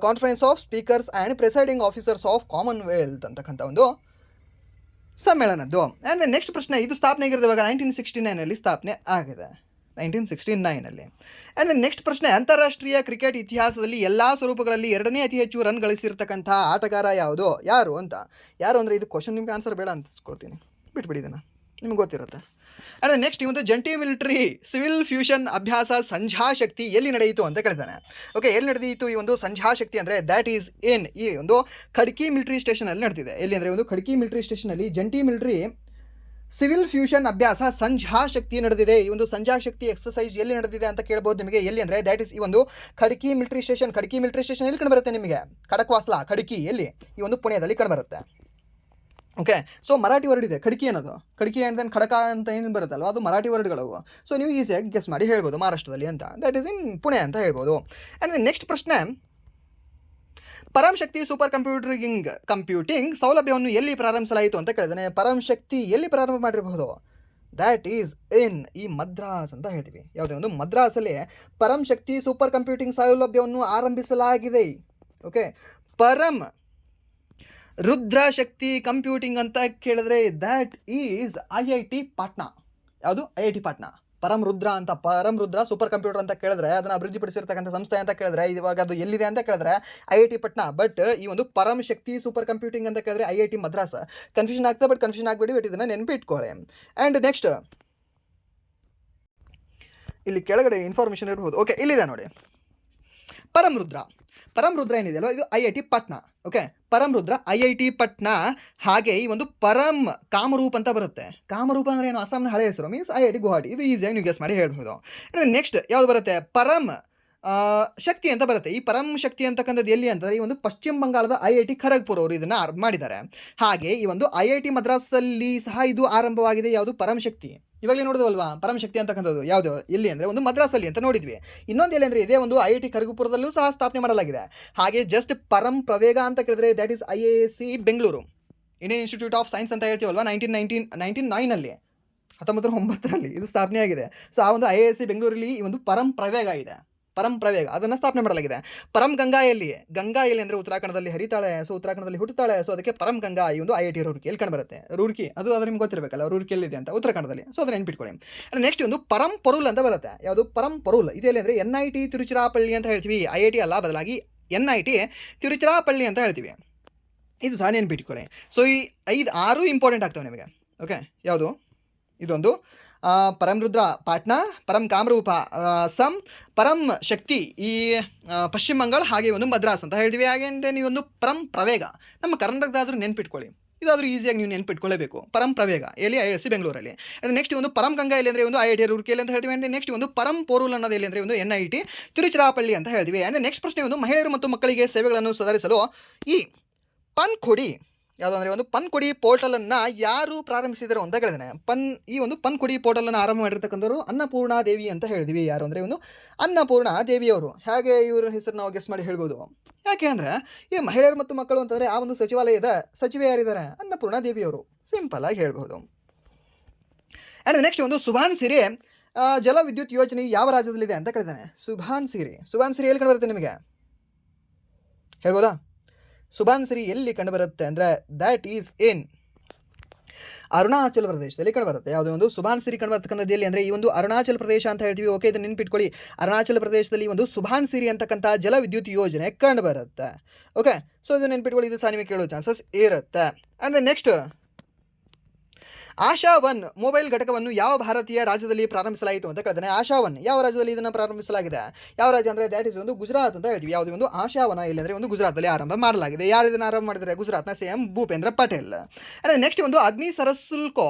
Conference of speakers and presiding officers of Commonwealth ಅಂತಕ್ಕಂಥ ಒಂದು ಸಮ್ಮೇಳನದ್ದು. ಆ್ಯಂಡ್ ನೆಕ್ಸ್ಟ್ ಪ್ರಶ್ನೆ, ಇದು ಸ್ಥಾಪನೆ ಆಗಿರೋವಾಗ 1969ರಲ್ಲಿ ಸ್ಥಾಪನೆ ಆಗಿದೆ, 1969ನಲ್ಲಿ. ಆ್ಯಂಡ್ ನೆಕ್ಸ್ಟ್ ಪ್ರಶ್ನೆ, ಅಂತಾರಾಷ್ಟ್ರೀಯ ಕ್ರಿಕೆಟ್ ಇತಿಹಾಸದಲ್ಲಿ ಎಲ್ಲ ಸ್ವರೂಪಗಳಲ್ಲಿ 2ನೇ ಅತಿ ಹೆಚ್ಚು ರನ್ ಗಳಿಸಿರ್ತಕ್ಕಂಥ ಆಟಗಾರ ಯಾರು ಅಂತ? ಯಾರು ಅಂದರೆ ಇದು ಕ್ವಶನ್ ನಿಮ್ಗೆ ಆನ್ಸರ್ ಬೇಡ ಅನ್ಸ್ಕೊಳ್ತೀನಿ, ಬಿಟ್ಬಿಡಿ ಇದನ್ನು, ನಿಮ್ಗೆ ಗೊತ್ತಿರುತ್ತೆ. ಆ್ಯಂಡ್ ನೆಕ್ಸ್ಟ್, ಈ ಒಂದು ಜಂಟಿ ಮಿಲಿಟರಿ ಸಿವಿಲ್ ಫ್ಯೂಷನ್ ಅಭ್ಯಾಸ ಸಂಧ್ಯಾ ಶಕ್ತಿ ಎಲ್ಲಿ ನಡೆಯಿತು ಅಂತ ಕೇಳಿದ್ದಾನೆ. ಓಕೆ, ಎಲ್ಲಿ ನಡೆದಿತ್ತು ಈ ಒಂದು ಸಂಧ್ಯಾ ಶಕ್ತಿ ಅಂದರೆ ದ್ಯಾಟ್ ಈಸ್ ಇನ್ ಈ ಒಂದು ಖಡ್ಕಿ ಮಿಲಿಟರಿ ಸ್ಟೇಷನಲ್ಲಿ ನಡೆದಿದೆ. ಎಲ್ಲಿ ಅಂದರೆ ಒಂದು ಖಡ್ಕಿ ಮಿಲಿಟರಿ ಸ್ಟೇಷನಲ್ಲಿ ಜಂಟಿ ಮಿಲಿಟರಿ ಸಿವಿಲ್ ಫ್ಯೂಷನ್ ಅಭ್ಯಾಸ ಸಂಧ್ಯಾ ಶಕ್ತಿ ನಡೆದಿದೆ. ಈ ಒಂದು ಸಂಧ್ಯಾ ಶಕ್ತಿ ಎಕ್ಸಸೈಸ್ ಎಲ್ಲಿ ನಡೆದಿದೆ ಅಂತ ಕೇಳ್ಬೋದು ನಿಮಗೆ. ಎಲ್ಲಿ ಅಂದರೆ ದ್ಯಾಟ್ ಈಸ್ ಈ ಒಂದು ಖಡ್ಕಿ ಮಿಲಿಟರಿ ಸ್ಟೇಷನ್. ಖಡ್ಕಿ ಮಿಲಿಟರಿ ಸ್ಟೇಷನ್ ಎಲ್ಲಿ ಕಂಡು ಬರುತ್ತೆ ನಿಮಗೆ? ಖಡಕ್ವಾಸ್ಲಾ, ಖಡ್ಕಿ ಎಲ್ಲಿ? ಈ ಒಂದು ಪುಣೆಯಲ್ಲಿ ಕಂಡು ಬರುತ್ತೆ. ಓಕೆ, ಸೊ ಮರಾಠಿ ವರ್ಡ್ ಇದೆ ಖಡ್ಕಿ ಅನ್ನೋದು. ಖಡ್ಕಿ ಆ್ಯಂಡ್ ಖಡಕ ಅಂತ ಏನು ಬರುತ್ತಲ್ವ, ಅದು ಮರಾಠಿ ವರ್ಡ್ಗಳವು. ಸೊ ನೀವು ಈಸಿಯಾಗಿ ಗೆಸ್ ಮಾಡಿ ಹೇಳ್ಬೋದು ಮಹಾರಾಷ್ಟ್ರದಲ್ಲಿ ಅಂತ, ದಟ್ ಈಸ್ ಇನ್ ಪುಣೆ ಅಂತ ಹೇಳ್ಬೋದು. ಆ್ಯಂಡ್ ನೆಕ್ಸ್ಟ್ ಪ್ರಶ್ನೆ, ಪರಂ ಶಕ್ತಿ ಸೂಪರ್ ಕಂಪ್ಯೂಟಿಂಗ್ ಸೌಲಭ್ಯವನ್ನು ಎಲ್ಲಿ ಪ್ರಾರಂಭಿಸಲಾಯಿತು ಅಂತ ಕೇಳಿದಾನೆ. ಪರಂ ಶಕ್ತಿ ಎಲ್ಲಿ ಪ್ರಾರಂಭ ಮಾಡಿರಬಹುದು? ದ್ಯಾಟ್ ಈಸ್ ಇನ್ ಈ ಮದ್ರಾಸ್ ಅಂತ ಹೇಳ್ತೀವಿ. ಯಾವುದೇ ಒಂದು ಮದ್ರಾಸಲ್ಲಿ ಪರಂ ಶಕ್ತಿ ಸೂಪರ್ ಕಂಪ್ಯೂಟಿಂಗ್ ಸೌಲಭ್ಯವನ್ನು ಆರಂಭಿಸಲಾಗಿದೆ. ಓಕೆ, ಪರಂ ರುದ್ರ ಶಕ್ತಿ ಕಂಪ್ಯೂಟಿಂಗ್ ಅಂತ ಕೇಳಿದ್ರೆ ದ್ಯಾಟ್ ಈಸ್ IIT ಪಾಟ್ನಾ. ಯಾವುದು? IIT ಪಾಟ್ನಾ. ಪರಂ ರುದ್ರ ಸೂಪರ್ ಕಂಪ್ಯೂಟರ್ ಅಂತ ಕೇಳಿದ್ರೆ ಅದನ್ನು ಅಭಿವೃದ್ಧಿಪಡಿಸಿರ್ತಕ್ಕಂಥ ಸಂಸ್ಥೆ ಅಂತ ಕೇಳಿದ್ರೆ ಇವಾಗ ಅದು ಎಲ್ಲಿದೆ ಅಂತ ಕೇಳಿದ್ರೆ IIT ಪಟ್ನಾ. ಬಟ್ ಈ ಒಂದು ಪರಂ ಶಕ್ತಿ ಸೂಪರ್ ಕಂಪ್ಯೂಟಿಂಗ್ ಅಂತ ಕೇಳಿದ್ರೆ IIT ಮದ್ರಾಸ್. ಕನ್ಫ್ಯೂಷನ್ ಆಗ್ತದೆ, ಬಟ್ ಕನ್ಫ್ಯೂಷನ್ ಆಗಬೇಡಿ, ಬಟ್ ಇದನ್ನು ನೆನಪಿಟ್ಕೊಳ್ಳಿ. ಆ್ಯಂಡ್ ನೆಕ್ಸ್ಟ್, ಇಲ್ಲಿ ಕೆಳಗಡೆ ಇನ್ಫಾರ್ಮೇಷನ್ ಇರ್ಬೋದು. ಓಕೆ, ಇಲ್ಲಿದೆ ನೋಡಿ, ಪರಂ ರುದ್ರ ಏನಿದೆಯಲ್ಲ ಇದು IIT ಪಾಟ್ನಾ. ಓಕೆ, ಪರಂ ರುದ್ರ IIT ಪಟ್ನಾ. ಹಾಗೆ ಈ ಒಂದು ಪರಂ ಕಾಮರೂಪ್ ಅಂತ ಬರುತ್ತೆ. ಕಾಮರೂಪ ಅಂದರೆ ಏನು? ಅಸ್ಸಾಂನ ಹಳೆ ಹೆಸರು, ಮೀನ್ಸ್ IIT ಗುವಾಹಟಿ. ಇದು ಈಸಿಯಾಗಿ ನೀವು ಗೆಸ್ ಮಾಡಿ ಹೇಳ್ಬೋದು. ನೆಕ್ಸ್ಟ್ ಯಾವುದು ಬರುತ್ತೆ? ಪರಂ ಶಕ್ತಿ ಅಂತ ಬರುತ್ತೆ. ಈ ಪರಂ ಶಕ್ತಿ ಅಂತಕ್ಕಂಥದ್ದು ಎಲ್ಲಿ ಅಂತಂದರೆ ಈ ಒಂದು ಪಶ್ಚಿಮ ಬಂಗಾಳದ IIT ಖರಗ್ಪುರ್ ಅವರು ಇದನ್ನು ಆರಂಭ ಮಾಡಿದ್ದಾರೆ. ಹಾಗೆ ಈ ಒಂದು IIT ಮದ್ರಾಸಲ್ಲಿ ಸಹ ಇದು ಆರಂಭವಾಗಿದೆ. ಯಾವುದು ಪರಂ ಶಕ್ತಿ. ಇವಾಗಲೇ ನೋಡಿದ್ವಲ್ವಾ ಪರಂ ಶಕ್ತಿ ಅಂತಕ್ಕಂಥದ್ದು ಯಾವುದು ಎಲ್ಲಿ ಅಂದರೆ ಒಂದು ಮದ್ರಾಸಲ್ಲಿ ಅಂತ ನೋಡಿದ್ವಿ. ಇನ್ನೊಂದು ಎಲ್ಲಿ ಅಂದರೆ ಇದೇ ಒಂದು IIT ಖರಗ್ಪುರದಲ್ಲೂ ಸಹ ಸ್ಥಾಪನೆ ಮಾಡಲಾಗಿದೆ. ಹಾಗೆ ಜಸ್ಟ್ ಪರಂ ಪ್ರವೇಗ ಅಂತ ಕೇಳಿದ್ರೆ that is IISc Bengaluru, Indian institute of science ಅಂತ ಹೇಳ್ತೀವಲ್ವಾ, 1999 1909 ಇದು ಸ್ಥಾಪನೆ ಆಗಿದೆ. ಸೊ ಆ ಒಂದು IISc ಬೆಂಗಳೂರಲ್ಲಿ ಈ ಒಂದು ಪರಂ ಪ್ರವೇಗ ಇದೆ. ಪರಂ ಪ್ರವೇಗ ಅದನ್ನು ಸ್ಥಾಪನೆ ಮಾಡಲಾಗಿದೆ. ಪರಂ ಗಂಗಾ ಎಲ್ಲಿ ಅಂದರೆ ಉತ್ತರಾಖಂಡದಲ್ಲಿ ಹರಿತಾಳೆ. ಸೊ ಉತ್ತರಾಖಂಡದಲ್ಲಿ ಹುಟ್ಟುತ್ತಾಳೆ. ಸೊ ಅದಕ್ಕೆ ಪರಂ ಗಂಗಾ ಈ ಒಂದು IIT ರೂರ್ಕಿಯಲ್ಲಿ ಕಂಡುಬರುತ್ತೆ. ರೂರ್ಕಿ ಅದು ನಿಮ್ಗೆ ಗೊತ್ತಿರಬೇಕಲ್ಲ, ರೂರ್ಕಿಯಲ್ಲಿದೆ ಅಂತ ಉತ್ತರಾಖಂಡದಲ್ಲಿ. ಸೊ ಅದನ್ನು ನೆನ್ಪಿಟ್ಕೊಳ್ಳಿ. ನೆಕ್ಸ್ಟ್ ಒಂದು ಪರಂ ಪೊರುಲ್ ಅಂತ ಬರುತ್ತೆ. ಯಾವುದು ಪರಂ ಪೊರುಲ್ ಇದೆಲ್ಲಿ ಅಂದರೆ NIT ತಿರುಚಿರಾಪಳ್ಳಿ ಅಂತ ಹೇಳ್ತೀವಿ. IIT ಅಲ್ಲ, ಬದಲಾಗಿ NIT ತಿರುಚಿರಾಪಳ್ಳಿ ಅಂತ ಹೇಳ್ತೀವಿ. ಇದು ಸಹ ನೆನ್ಪಿಟ್ಕೊಳ್ಳಿ. ಸೊ ಈ 6 ಇಂಪಾರ್ಟೆಂಟ್ ಆಗ್ತವೆ ನಿಮಗೆ. ಓಕೆ, ಯಾವುದು ಇದೊಂದು ಪರಂ ರುದ್ರ ಪಾಟ್ನಾ, ಪರಂ ಕಾಮರೂಪ ಅಸ್ಸಾಂ, ಪರಂ ಶಕ್ತಿ ಈ ಪಶ್ಚಿಮ ಬಂಗಾಳ, ಹಾಗೆ ಒಂದು ಮದ್ರಾಸ್ ಅಂತ ಹೇಳ್ತೀವಿ. ಹಾಗೆ ನೀವೊಂದು ಪರಂ ಪ್ರವೇಗ ನಮ್ಮ ಕರ್ನಾಟಕದಾದರೂ ನೆನ್ಪಿಟ್ಕೊಳ್ಳಿ. ಇದಾದರೂ ಈಸಿಯಾಗಿ ನೀವು ನೆನ್ಪಿಟ್ಕೊಳ್ಳೇಬೇಕು. ಪರಂ ಪ್ರವೇಗ ಎಲ್ಲಿ IISc ಬೆಂಗಳೂರಲ್ಲಿ. ಅದು ನೆಕ್ಸ್ಟ್ ಒಂದು ಪರಂ ಗಂಗಾ ಎಲ್ಲಿ ಅಂದರೆ ಒಂದು IIT ರೂರ್ಕಿಯಲ್ಲಿ ಅಂತ ಹೇಳ್ತೀವಿ. ಅಂದರೆ ನೆಕ್ಸ್ಟ್ ಒಂದು ಪರಂ ಪೋರುಲ್ ಅನ್ನೋದು ಎಲ್ಲಿ ಅಂದರೆ ಒಂದು NIT ತಿರುಚಿರಾಪಳ್ಳಿ ಅಂತ ಹೇಳ್ತೀವಿ. ಅಂದರೆ ನೆಕ್ಸ್ಟ್ ಪ್ರಶ್ನೆ ಒಂದು ಮಹಿಳೆಯರು ಮತ್ತು ಮಕ್ಕಳಿಗೆ ಸೇವೆಗಳನ್ನು ಸುಧಾರಿಸಲು ಈ ಪನ್ಖುಡಿ ಯಾವುದು ಅಂದರೆ ಒಂದು ಪನ್ಖುಡಿ ಪೋರ್ಟಲನ್ನು ಯಾರು ಪ್ರಾರಂಭಿಸಿದರು ಅಂತ ಕೇಳಿದಾನೆ. ಈ ಒಂದು ಪನ್ಖುಡಿ ಪೋರ್ಟಲನ್ನು ಆರಂಭ ಮಾಡಿರ್ತಕ್ಕಂಥವ್ರು ಅನ್ನಪೂರ್ಣಾ ದೇವಿ ಅಂತ ಹೇಳಿದ್ವಿ. ಯಾರು ಅಂದರೆ ಒಂದು ಅನ್ನಪೂರ್ಣಾ ದೇವಿಯವರು. ಹಾಗೆ ಇವರ ಹೆಸರು ನಾವು ಗೆಸ್ ಮಾಡಿ ಹೇಳ್ಬೋದು. ಯಾಕೆ ಅಂದರೆ ಈ ಮಹಿಳೆಯರು ಮತ್ತು ಮಕ್ಕಳು ಅಂತಂದರೆ ಆ ಒಂದು ಸಚಿವಾಲಯದ ಸಚಿವೆ ಯಾರಿದ್ದಾರೆ, ಅನ್ನಪೂರ್ಣಾ ದೇವಿಯವರು. ಸಿಂಪಲ್ ಆಗಿ ಹೇಳ್ಬೋದು. ಆ್ಯಂಡ್ ನೆಕ್ಸ್ಟ್ ಒಂದು ಸುಭಾನ್ ಸಿರಿ ಜಲ ವಿದ್ಯುತ್ ಯೋಜನೆ ಯಾವ ರಾಜ್ಯದಲ್ಲಿದೆ ಅಂತ ಕೇಳಿದ್ದಾನೆ. ಸುಭಾನ್ ಸಿರಿ ಎಲ್ಲಿ ಕಂಡುಬರುತ್ತೆ ನಿಮಗೆ ಹೇಳ್ಬೋದಾ? ಸುಭಾನ್ ಸಿರಿ ಎಲ್ಲಿ ಕಂಡುಬರುತ್ತೆ ಅಂದರೆ ದ್ಯಾಟ್ ಈಸ್ ಇನ್ ಅರುಣಾಚಲ ಪ್ರದೇಶದಲ್ಲಿ ಕಂಡುಬರುತ್ತೆ. ಯಾವುದೇ ಒಂದು ಸುಭಾನ್ ಸಿರಿ ಕಂಡುಬರ್ತಕ್ಕಂಥದ್ದು ಎಲ್ಲಿ ಅಂದರೆ ಈ ಒಂದು ಅರುಣಾಚಲ ಪ್ರದೇಶ ಅಂತ ಹೇಳ್ತೀವಿ. ಓಕೆ, ಇದನ್ನು ನೆನ್ಪಿಟ್ಕೊಳ್ಳಿ. ಅರುಣಾಚಲ ಪ್ರದೇಶದಲ್ಲಿ ಒಂದು ಸುಭಾನ್ ಸಿರಿ ಅಂತಕ್ಕಂಥ ಜಲ ವಿದ್ಯುತ್ ಯೋಜನೆ ಕಂಡುಬರುತ್ತೆ. ಓಕೆ, ಸೊ ಇದು ನೆನ್ಪಿಟ್ಕೊಳ್ಳಿ. ಇದು ಸಹ ನಿಮಗೆ ಕೇಳೋ ಚಾನ್ಸಸ್ ಇರುತ್ತೆ. ಅಂದರೆ ನೆಕ್ಸ್ಟ್ ಆಶಾ ಒನ್ ಮೊಬೈಲ್ ಘಟಕವನ್ನು ಯಾವ ಭಾರತೀಯ ರಾಜ್ಯದಲ್ಲಿ ಪ್ರಾರಂಭಿಸಲಾಯಿತು ಅಂತ ಕೇಳಿದಾನೆ. ಆಶಾ ಒನ್ ಯಾವ ರಾಜ್ಯದಲ್ಲಿ ಇದನ್ನು ಪ್ರಾರಂಭಿಸಲಾಗಿದೆ? ಯಾವ ರಾಜ್ಯ ಅಂದರೆ ದ್ಯಾಟ್ ಇಸ್ ಒಂದು ಗುಜರಾತ್ ಅಂತ ಹೇಳ್ತೀವಿ. ಯಾವುದೇ ಒಂದು ಆಶಾವನ ಇಲ್ಲಿ ಅಂದರೆ ಒಂದು ಗುಜರಾತಲ್ಲಿ ಆರಂಭ ಮಾಡಲಾಗಿದೆ. ಯಾರು ಇದನ್ನು ಆರಂಭ ಮಾಡಿದರೆ? ಗುಜರಾತ್ನ CM ಭೂಪೇಂದ್ರ ಪಟೇಲ್. ಅಂದರೆ ನೆಕ್ಸ್ಟ್ ಒಂದು ಅಗ್ನಿ ಸರಸುಲ್ಕೋ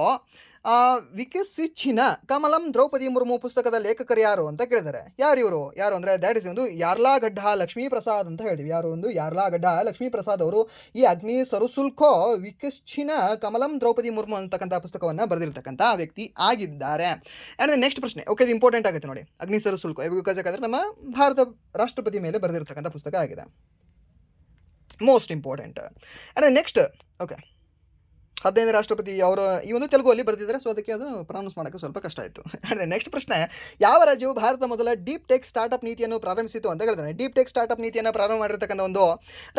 ವಿಕಸಿಚ್ಚಿನ ಕಮಲಂ ದ್ರೌಪದಿ ಮುರ್ಮು ಪುಸ್ತಕದ ಲೇಖಕರು ಯಾರು ಅಂತ ಕೇಳಿದ್ದಾರೆ. ಯಾರು ಅಂದರೆ ದ್ಯಾಟ್ ಇಸ್ ಒಂದು ಯಾರ್ಲಾಗಡ್ಡ ಲಕ್ಷ್ಮೀ ಪ್ರಸಾದ್ ಅಂತ ಹೇಳ್ತೀವಿ. ಯಾರು ಒಂದು ಯಾರ್ಲಾಗಡ್ಡ ಲಕ್ಷ್ಮೀ ಪ್ರಸಾದ್ ಅವರು ಈ ಅಗ್ನಿ ಸರಸುಲ್ಕೋ ವಿಕಸಿಚ್ಚಿನ ಕಮಲಂ ದ್ರೌಪದಿ ಮುರ್ಮು ಅಂತಕ್ಕಂಥ ಪುಸ್ತಕವನ್ನು ಬರೆದಿರ್ತಕ್ಕಂಥ ವ್ಯಕ್ತಿ ಆಗಿದ್ದಾರೆ. ಆ್ಯಂಡ್ ನೆಕ್ಸ್ಟ್ ಪ್ರಶ್ನೆ, ಓಕೆ, ಇದು ಇಂಪಾರ್ಟೆಂಟ್ ಆಗುತ್ತೆ ನೋಡಿ. ಅಗ್ನಿ ಸರಸುಲ್ಕೋ ಯಾಕಂದರೆ ನಮ್ಮ ಭಾರತ ರಾಷ್ಟ್ರಪತಿ ಮೇಲೆ ಬರೆದಿರ್ತಕ್ಕಂಥ ಪುಸ್ತಕ ಆಗಿದೆ. Most important. And next okay 15ನೇ ರಾಷ್ಟ್ರಪತಿ ಅವರು ಈ ಒಂದು ತೆಲುಗುಲ್ಲಿ ಬರೆದಿದ್ದಾರೆ. ಸೊ ಅದಕ್ಕೆ ಅದು ಪ್ರೊನೌನ್ಸ್ ಮಾಡೋಕ್ಕೆ ಸ್ವಲ್ಪ ಕಷ್ಟ ಆಯಿತು. ನೆಕ್ಸ್ಟ್ ಪ್ರಶ್ನೆ, ಯಾವ ರಾಜ್ಯವು ಭಾರತದ ಮೊದಲ ಡೀಪ್ ಟೆಕ್ ಸ್ಟಾರ್ಟಪ್ ನೀತಿಯನ್ನು ಪ್ರಾರಂಭಿಸಿತು ಅಂತ ಹೇಳ್ತಾನೆ. ಡೀಪ್ ಟೆಕ್ ಸ್ಟಾರ್ಟಪ್ ನೀತಿಯನ್ನು ಪ್ರಾರಂಭ ಮಾಡಿರ್ತಕ್ಕಂಥ ಒಂದು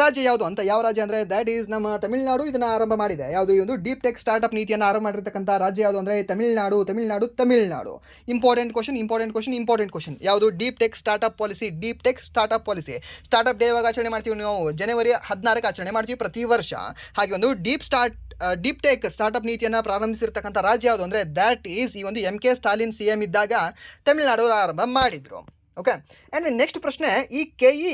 ರಾಜ್ಯ ಯಾವುದು ಅಂತ. ಯಾವ ರಾಜ್ಯ ಅಂದರೆ ದ್ಯಾಟ್ ಈಸ್ ನಮ್ಮ ತಮಿಳುನಾಡು ಇದನ್ನು ಆರಂಭ ಮಾಡಿದೆ. ಯಾವುದು ಈ ಒಂದು ಡೀಪ್ ಟೆಕ್ ಸ್ಟಾರ್ಟಪ್ ನೀತಿಯನ್ನು ಆರಂಭ ಮಾಡಿರ್ತಕ್ಕಂಥ ರಾಜ್ಯ ಯಾವುದು ಅಂದರೆ ತಮಿಳುನಾಡು. Important question. ಯಾವುದು deep tech startup policy. Startup day ಯಾವಾಗ ಆಚರಣೆ ಮಾಡ್ತೀವಿ ನಾವು? ಜನವರಿ 16ಕ್ಕೆ ಆಚರಣೆ ಮಾಡ್ತೀವಿ ಪ್ರತಿ ವರ್ಷ. ಹಾಗೆ ಒಂದು ಡೀಪ್ ಟೆಕ್ ಸ್ಟಾರ್ಟಪ್ ನೀತಿಯನ್ನು ಪ್ರಾರಂಭಿಸಿರ್ತಕ್ಕಂಥ ರಾಜ್ಯ ಯಾವುದು ಅಂದರೆ ದ್ಯಾಟ್ ಈಸ್ ಈ ಒಂದು MK ಸ್ಟಾಲಿನ್ CM ಇದ್ದಾಗ ತಮಿಳುನಾಡು ಆರಂಭ ಮಾಡಿದರು. ಓಕೆ, ಆ್ಯಂಡ್ ನೆಕ್ಸ್ಟ್ ಪ್ರಶ್ನೆ, ಈ KE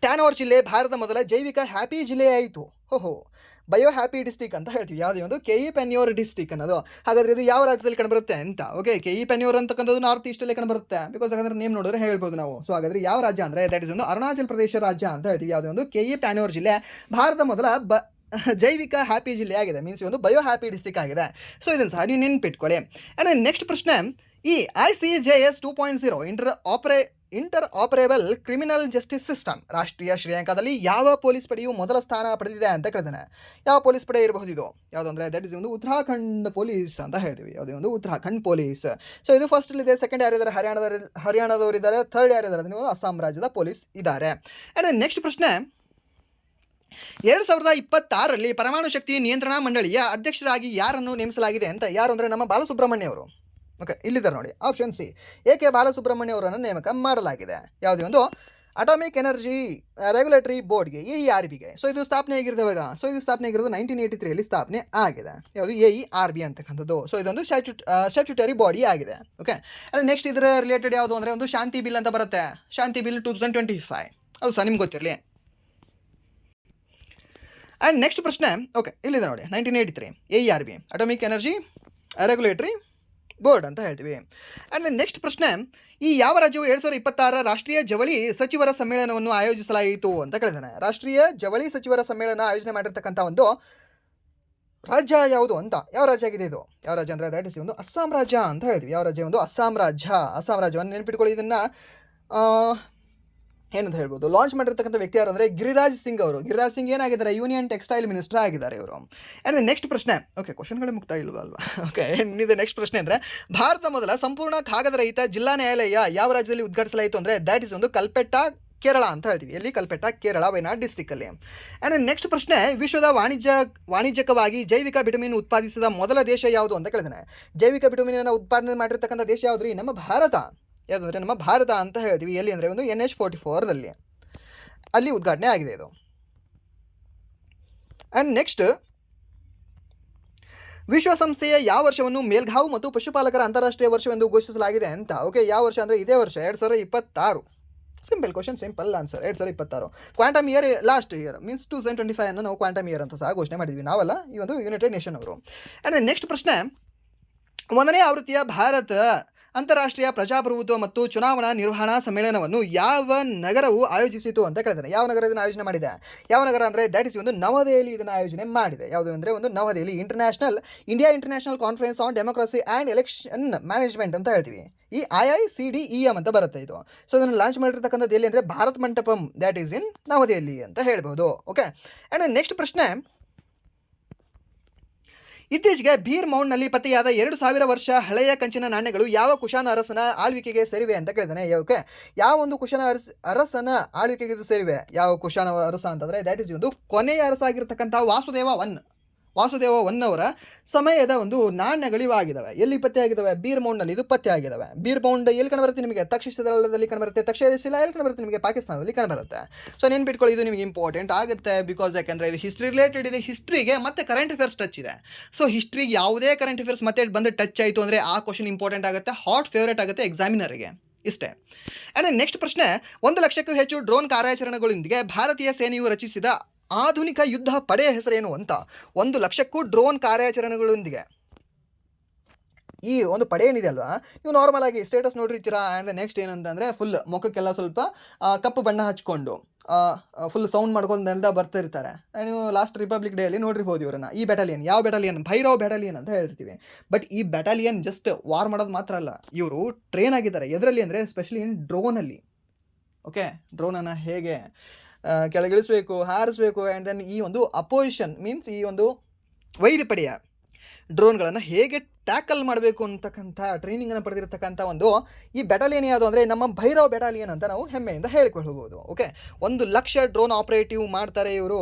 ಟ್ಯಾನೋರ್ ಜಿಲ್ಲೆ ಭಾರತದ ಮೊದಲ ಜೈವಿಕ ಹ್ಯಾಪಿ ಜಿಲ್ಲೆ ಆಯಿತು. ಬಯೋ ಹ್ಯಾಪಿ ಡಿಸ್ಟಿಕ್ ಅಂತ ಹೇಳ್ತೀವಿ. ಯಾವುದೇ ಒಂದು KE ಪೆನ್ಯೂರ್ ಡಿಸ್ಟಿಕ್ ಅನ್ನೋದು. ಹಾಗಾದರೆ ಇದು ಯಾವ ರಾಜ್ಯದಲ್ಲಿ ಕಂಡುಬರುತ್ತೆ ಅಂತ. ಓಕೆ, KE ಪೆನ್ಯೂರ್ ಅಂತಕ್ಕಂಥದ್ದು ನಾರ್ತ್ ಈಸ್ಟಲ್ಲೇ ಕಂಡುಬರುತ್ತೆ. ಬಿಕಾಸ್ ಹಾಗಾದ್ರೆ ನೇಮ್ ನೋಡಿದ್ರೆ ಹೇಳ್ಬೋದು ನಾವು. ಸೊ ಹಾಗಾದರೆ ಯಾವ ರಾಜ್ಯ ಅಂದರೆ ದ್ಯಾಟ್ ಇಸ್ ಒಂದು ಅರುಣಾಚಲ ಪ್ರದೇಶ ರಾಜ್ಯ ಅಂತ ಹೇಳ್ತೀವಿ. ಯಾವುದೇ ಒಂದು KE ಟ್ಯಾನೋರ್ ಜಿಲ್ಲೆ ಭಾರತದ ಮೊದಲ ಜೈವಿಕ ಹ್ಯಾಪಿ ಜಿಲ್ಲೆ ಆಗಿದೆ. ಮೀನ್ಸ್ ಒಂದು ಬಯೋ ಹ್ಯಾಪಿ ಡಿಸ್ಟಿಕ್ ಆಗಿದೆ. ಸೊ ಇದನ್ನು ಸಹ ನೀವು ನೆನ್ಪಿಟ್ಕೊಳ್ಳಿ. ಆ್ಯಂಡ್ ನೆಕ್ಸ್ಟ್ ಪ್ರಶ್ನೆ, ಈ ICJS 2.0 inter operable criminal justice system ರಾಷ್ಟ್ರೀಯ ಶ್ರೇಯಾಂಕದಲ್ಲಿ ಯಾವ ಪೊಲೀಸ್ ಪಡೆಯು ಮೊದಲ ಸ್ಥಾನ ಪಡೆದಿದೆ ಅಂತ ಕೇಳಿದಾನೆ. ಯಾವ ಪೊಲೀಸ್ ಪಡೆ ಇರಬಹುದು ಇದು? ಯಾವುದು ಅಂದರೆ ದಟ್ ಇಸ್ ಒಂದು ಉತ್ತರಾಖಂಡ್ ಪೊಲೀಸ್ ಅಂತ ಹೇಳ್ತೀವಿ. ಯಾವುದೇ ಒಂದು ಉತ್ತರಾಖಂಡ್ ಪೊಲೀಸ್. ಸೊ ಇದು ಫಸ್ಟಲ್ಲಿದೆ. ಸೆಕೆಂಡ್ ಯಾರಿದ್ದಾರೆ? ಹರಿಯಾಣದವರಿದ್ದಾರೆ. ಥರ್ಡ್ ಯಾರಿದ್ದಾರೆ? ನೀವು ಅಸ್ಸಾಂ ರಾಜ್ಯದ ಪೊಲೀಸ್ ಇದ್ದಾರೆ. ಆ್ಯಂಡ್ ನೆಕ್ಸ್ಟ್ ಪ್ರಶ್ನೆ, 2026ರಲ್ಲಿ ಪರಮಾಣು ಶಕ್ತಿ ನಿಯಂತ್ರಣಾ ಮಂಡಳಿಯ ಅಧ್ಯಕ್ಷರಾಗಿ ಯಾರನ್ನು ನೇಮಿಸಲಾಗಿದೆ ಅಂತ. ಯಾರು ಅಂದರೆ ನಮ್ಮ ಬಾಲಸುಬ್ರಹ್ಮಣ್ಯ ಅವರು. ಓಕೆ, ಇಲ್ಲಿದ್ದಾರೆ ನೋಡಿ, ಆಪ್ಷನ್ ಸಿ. ಏಕೆ ಬಾಲಸುಬ್ರಹ್ಮಣ್ಯ ಅವರನ್ನು ನೇಮಕ ಮಾಡಲಾಗಿದೆ? ಯಾವುದೇ ಒಂದು ಅಟಾಮಿಕ್ ಎನರ್ಜಿ ರೆಗ್ಯುಲೇಟರಿ ಬೋರ್ಡ್ಗೆ AERBಗೆ. ಸೊ ಇದು ಸ್ಥಾಪನೆ ಆಗಿರೋದು 1983ರಲ್ಲಿ ಸ್ಥಾಪನೆ ಆಗಿದೆ. ಯಾವುದು AERB ಅಂತಕ್ಕಂಥದ್ದು. ಸೊ ಇದೊಂದು ಸ್ಟ್ಯಾಟ್ಯೂಟರಿ ಬಾಡಿ ಆಗಿದೆ. ಓಕೆ, ಅದು ನೆಕ್ಸ್ಟ್ ಇದರ ರಿಲೇಟೆಡ್ ಯಾವುದು ಅಂದರೆ ಒಂದು ಶಾಂತಿ ಬಿಲ್ ಅಂತ ಬರುತ್ತೆ. ಶಾಂತಿ ಬಿಲ್ 2025 ಅದು ಸಹ ನಿಮ್ಗೆ ಗೊತ್ತಿರಲಿ. ಆ್ಯಂಡ್ ನೆಕ್ಸ್ಟ್ ಪ್ರಶ್ನೆ, ಓಕೆ, ಇಲ್ಲಿದೆ ನೋಡಿ, 1983 AERB atomic energy regulatory board ಅಂತ ಹೇಳ್ತೀವಿ. ಆ್ಯಂಡ್ ನೆಕ್ಸ್ಟ್ ಪ್ರಶ್ನೆ, ಈ ಯಾವ ರಾಜ್ಯವು 2026 ರಾಷ್ಟ್ರೀಯ ಜವಳಿ ಸಚಿವರ ಸಮ್ಮೇಳನವನ್ನು ಆಯೋಜಿಸಲಾಯಿತು ಅಂತ ಕೇಳಿದಾನೆ. ರಾಷ್ಟ್ರೀಯ ಜವಳಿ ಸಚಿವರ ಸಮ್ಮೇಳನ ಆಯೋಜನೆ ಮಾಡಿರ್ತಕ್ಕಂಥ ಒಂದು ರಾಜ್ಯ ಯಾವುದು ಅಂತ. ಯಾವ ರಾಜ್ಯ ಆಗಿದೆ ಇದು? ಯಾವ ರಾಜ್ಯ ಅಂದರೆ ದಟ್ ಇಸ್ ಒಂದು ಅಸ್ಸಾಂ ರಾಜ್ಯ ಅಂತ ಹೇಳ್ತೀವಿ. ಯಾವ ರಾಜ್ಯ? ಒಂದು ಅಸ್ಸಾಂ ರಾಜ್ಯ. ಅಸ್ಸಾಂ ರಾಜ್ಯವನ್ನು ನೆನಪಿಟ್ಕೊಳ್ಳಿ. ಇದನ್ನು ಏನಂತ ಹೇಳ್ಬೋದು, ಲಾಂಚ್ ಮಾಡಿರ್ತಕ್ಕಂಥ ವ್ಯಕ್ತಿ ಯಾರು ಅಂದರೆ ಗಿರಿರಾಜ್ ಸಿಂಗ್ ಅವರು. ಗಿರಿರಾಜ್ ಸಿಂಗ್ ಏನಾಗಿದ್ದಾರೆ? ಯೂನಿಯನ್ ಟೆಕ್ಸ್ಟೈಲ್ ಮಿನಿಸ್ಟರ್ ಆಗಿದ್ದಾರೆ ಇವರು. ಆ್ಯಂಡ್ ನೆಕ್ಸ್ಟ್ ಪ್ರಶ್ನೆ, ಓಕೆ ಕ್ವಶನ್ಗಳೇ ಮುಕ್ತಾಯ ಇಲ್ವಲ್ವಾ? ಓಕೆ, ಏನಿದೆ ನೆಕ್ಸ್ಟ್ ಪ್ರಶ್ನೆ ಅಂದರೆ ಭಾರತ ಮೊದಲ ಸಂಪೂರ್ಣ ಕಾಗದ ರಹಿತ ಜಿಲ್ಲಾ ನ್ಯಾಯಾಲಯ ಯಾವ ರಾಜ್ಯದಲ್ಲಿ ಉದ್ಘಾಟಿಸಲಾಯಿತು ಅಂದರೆ ದ್ಯಾಟ್ ಇಸ್ ಒಂದು ಕಲ್ಪೆಟ್ಟಾ, ಕೇರಳ ಅಂತ ಹೇಳ್ತೀವಿ. ಎಲ್ಲಿ? ಕಲ್ಪೆಟ್ಟಾ, ಕೇರಳ, ವಯನಾಡ್ ಡಿಸ್ಟಿಕಲ್ಲಿ. ಆ್ಯಂಡ್ ನೆಕ್ಸ್ಟ್ ಪ್ರಶ್ನೆ, ವಿಶ್ವದ ವಾಣಿಜ್ಯಕವಾಗಿ ಜೈವಿಕ ಬಿಟುಮಿನ್ ಉತ್ಪಾದಿಸಿದ ಮೊದಲ ದೇಶ ಯಾವುದು ಅಂತ ಕೇಳಿದಾನೆ. ಜೈವಿಕ ಬಿಟುಮಿನನ್ನು ಉತ್ಪಾದನೆ ಮಾಡಿರ್ತಕ್ಕಂಥ ದೇಶ ಯಾವುದ್ರಿ? ನಮ್ಮ ಭಾರತ. ಯಾವುದು ಅಂದರೆ ನಮ್ಮ ಭಾರತ ಅಂತ ಹೇಳ್ತೀವಿ. ಎಲ್ಲಿ ಅಂದರೆ ಒಂದು NH44ರಲ್ಲಿ ಅಲ್ಲಿ ಉದ್ಘಾಟನೆ ಆಗಿದೆ ಇದು. ಆ್ಯಂಡ್ ನೆಕ್ಸ್ಟ್, ವಿಶ್ವಸಂಸ್ಥೆಯ ಯಾವ ವರ್ಷವನ್ನು ಮೇಲ್ಘಾವು ಮತ್ತು ಪಶುಪಾಲಕರ ಅಂತಾರಾಷ್ಟ್ರೀಯ ವರ್ಷವೆಂದು ಘೋಷಿಸಲಾಗಿದೆ ಅಂತ. ಓಕೆ, ಯಾವ ವರ್ಷ ಅಂದರೆ ಇದೇ ವರ್ಷ 2026. Simple question, simple answer. 2026. Quantum year last year means 2025 ಅನ್ನು ನಾವು ಕ್ವಾಂಟಮ್ ಇಯರ್ ಅಂತ ಸಹ ಘೋಷಣೆ ಮಾಡಿದ್ವಿ ನಾವಲ್ಲ, ಈ ಒಂದು ಯುನೈಟೆಡ್ ನೇಷನ್ ಅವರು. ಆ್ಯಂಡ್ ನೆಕ್ಸ್ಟ್ ಪ್ರಶ್ನೆ, 1ನೇ ಆವೃತ್ತಿಯ ಭಾರತ ಅಂತಾರಾಷ್ಟ್ರೀಯ ಪ್ರಜಾಪ್ರಭುತ್ವ ಮತ್ತು ಚುನಾವಣಾ ನಿರ್ವಹಣಾ ಸಮ್ಮೇಳನವನ್ನು ಯಾವ ನಗರವು ಆಯೋಜಿಸಿತು ಅಂತ ಕೇಳಿದಾನೆ. ಯಾವ ನಗರ ಇದನ್ನು ಆಯೋಜನೆ ಮಾಡಿದೆ? ಯಾವ ನಗರ ಅಂದರೆ ದ್ಯಾಟ್ ಇಸ್ ಒಂದು ನವದೆಹಲಿ ಇದನ್ನು ಆಯೋಜನೆ ಮಾಡಿದೆ. ಯಾವುದು ಅಂದರೆ ಒಂದು ನವದೆಹಲಿ. India international conference on democracy and election management ಅಂತ ಹೇಳ್ತೀವಿ. ಈ IICDEM ಅಂತ ಬರುತ್ತೆ ಇದು. ಸೊ ಇದನ್ನು ಲಾಂಚ್ ಮಾಡಿರ್ತಕ್ಕಂಥದ್ದು ಎಲ್ಲಿ ಅಂದರೆ ಭಾರತ್ ಮಂಟಪಂ, ದ್ಯಾಟ್ ಈಸ್ ಇನ್ ನವದೆಹಲಿ ಅಂತ ಹೇಳ್ಬೋದು. ಓಕೆ, ಆ್ಯಂಡ್ ನೆಕ್ಸ್ಟ್ ಪ್ರಶ್ನೆ, ಇತ್ತೀಚೆಗೆ ಬೀರ್ ಮೌಂಡ್ನಲ್ಲಿ ಪತ್ತೆಯಾದ 2000 ವರ್ಷ ಹಳೆಯ ಕಂಚಿನ ನಾಣ್ಯಗಳು ಯಾವ ಕುಶಾನ ಅರಸನ ಆಳ್ವಿಕೆಗೆ ಸೇರಿವೆ ಅಂತ ಕೇಳಿದಾನೆ. ಓಕೆ, ಯಾವ ಒಂದು ಕುಶಾನ ಅರಸನ ಆಳ್ವಿಕೆಗೆ ಇದು ಸೇರಿವೆ? ಯಾವ ಕುಶಾನ ಅರಸ ಅಂತಂದರೆ ದ್ಯಾಟ್ ಇಸ್ ಒಂದು ಕೊನೆಯ ಅರಸ ಆಗಿರ್ತಕ್ಕಂಥ ವಾಸುದೇವ ಒನ್ ಅವರ ಸಮಯದ ಒಂದು ನಾಣ್ಯಗಳು ಇವಾಗಿದ್ದಾವೆ. ಎಲ್ಲಿ ಪತ್ತೆ ಆಗಿದ್ದಾವೆ? ಬೀರ್ ಮೌಂಡ್ನಲ್ಲಿ ಇದು ಪತ್ತೆ ಆಗಿದ್ದಾವೆ. ಬೀರ್ ಮೌಂಡ್ ಎಲ್ಲಿ ಕಂಡುಬರುತ್ತೆ ನಿಮಗೆ? ತಕ್ಷಶಿಲಾದಲ್ಲಿ ಕಂಡುಬರುತ್ತೆ. ತಕ್ಷಶಿಲಾ ಎಲ್ಲಿ ಕಂಡುಬರುತ್ತೆ ನಿಮಗೆ? ಪಾಕಿಸ್ತಾನದಲ್ಲಿ ಕಂಡುಬರುತ್ತೆ. ಸೊ ನೆನ್ಪಿಟ್ಕೊಳ್ಳಿ, ಇದು ನಿಮಗೆ ಇಂಪಾರ್ಟೆಂಟ್ ಆಗುತ್ತೆ. ಬಿಕಾಸ್ ಯಾಕೆಂದರೆ ಇದು ಹಿಸ್ಟ್ರಿ ರಿಲೇಟೆಡ್ ಇದೆ. ಹಿಸ್ಟ್ರಿಗೆ ಮತ್ತು ಕರೆಂಟ್ ಅಫೇರ್ಸ್ ಟಚ್ ಇದೆ. ಸೊ ಹಿಸ್ಟ್ರಿಗೆ ಯಾವುದೇ ಕರೆಂಟ್ ಅಫೇರ್ಸ್ ಮತ್ತೆ ಬಂದು ಟಚ್ ಆಯಿತು ಅಂದರೆ ಆ ಕ್ವಶನ್ ಇಂಪಾರ್ಟೆಂಟ್ ಆಗುತ್ತೆ, ಹಾಟ್ ಫೇವರೇಟ್ ಆಗುತ್ತೆ ಎಕ್ಸಾಮಿನರಿಗೆ. ಇಷ್ಟೇ. ಆ್ಯಂಡ್ ನೆಕ್ಸ್ಟ್ ಪ್ರಶ್ನೆ, 1 ಲಕ್ಷಕ್ಕೂ ಹೆಚ್ಚು ಡ್ರೋನ್ ಕಾರ್ಯಾಚರಣೆಗಳೊಂದಿಗೆ ಭಾರತೀಯ ಸೇನೆಯು ರಚಿಸಿದ ಆಧುನಿಕ ಯುದ್ಧ ಪಡೆಯ ಹೆಸರೇನು ಅಂತ. 1 ಲಕ್ಷಕ್ಕೂ ಡ್ರೋನ್ ಕಾರ್ಯಾಚರಣೆಗಳೊಂದಿಗೆ ಈ ಒಂದು ಪಡೆ ಏನಿದೆ ಅಲ್ವಾ, ನೀವು ನಾರ್ಮಲ್ ಆಗಿ ಸ್ಟೇಟಸ್ ನೋಡಿರ್ತೀರಾ. ಆ್ಯಂಡ್ ನೆಕ್ಸ್ಟ್ ಏನಂತಂದರೆ ಫುಲ್ ಮುಖಕ್ಕೆಲ್ಲ ಸ್ವಲ್ಪ ಕಪ್ಪು ಬಣ್ಣ ಹಚ್ಕೊಂಡು ಫುಲ್ ಸೌಂಡ್ ಮಾಡ್ಕೊಂಡು ಬರ್ತಿರ್ತಾರೆ. ನೀವು ಲಾಸ್ಟ್ ರಿಪಬ್ಲಿಕ್ ಡೇಯಲ್ಲಿ ನೋಡಿರ್ಬೋದು ಇವರನ್ನು. ಈ ಬ್ಯಾಟಾಲಿಯನ್ ಯಾವ ಬ್ಯಾಟಾಲಿಯನ್? ಭೈರವ್ ಬ್ಯಾಟಾಲಿಯನ್ ಅಂತ ಹೇಳ್ತೀವಿ. ಬಟ್ ಈ ಬ್ಯಾಟಾಲಿಯನ್ ಜಸ್ಟ್ ವಾರ್ ಮಾಡೋದು ಮಾತ್ರ ಅಲ್ಲ, ಇವರು ಟ್ರೈನ್ ಆಗಿದ್ದಾರೆ. ಎದರಲ್ಲಿ ಅಂದರೆ ಸ್ಪೆಷಲಿ ಇನ್ ಡ್ರೋನಲ್ಲಿ. ಓಕೆ, ಡ್ರೋನನ್ನು ಹೇಗೆ ಕೆಳಗಿಳಿಸಬೇಕು, ಹಾರಿಸಬೇಕು, ಆ್ಯಂಡ್ ದೆನ್ ಈ ಒಂದು ಅಪೋಸಿಷನ್ ಮೀನ್ಸ್ ಈ ಒಂದು ವೈರಿ ಪಡೆಯ ಡ್ರೋನ್ಗಳನ್ನು ಹೇಗೆ ಟ್ಯಾಕಲ್ ಮಾಡಬೇಕು ಅಂತಕ್ಕಂಥ ಟ್ರೈನಿಂಗನ್ನು ಪಡೆದಿರತಕ್ಕಂಥ ಒಂದು ಈ ಬ್ಯಾಟಾಲಿಯನ್ ಯಾವುದು ಅಂದರೆ ನಮ್ಮ ಭೈರವ್ ಬ್ಯಾಟಾಲಿಯನ್ ಅಂತ ನಾವು ಹೆಮ್ಮೆಯಿಂದ ಹೇಳಿಕೊಳ್ಬೋದು. ಓಕೆ, 1 ಲಕ್ಷ ಡ್ರೋನ್ ಆಪರೇಟಿವ್ ಮಾಡ್ತಾರೆ ಇವರು.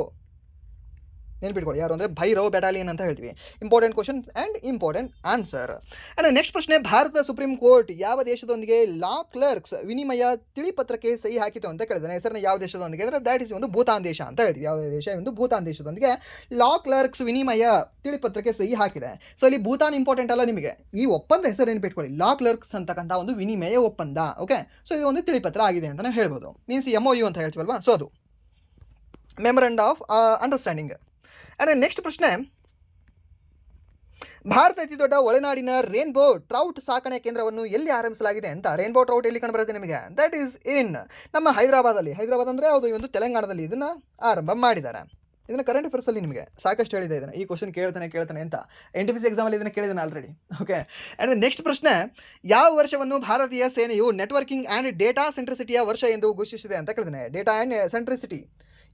ನೆನ್ಪಿಟ್ಕೊಳ್ಳಿ, ಯಾರು ಅಂದರೆ ಭೈರವ್ ಬ್ಯಾಟಾಲಿಯನ್ ಅಂತ ಹೇಳ್ತೀವಿ. Important question and important answer. And next ಪ್ರಶ್ನೆ, ಭಾರತ ಸುಪ್ರೀಂ ಕೋರ್ಟ್ ಯಾವ ದೇಶದೊಂದಿಗೆ ಲಾ ಕ್ಲರ್ಕ್ಸ್ ವಿನಿಮಯ ತಿಳಿಪತ್ರಕ್ಕೆ ಸಹಿ ಹಾಕಿತು ಅಂತ ಕೇಳಿದಾನೆ. ಹೆಸರನ್ನ ಯಾವ ದೇಶದೊಂದಿಗೆ ಅಂದರೆ ದ್ಯಾಟ್ ಇಸ್ ಒಂದು ಭೂತಾನ್ ದೇಶ ಅಂತ ಹೇಳ್ತೀವಿ. ಯಾವ ದೇಶ? ಒಂದು ಭೂತಾನ್ ದೇಶದೊಂದಿಗೆ ಲಾ ಕ್ಲರ್ಕ್ಸ್ ವಿನಿಮಯ ತಿಳಿಪತ್ರಕ್ಕೆ ಸಹಿ ಹಾಕಿದೆ. ಸೊ ಇಲ್ಲಿ ಭೂತಾನ್ ಇಂಪಾರ್ಟೆಂಟ್ ಅಲ್ಲ ನಿಮಗೆ, ಈ ಒಪ್ಪಂದ ಹೆಸರು ನೆನ್ಪಿಟ್ಕೊಳ್ಳಿ, ಲಾ ಕ್ಲರ್ಕ್ಸ್ ಅಂತಕ್ಕಂಥ ಒಂದು ವಿನಿಮಯ ಒಪ್ಪಂದ. ಓಕೆ, ಸೊ ಇದು ಒಂದು ತಿಳಿಪತ್ರ ಆಗಿದೆ ಅಂತ ನಾವು ಹೇಳ್ಬೋದು. ಮೀನ್ಸ್ MOU ಅಂತ ಹೇಳ್ತೀವಲ್ವಾ, ಸೊ ಅದು memorandum of understanding. And next ಪ್ರಶ್ನೆ, ಭಾರತ ಅತಿ ದೊಡ್ಡ ಒಳನಾಡಿನ ರೇನ್ಬೋ ಟ್ರೌಟ್ ಸಾಕಣೆ ಕೇಂದ್ರವನ್ನು ಎಲ್ಲಿ ಆರಂಭಿಸಲಾಗಿದೆ ಅಂತ. ರೇನ್ಬೋ ಟ್ರೌಟ್ ಎಲ್ಲಿ ಕಂಡುಬರುತ್ತೆ ನಿಮಗೆ? ದಟ್ ಈಸ್ ಇನ್ ನಮ್ಮ ಹೈದರಾಬಾದಲ್ಲಿ. ಹೈದರಾಬಾದ್ ಅಂದರೆ ಅದು ಒಂದು ತೆಲಂಗಾಣದಲ್ಲಿ ಇದನ್ನು ಆರಂಭ ಮಾಡಿದ್ದಾರೆ. ಇದನ್ನು ಕರೆಂಟ್ ಅಫೇರ್ಸಲ್ಲಿ ನಿಮಗೆ ಸಾಕಷ್ಟು ಹೇಳಿದೆ. ಇದನ್ನು ಈ ಕ್ವಶನ್ ಕೇಳ್ತಾನೆ ಅಂತ NTPC ಎಕ್ಸಾಮಲ್ಲಿ ಇದನ್ನು ಕೇಳಿದ್ದಾನೆ ಆಲ್ರೆಡಿ. ಓಕೆ, ಆ್ಯಂಡ್ ನೆಕ್ಸ್ಟ್ ಪ್ರಶ್ನೆ, ಯಾವ ವರ್ಷವನ್ನು ಭಾರತೀಯ ಸೇನೆಯು ನೆಟ್ವರ್ಕಿಂಗ್ ಆ್ಯಂಡ್ ಡೇಟಾ ಸೆಂಟ್ರಿಸಿಟಿಯ ವರ್ಷ ಎಂದು ಘೋಷಿಸಿದೆ ಅಂತ ಕೇಳಿದ್ದಾನೆ. ಡೇಟಾ ಆ್ಯಂಡ್ ಸೆಂಟ್ರಿಸಿಟಿ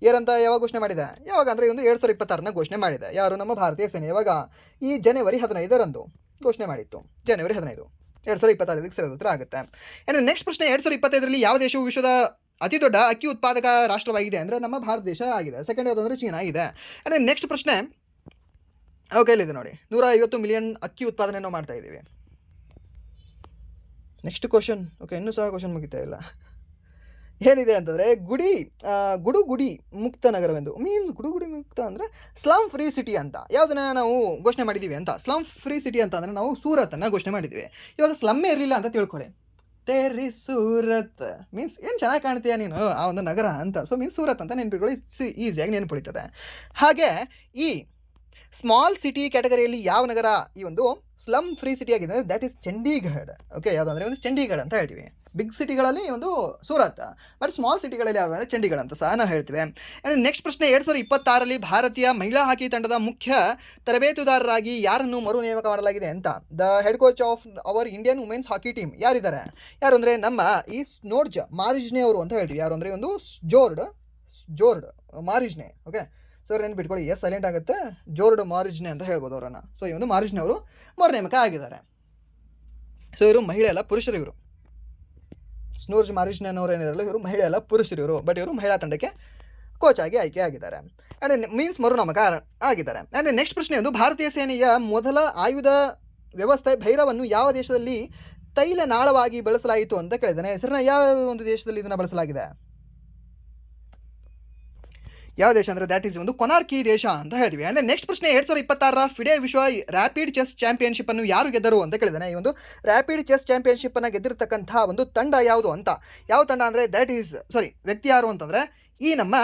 ಏನಂತ ಯಾವಾಗ ಘೋಷಣೆ ಮಾಡಿದೆ? ಯಾವಾಗ ಅಂದರೆ ಒಂದು 2026 ಘೋಷಣೆ ಮಾಡಿದೆ. ಯಾರು? ನಮ್ಮ ಭಾರತೀಯ ಸೇನೆ. ಯಾವಾಗ? ಈ ಜನವರಿ 15ರಂದು ಘೋಷಣೆ ಮಾಡಿತ್ತು. ಜನವರಿ 15, 2026 ಸರಿ ಉತ್ತರ ಆಗುತ್ತೆ. ಆ್ಯಂಡ್ ನೆಕ್ಸ್ಟ್ ಪ್ರಶ್ನೆ, 2025ರಲ್ಲಿ ಯಾವ ದೇಶವು ವಿಶ್ವದ ಅತಿ ದೊಡ್ಡ ಅಕ್ಕಿ ಉತ್ಪಾದಕ ರಾಷ್ಟ್ರವಾಗಿದೆ ಅಂದರೆ ನಮ್ಮ ಭಾರತ ದೇಶ ಆಗಿದೆ. ಸೆಕೆಂಡ್ ಯಾವುದು ಅಂದರೆ ಚೀನಾ ಆಗಿದೆ. ಆ್ಯಂಡ್ ನೆಕ್ಸ್ಟ್ ಪ್ರಶ್ನೆ, ಓಕೆ ಇಲ್ಲಿದೆ ನೋಡಿ, 150 ಮಿಲಿಯನ್ ಅಕ್ಕಿ ಉತ್ಪಾದನೆಯನ್ನು ಮಾಡ್ತಾ ಇದ್ದೀವಿ. Next question. ಓಕೆ, ಇನ್ನೂ ಸಹ ಕ್ವಶನ್ ಮುಗಿತಾ ಇಲ್ಲ. ಏನಿದೆ ಅಂತಂದರೆ ಗುಡಿ ಮುಕ್ತ ನಗರವೆಂದು. ಮೀನ್ಸ್ ಗುಡಿ ಮುಕ್ತ ಅಂದರೆ ಸ್ಲಮ್ ಫ್ರೀ ಸಿಟಿ ಅಂತ ಯಾವುದನ್ನು ನಾವು ಘೋಷಣೆ ಮಾಡಿದ್ದೀವಿ ಅಂತ. ಸ್ಲಮ್ ಫ್ರೀ ಸಿಟಿ ಅಂತ ಅಂದರೆ ನಾವು ಸೂರತನ್ನು ಘೋಷಣೆ ಮಾಡಿದ್ದೀವಿ. ಇವಾಗ ಸ್ಲಮ್ಮೇ ಇರಲಿಲ್ಲ ಅಂತ ತಿಳ್ಕೊಳ್ಳಿ, ತೇರಿ ಸೂರತ್ ಮೀನ್ಸ್ ಏನು ಚೆನ್ನಾಗಿ ಕಾಣ್ತೀಯ ನೀನು ಆ ಒಂದು ನಗರ ಅಂತ. ಸೊ ಮೀನ್ಸ್ ಸೂರತ್ ಅಂತ ನೆನ್ಪಿಟ್ಕೊಳ್ಳಿ, ಈಸಿಯಾಗಿ ನೆನ್ಪುಳಿತದೆ. ಹಾಗೆ ಈ ಸ್ಮಾಲ್ ಸಿಟಿ ಕ್ಯಾಟಗರಿಯಲ್ಲಿ ಯಾವ ನಗರ ಈ ಒಂದು ಸ್ಲಮ್ ಫ್ರೀ ಸಿಟಿ ಆಗಿದೆ ಅಂದರೆ ದ್ಯಾಟ್ ಈಸ್ ಚಂಡೀಗಢ. ಓಕೆ, ಯಾವುದಂದರೆ ಒಂದು ಚಂಡೀಗಢ ಅಂತ ಹೇಳ್ತೀವಿ. ಬಿಗ್ ಸಿಟಿಗಳಲ್ಲಿ ಒಂದು ಸೂರತ್, ಬಟ್ ಸ್ಮಾಲ್ ಸಿಟಿಗಳಲ್ಲಿ ಯಾವುದಂದರೆ ಚಂಡೀಗಢ ಅಂತ ಸಹ ನಾವು ಹೇಳ್ತೀವಿ. ಆ್ಯಂಡ್ ನೆಕ್ಸ್ಟ್ ಪ್ರಶ್ನೆ, 2026ರಲ್ಲಿ ಭಾರತೀಯ ಮಹಿಳಾ ಹಾಕಿ ತಂಡದ ಮುಖ್ಯ ತರಬೇತುದಾರರಾಗಿ ಯಾರನ್ನು ಮರು ನೇಮಕ ಮಾಡಲಾಗಿದೆ ಅಂತ. The head coach of our Indian women's hockey team ಯಾರಿದ್ದಾರೆ? ಯಾರು ಅಂದರೆ ನಮ್ಮ ಈ ಸ್ನೋರ್ಜ್ ಮಾರಿಜ್ನೆ ಅವರು ಅಂತ ಹೇಳ್ತೀವಿ. ಯಾರು ಅಂದರೆ ಒಂದು ಜೋರ್ಡ್ ಮಾರಿಜ್ನೆ. ಓಕೆ, ಸೊ ನೆನ್ಪಿಟ್ಕೊಳ್ಳಿ, ಎಸ್ ಸೈಲೆಂಟ್ ಆಗುತ್ತೆ, ಜೋರ್ಡ್ ಮಾರಿಜ್ನೆ ಅಂತ ಹೇಳ್ಬೋದು ಅವರನ್ನು. ಸೊ ಈ ಒಂದು ಮಾರಿಜ್ನೆ ಅವರು ಮರು ನೇಮಕ ಆಗಿದ್ದಾರೆ. ಸೊ ಇವರು ಮಹಿಳೆ ಅಲ್ಲ, ಪುರುಷರು. ಇವರು ಸ್ನೋರ್ಜ್ ಮಾರಿಜ್ನೆ ಅವರು ಏನಿದಾರಲ್ಲ, ಇವರು ಮಹಿಳೆ ಅಲ್ಲ, ಪುರುಷರು ಇವರು. ಬಟ್ ಇವರು ಮಹಿಳಾ ತಂಡಕ್ಕೆ ಕೋಚ್ ಆಗಿ ಆಯ್ಕೆ ಆಗಿದ್ದಾರೆ. ಆ್ಯಂಡ್ ಮೀನ್ಸ್ ಮರು ನೇಮಕ ಆಗಿದ್ದಾರೆ. ಆ್ಯಂಡ್ ನೆಕ್ಸ್ಟ್ ಪ್ರಶ್ನೆ ಒಂದು, ಭಾರತೀಯ ಸೇನೆಯ ಮೊದಲ ಆಯುಧ ವ್ಯವಸ್ಥೆ ಭೈರವನ್ನು ಯಾವ ದೇಶದಲ್ಲಿ ತೈಲ ನಾಳವಾಗಿ ಬಳಸಲಾಯಿತು ಅಂತ ಕೇಳಿದ್ದಾನೆ. ಹೆಸರನ್ನ ಯಾವ ಒಂದು ದೇಶದಲ್ಲಿ ಇದನ್ನು ಬಳಸಲಾಗಿದೆ? ಯಾವ ದೇಶ ಅಂದರೆ ದ್ಯಾಟ್ ಈಸ್ ಒಂದು ಕೊನಾರ್ಕಿ ದೇಶ ಅಂತ ಹೇಳ್ತೀವಿ. ಅಂದರೆ ನೆಕ್ಸ್ಟ್ ಪ್ರಶ್ನೆ, 2026ರ ಫಿಡೆ ವಿಶ್ವ ರ್ಯಾಪಿಡ್ ಚೆಸ್ ಚಾಂಪಿಯನ್ಶಿಪ್ಪನ್ನು ಯಾರು ಗೆದ್ದರು ಅಂತ ಕೇಳಿದ್ದಾನೆ. ಈ ಒಂದು ರ್ಯಾಪಿಡ್ ಚೆಸ್ ಚಾಂಪಿಯನ್ಶಿಪ್ಪನ್ನು ಗೆದ್ದಿರ್ತಕ್ಕಂಥ ಒಂದು ತಂಡ ಯಾವುದು ಅಂತ. ಯಾವ ತಂಡ ಅಂದರೆ ದ್ಯಾಟ್ ಈಸ್ ವ್ಯಕ್ತಿ ಯಾರು ಅಂತಂದರೆ ಈ ನಮ್ಮ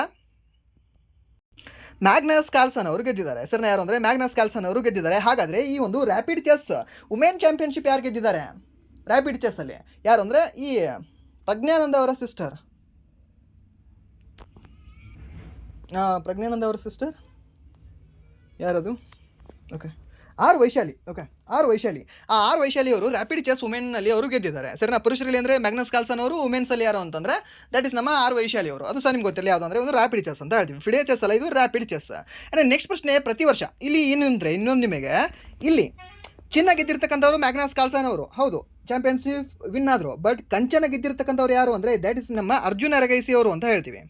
ಮ್ಯಾಗ್ನಸ್ ಕಾರ್ಲ್ಸನ್ ಅವರು ಗೆದ್ದಿದ್ದಾರೆ. ಹೆಸರನ್ನ ಯಾರು ಅಂದರೆ ಮ್ಯಾಗ್ನಸ್ ಕಾರ್ಲ್ಸನ್ ಅವರು ಗೆದ್ದಿದ್ದಾರೆ. ಹಾಗಾದರೆ ಈ ಒಂದು ರ್ಯಾಪಿಡ್ ಚೆಸ್ ವುಮೆನ್ ಚಾಂಪಿಯನ್ಶಿಪ್ ಯಾರು ಗೆದ್ದಿದ್ದಾರೆ ರ್ಯಾಪಿಡ್ ಚೆಸ್ಸಲ್ಲಿ? ಯಾರು ಅಂದರೆ ಈ ಪ್ರಜ್ಞಾನಂದ ಅವರ ಸಿಸ್ಟರ್. ಪ್ರಜ್ಞಾನಂದ ಅವರ ಸಿಸ್ಟರ್ ಯಾರದು? Okay, R Vaishali. Okay, R Vaishali ಅವರು ರ್ಯಾಪಿಡ್ ಚೆಸ್ ವುಮೆನ್ನಲ್ಲಿ ಅವರು ಗೆದ್ದಿದ್ದಾರೆ. ಸರಿನಾ? ಪುರುಷರಲ್ಲಿ ಅಂದರೆ ಮ್ಯಾಗ್ನಸ್ ಕಾರ್ಲ್ಸನ್ ಅವರು, ವುಮೆನ್ಸಲ್ಲಿ ಯಾರು ಅಂತಂದರೆ ದ್ಯಾಟ್ ಇಸ್ ನಮ್ಮ ಆರ್ ವೈಶಾಲಿ ಅವರು. ಅದು ಸಹ ನಿಮ್ಗೆ ಗೊತ್ತಿಲ್ಲ ಯಾವುದು ಅಂದರೆ ಒಂದು ರ್ಯಾಪಿಡ್ ಚೆಸ್ ಅಂತ ಹೇಳ್ತೀವಿ. ಫಿಡೆ ಚೆಸ್ ಅಲ್ಲ, ಇದು ರ್ಯಾಪಿಡ್ ಚೆಸ್. ಆ್ಯಂಡ್ ನೆಕ್ಸ್ಟ್ ಪ್ರಶ್ನೆ, ಪ್ರತಿ ವರ್ಷ ಇಲ್ಲಿ ಇನ್ನೊಂದು ನಿಮಗೆ ಇಲ್ಲಿ ಚಿನ್ನ ಗೆದ್ದಿರ್ತಕ್ಕಂಥವ್ರು ಮ್ಯಾಗ್ನಸ್ ಕಾರ್ಲ್ಸನ್ ಅವರು. ಹೌದು, ಚಾಂಪಿಯನ್ಶಿಪ್ ವಿನ್ ಆದರು. ಬಟ್ ಕಂಚನ ಗೆದ್ದಿರ್ತಕ್ಕಂಥವ್ರು ಯಾರು ಅಂದರೆ ದ್ಯಾಟ್ ಇಸ್ ನಮ್ಮ ಅರ್ಜುನ್ ಎರಗೈಸಿ ಅವರು ಅಂತ ಹೇಳ್ತೀವಿ.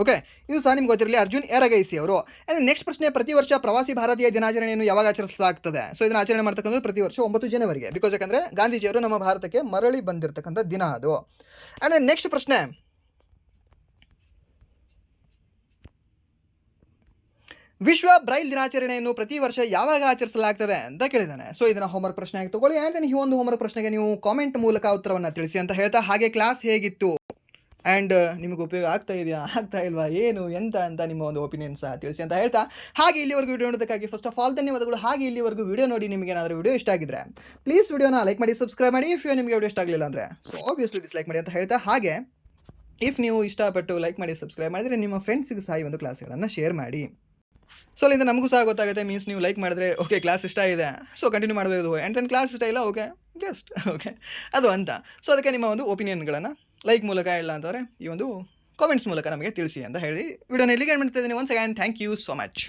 ಓಕೆ, ಇದು ಸಹ ನಿಮ್ಗೆ ಗೊತ್ತಿರಲಿ, ಅರ್ಜುನ್ ಎರಗೈಸಿ ಅವರು. ಆ್ಯಂಡ್ ನೆಕ್ಸ್ಟ್ ಪ್ರಶ್ನೆ, ಪ್ರತಿ ವರ್ಷ ಪ್ರವಾಸಿ ಭಾರತೀಯ ದಿನಾಚರಣೆಯನ್ನು ಯಾವಾಗ ಆಚರಿಸಲಾಗ್ತದೆ? ಸೊ ಇದನ್ನು ಆಚರಣೆ ಮಾಡ್ತಕ್ಕಂಥದ್ದು ಪ್ರತಿ ವರ್ಷ 9 ಜನವರಿಗೆ. ಬಿಕಾಸ್ ಯಾಕಂದರೆ ಗಾಂಧೀಜಿಯವರು ನಮ್ಮ ಭಾರತಕ್ಕೆ ಮರಳಿ ಬಂದಿರತಕ್ಕಂಥ ದಿನ ಅದು. ಆ್ಯಂಡ್ ನೆಕ್ಸ್ಟ್ ಪ್ರಶ್ನೆ, ವಿಶ್ವ ಬ್ರೈಲ್ ದಿನಾಚರಣೆಯನ್ನು ಪ್ರತಿ ವರ್ಷ ಯಾವಾಗ ಆಚರಿಸಲಾಗ್ತದೆ ಅಂತ ಕೇಳಿದ್ದಾನೆ. ಸೊ ಇದನ್ನು ಹೋಮ್ವರ್ಕ್ ಪ್ರಶ್ನೆ ಆಗಿ ತಗೊಳ್ಳಿ. ಆ್ಯಂಡ್ ಈ ಒಂದು ಹೋಮ್ವರ್ಕ್ ಪ್ರಶ್ನೆಗೆ ನೀವು ಕಾಮೆಂಟ್ ಮೂಲಕ ಉತ್ತರವನ್ನು ತಿಳಿಸಿ ಅಂತ ಹೇಳ್ತಾ, ಹಾಗೆ ಕ್ಲಾಸ್ ಹೇಗಿತ್ತು ಆ್ಯಂಡ್ ನಿಮಗೆ ಉಪಯೋಗ ಆಗ್ತಾ ಇದೆಯಾ, ಆಗ್ತಾ ಇಲ್ವಾ, ಏನು ಎಂತ ಅಂತ ನಿಮ್ಮ ಒಂದು ಒಪಿನಿಯನ್ ಸಹ ತಿಳಿಸಿ ಅಂತ ಹೇಳ್ತಾ, ಹಾಗೆ ಇಲ್ಲಿವರೆಗೂ ವಿಡಿಯೋ ನೋಡೋದಕ್ಕಾಗಿ ಫಸ್ಟ್ ಆಫ್ ಆಲ್ ಧನ್ಯವಾದಗಳು. ಹಾಗೆ ಇಲ್ಲಿವರೆಗೂ ವಿಡಿಯೋ ನೋಡಿ ನಿಮಗೆ ಏನಾದರೂ ವಿಡಿಯೋ ಇಷ್ಟ ಆಗಿದ್ರೆ ಪ್ಲೀಸ್ ವಿಡಿಯೋನ ಲೈಕ್ ಮಾಡಿ, ಸಬ್ಸ್ಕ್ರೈಬ್ ಮಾಡಿ. ಇಫ್ ನಿಮಗೆ ವಿಡಿಯೋ ಇಷ್ಟ ಆಗಲಿಲ್ಲ ಅಂದರೆ ಸೊ ಆಬ್ವಿಯಸ್ಲಿ ಡಿಸ್ಲೈಕ್ ಮಾಡಿ ಅಂತ ಹೇಳ್ತಾ, ಹಾಗೆ ಇಫ್ ನೀವು ಇಷ್ಟಪಟ್ಟು ಲೈಕ್ ಮಾಡಿ, ಸಬ್ಸ್ಕ್ರೈಬ್ ಮಾಡಿದರೆ ನಿಮ್ಮ ಫ್ರೆಂಡ್ಸಿಗೆ ಸಹ ಈ ಒಂದು ಕ್ಲಾಸ್ಗಳನ್ನು ಶೇರ್ ಮಾಡಿ. ಸೊ ಅಲ್ಲಿಂದ ನಮಗೂ ಸಹ ಗೊತ್ತಾಗುತ್ತೆ, ಮೀನ್ಸ್ ನೀವು ಲೈಕ್ ಮಾಡಿದ್ರೆ ಓಕೆ ಕ್ಲಾಸ್ ಇಷ್ಟ ಇದೆ, ಸೊ ಕಂಟಿನ್ಯೂ ಮಾಡಬಹುದು. ಆ್ಯಂಡ್ ದೆನ್ ಕ್ಲಾಸ್ ಇಷ್ಟ ಇಲ್ಲ, ಓಕೆ ಜಸ್ಟ್ ಓಕೆ ಅದು ಅಂತ. ಸೊ ಅದಕ್ಕೆ ನಿಮ್ಮ ಒಂದು ಒಪಿನಿಯನ್ಗಳನ್ನು ಲೈಕ್ ಮೂಲಕ ಇಲ್ಲ ಅಂತಂದರೆ ಈ ಒಂದು ಕಾಮೆಂಟ್ಸ್ ಮೂಲಕ ನಮಗೆ ತಿಳಿಸಿ ಅಂತ ಹೇಳಿ ವಿಡಿಯೋನ ಇಲ್ಲಿಗೆ ಎಂಡ್ ಮಾಡ್ತಾ ಇದ್ದೀನಿ. Once again thank you so much.